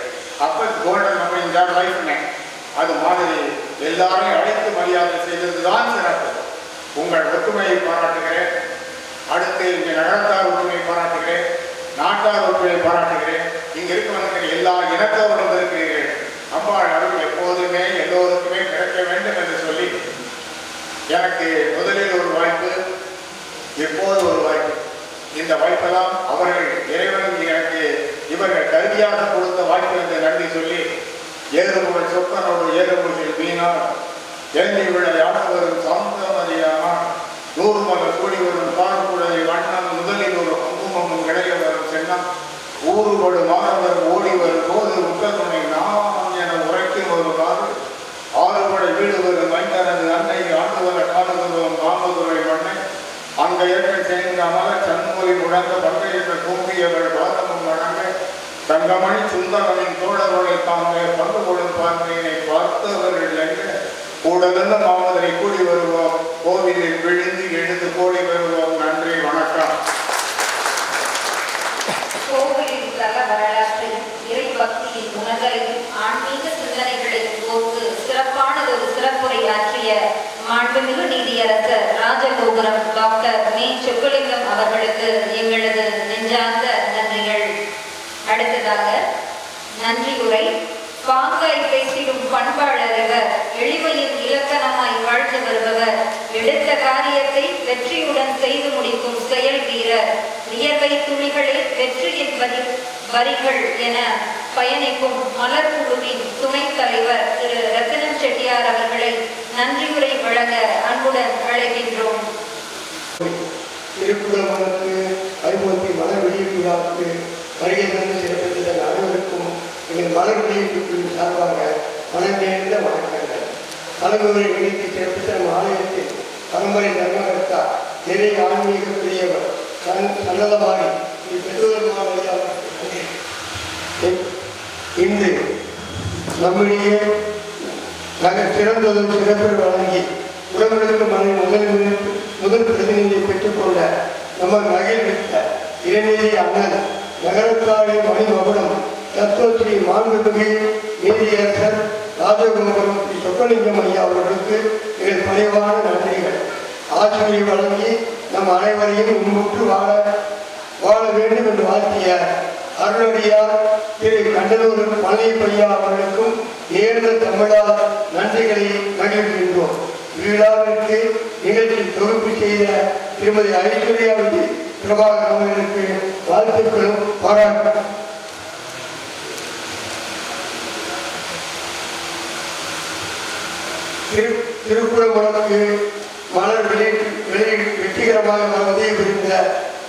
அப்போ கோல்டன் நம்ம இந்த லைஃப்னே அது மாதிரி எல்லாரையும் அழைத்து மரியாதை செய்தது தான் சிறப்பு. உங்கள் ஒற்றுமையை பாராட்டுகிறேன். அடுத்து இங்கே நகரத்தார் ஒற்றுமையை பாராட்டுகிறேன், நாட்டார் ஒற்றுமையை பாராட்டுகிறேன். இங்கே இருக்க வந்திருக்கிற எல்லா இனத்தவர்களும் இருக்கிறீர்கள். அம்பாள் அருள் எப்போதுமே எல்லோருக்குமே கிடைக்க வேண்டும் என்று சொல்லி எனக்கு முதலில் ஒரு வாய்ப்பு, எப்போது ஒரு வாய்ப்பு. இந்த வாய்ப்பெல்லாம் அவர்கள் இறைவன் எனக்கு இவர்கள் கருவியாக கொடுத்த வாய்ப்பு என்று நன்றி சொல்லி, ஏறுமுகல் சொப்பனோடு ஏறுமுகில் வீணார் ஏந்தி விட யானவரும் சாந்தமதியானார் 100 மலர் கூடி வரும் பார்க்குழலை வண்ணம் முதலில் ஒரு குங்குமமும் கிடைக்க வரும் சென்னம் ஊறுபடு மாணவர் ஓடி வரும் போது முக்கத்துணை நாம் என உரைக்கும் ஒரு காது ஆறுபடை வீடு வரும் மைந்தனது அன்னை ஆண்டு வர காடுகிறோம் காமதுரை மண்ணை அங்க ஏற்ற சேர்ந்த அமல சண்முகை முழங்க பங்கையற்ற கூம்பியவள் பாதமும் வழங்க தங்கமணி சுந்தரனின் தோழர்களை தாங்க பங்கு கொள்ளும் பார்வையினை பார்த்தவர்கள் என்ற கூடலிருந்த மாமதரை கூடி வருவோம், கோவிலில் விழுந்து எழுந்து கோடி வருவோம். நன்றி, வணக்கம். கோவிலின் தல வரலாற்றையும் இறை பக்தியின் உணர்வையும் ஆன்மீக சிந்தனைகளையும் கோர்த்து சிறப்பானதொரு சிறப்புரை ஆற்றிய மாண்புமிகு நீதியரசர் ராஜகோபுரம் டாக்டர் மே சொக்கலிங்கம் அவர்களுக்கு எங்களது நெஞ்சார்ந்த நன்றிகள். அடுத்ததாக நன்றியுரை பாங்காய் பேசிடும் பண்பாளர் இவர், எளிமையின் இலக்கணமாய் வாழ்ந்து வருபவர், எடுத்த காரியத்தை வெற்றியுடன் செய்து முடிக்கும் செயல் வீரர், வியர்வை துளிகளே வெற்றியின் வரிகள் என பயணிக்கும் மலர் குழுவின் துணைத் தலைவர் திரு ரத்தினம் செட்டியார் அவர்களை நன்றியுரை வழங்க அன்புடன் அழைக்கின்றோம். திருக்குறளுக்கு ஐம்பத்தி மலர் வெளியீட்டு விழாவுக்கு வருகை தந்து சிறப்பித்த அனைவருக்கும் எங்கள் மலர் வெளியீட்டு குழு சார்பாக மனநேர்ந்த வணக்கங்கள். தலைமுறை நிகழ்ச்சி சிறப்பித்த நம் ஆலயத்தில் பரம்பரை தர்மகர்த்தா நிறைய ஆன்மீக பெரியவர் சன்னதமாகி பெற்றோருமான இன்று நம்முடைய சிறந்ததும் சிறப்பு வழங்கி உடம்புக்கு முதல் பிரதிநிதியை பெற்றுக்கொண்ட நம்ம மகிழ்வித்த இளைஞரி அண்ணன் நகரத்தாழை மணி மகுடம் தத்துவஸ்ரீ மாண்புமிகு நீதியரசர் ராஜகோபுரம் ஸ்ரீ சொக்கலிங்கம் ஐயா அவர்களுக்கு எங்கள் பணிவான நன்றிகள். ஆசிரியை வழங்கி நம் அனைவரையும் முன்புற்று வாழ வேண்டும் என்று வாழ்த்திய அருளடியார் திரு கண்டலூர் பழனியப்பையா அவர்களுக்கும் நேர்ந்த தமிழால் நன்றிகளை மகிழ்கின்றோம். விழாவிற்கு நிகழ்ச்சி தொகுப்பு செய்த திருமதி ஐஸ்வர்யா பிரபாகர் அவர்களுக்கு வாழ்த்துக்களும் பாராட்டு. திருக்குறளுக்கு மலர் வெற்றிகரமாக உதவி புரிந்த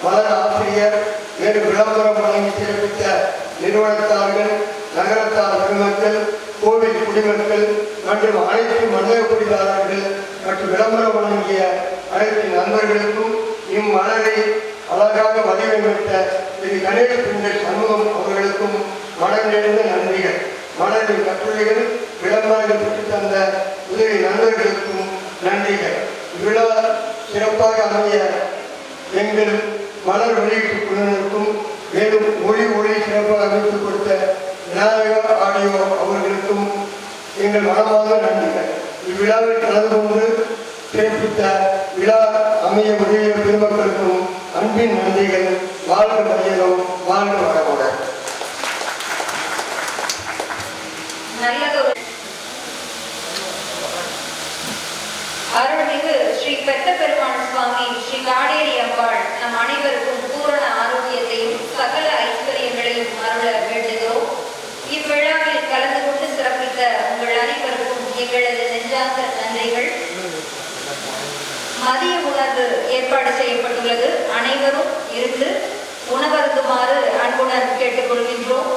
மலர் ஆசிரியர் மேலும் விளம்பரம் வழங்கி சிறப்பித்த நிறுவனத்தார்கள், நகரத்தார் பெருமக்கள், கோவில் குடிமக்கள் மற்றும் அனைத்து மண்டல குடிதாரர்கள் மற்றும் விளம்பரம் வழங்கிய அனைத்து நண்பர்களுக்கும் இம்மலரை அழகாக வடிவமைத்த திரு கணேஷ் பிண்டர் சண்முகம் அவர்களுக்கும் மனம் நிறைந்த நன்றிகள். மலரின் கட்டுரைகள் விளம்பரங்கள் பெற்று தந்த உதவி நண்பர்களுக்கும் நன்றிகள். விழா சிறப்பாக அமைய எங்கள் மலர் வெளியீட்டு குழுவினருக்கும் மேலும் ஒளி சிறப்பாக அமைத்து கொடுத்த விநாயகா ஆடியோ அவர்களுக்கும் எங்கள் மனமாக நன்றிகள். இவ்விழாவில் கலந்து கொண்டு சிறப்பித்த விழா அமைய உதவிய பெருமக்களுக்கும் அன்பின் நன்றிகள். வாழ்க மையகம், வாழ்க வளமுடன். நல்லதொரு அருள்மிகு ஸ்ரீ பெத்த பெருமாள் சுவாமி ஸ்ரீ காடேரி அம்பாள் நம் அனைவருக்கும் பூரண ஆரோக்கியத்தையும் சகல ஐஸ்வர்யங்களையும் அருள வேண்டுகிறோம். இவ்விழாவில் கலந்து கொண்டு சிறப்பித்த உங்கள் அனைவருக்கும் எங்களது நெஞ்சார்ந்த நன்றிகள். மதிய உணவு ஏற்பாடு செய்யப்பட்டுள்ளது. அனைவரும் இருந்து உணவருந்துமாறு அன்புடன் கேட்டுக்கொள்கின்றோம்.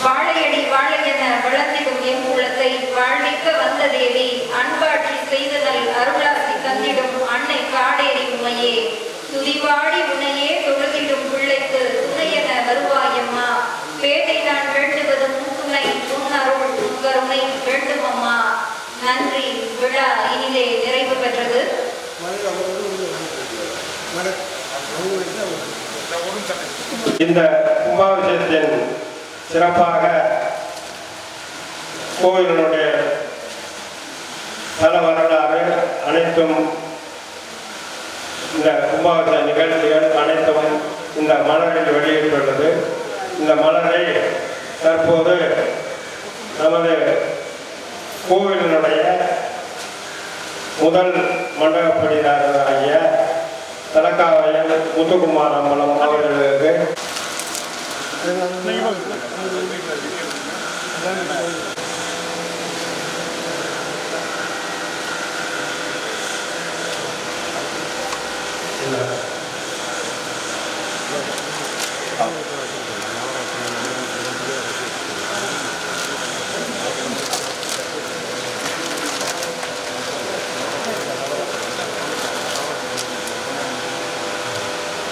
வாழையடி வாழை என வளர்ந்திடும் எம் உள்ளத்தை வாழ்விக்க வந்த தேவி அன்பாட்சி செய்தனல் அருளாசி தந்திடும் அன்னை காடேரி உமையே துதிவாடி உனையே தொழுதிடும் பிள்ளைக்கு துணையென வருவாயம்மா. பேட்டை நான் வேண்டுவது முத்துணை உன்னருள் உங்கருணை வேண்டும் அம்மா. நன்றி. விழா இனிதே நிறைவு பெற்றது. இந்த கும்பாபிஷேகத்தின் சிறப்பாக கோவிலினுடைய தல வரலாறு அனைத்தும் இந்த கும்பாபிஷேக நிகழ்ச்சிகள் அனைத்தும் இந்த மலரில் வெளியிட்டுள்ளது. இந்த மலரை தற்போது நமது கோவிலினுடைய முதல் மண்டபப்படிதாரராகிய தலக்காவயல் முத்துக்குமார் அம்பலம் அவர்களுக்கு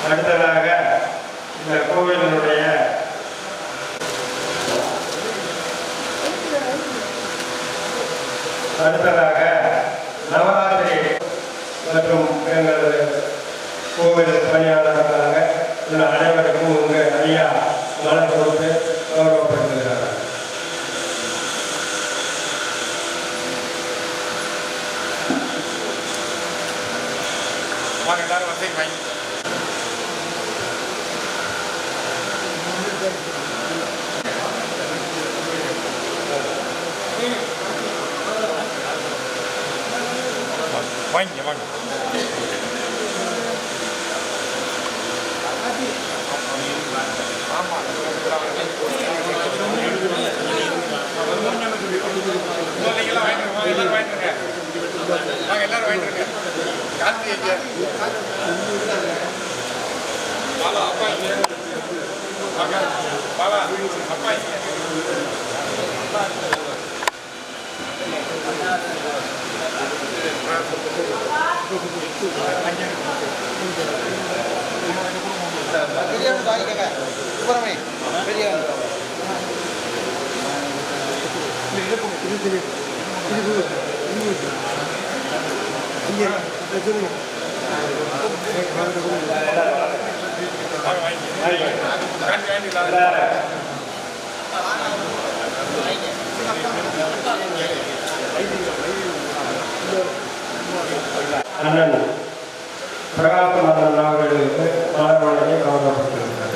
அடுத்ததாக இந்த கோவிலினுடைய நவராத்திரி மற்றும் எங்களது கோவில் பணியாளர்களாக உள்ள அனைவருக்கும் உங்கள் ஐயா மலர் கொடுத்து கௌரவப்படுத்துகிறார்கள். வாங்க வாங்க. எல்லாரும் வாங்கிருங்க. கார்த்தி பாலா அப்பா பாலா அப்பா பெரிய வாங்கிக்கங்க. சுப்பிரமே பெரிய வாங்க அண்ணன் பிரகாசமன்னன் அவர்களுக்கு மலர் வழங்கி கௌரவப்பட்டிருக்கிறார்.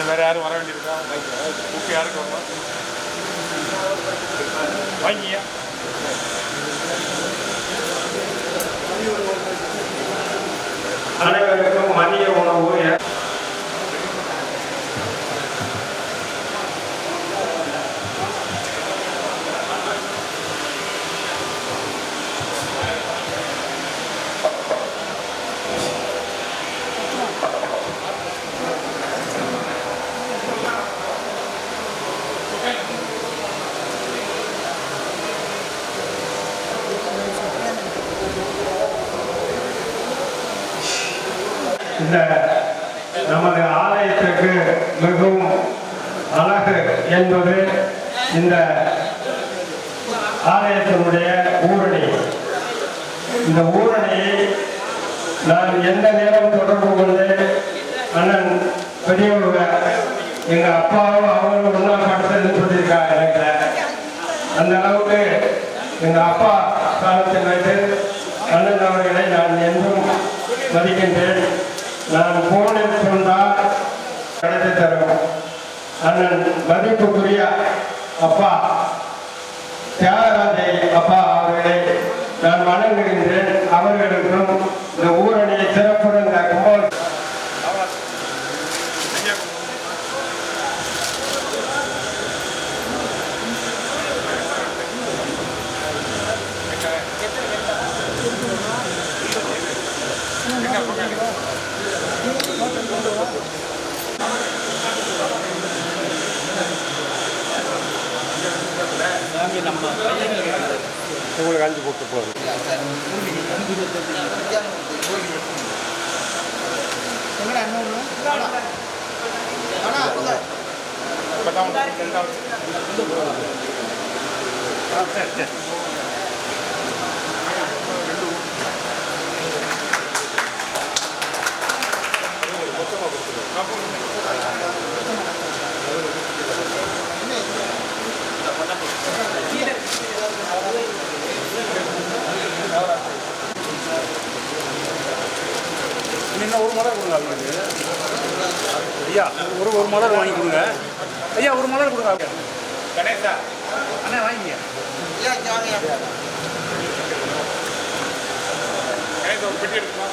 வேற யாரும் வர வேண்டியிருக்கா? யாருக்கு வரணும்? வாங்கியா அனைவருக்கும் மதிய உணவு இந்த நமது ஆலயத்திற்கு மிகவும் அழகு என்பது இந்த ஆலயத்தினுடைய ஊரணி. இந்த ஊரணியை நான் எந்த நேரம் தொடர்பு கொண்டு அண்ணன் பெரியவங்க எங்கள் அப்பாவும் அவங்களும் ஒன்றா படுத்ததுன்னு சொல்லியிருக்காங்க. எனக்கு அந்த அளவுக்கு எங்கள் அப்பா காலத்தில் வைத்து அண்ணன் அவர்களை நான் என்றும் மதிக்கின்றேன். நான் போனில் சொன்னால் கிடைத்து தரும் அண்ணன் மதிப்புக்குரிய அப்பா தியாகராஜை அப்பா அவர்களை நான் வணங்குகின்றேன். அவர்களுக்கும் இந்த ஊரணியை சிறப்புடன் இந்த கும்பல் உங்களுக்கு அஞ்சு போட்டு போகுது. இன்னும் ஒரு மலர் கொடுங்க அவங்களுக்கு. ஐயா ஒரு மலர் வாங்கி கொடுங்க. ஐயா ஒரு மலர் கொடுங்க. கணேசா அண்ணா வாங்கிங்க. கணேசா ஒரு பெட்டி எடுத்துமா.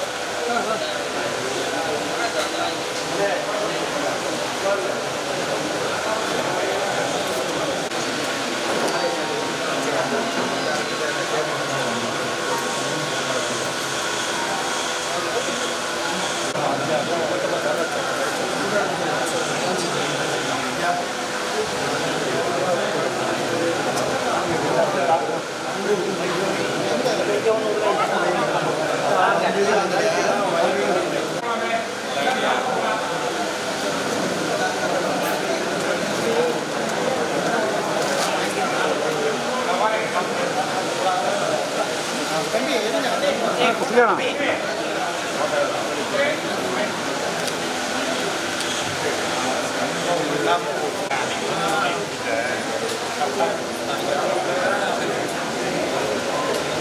Gracias.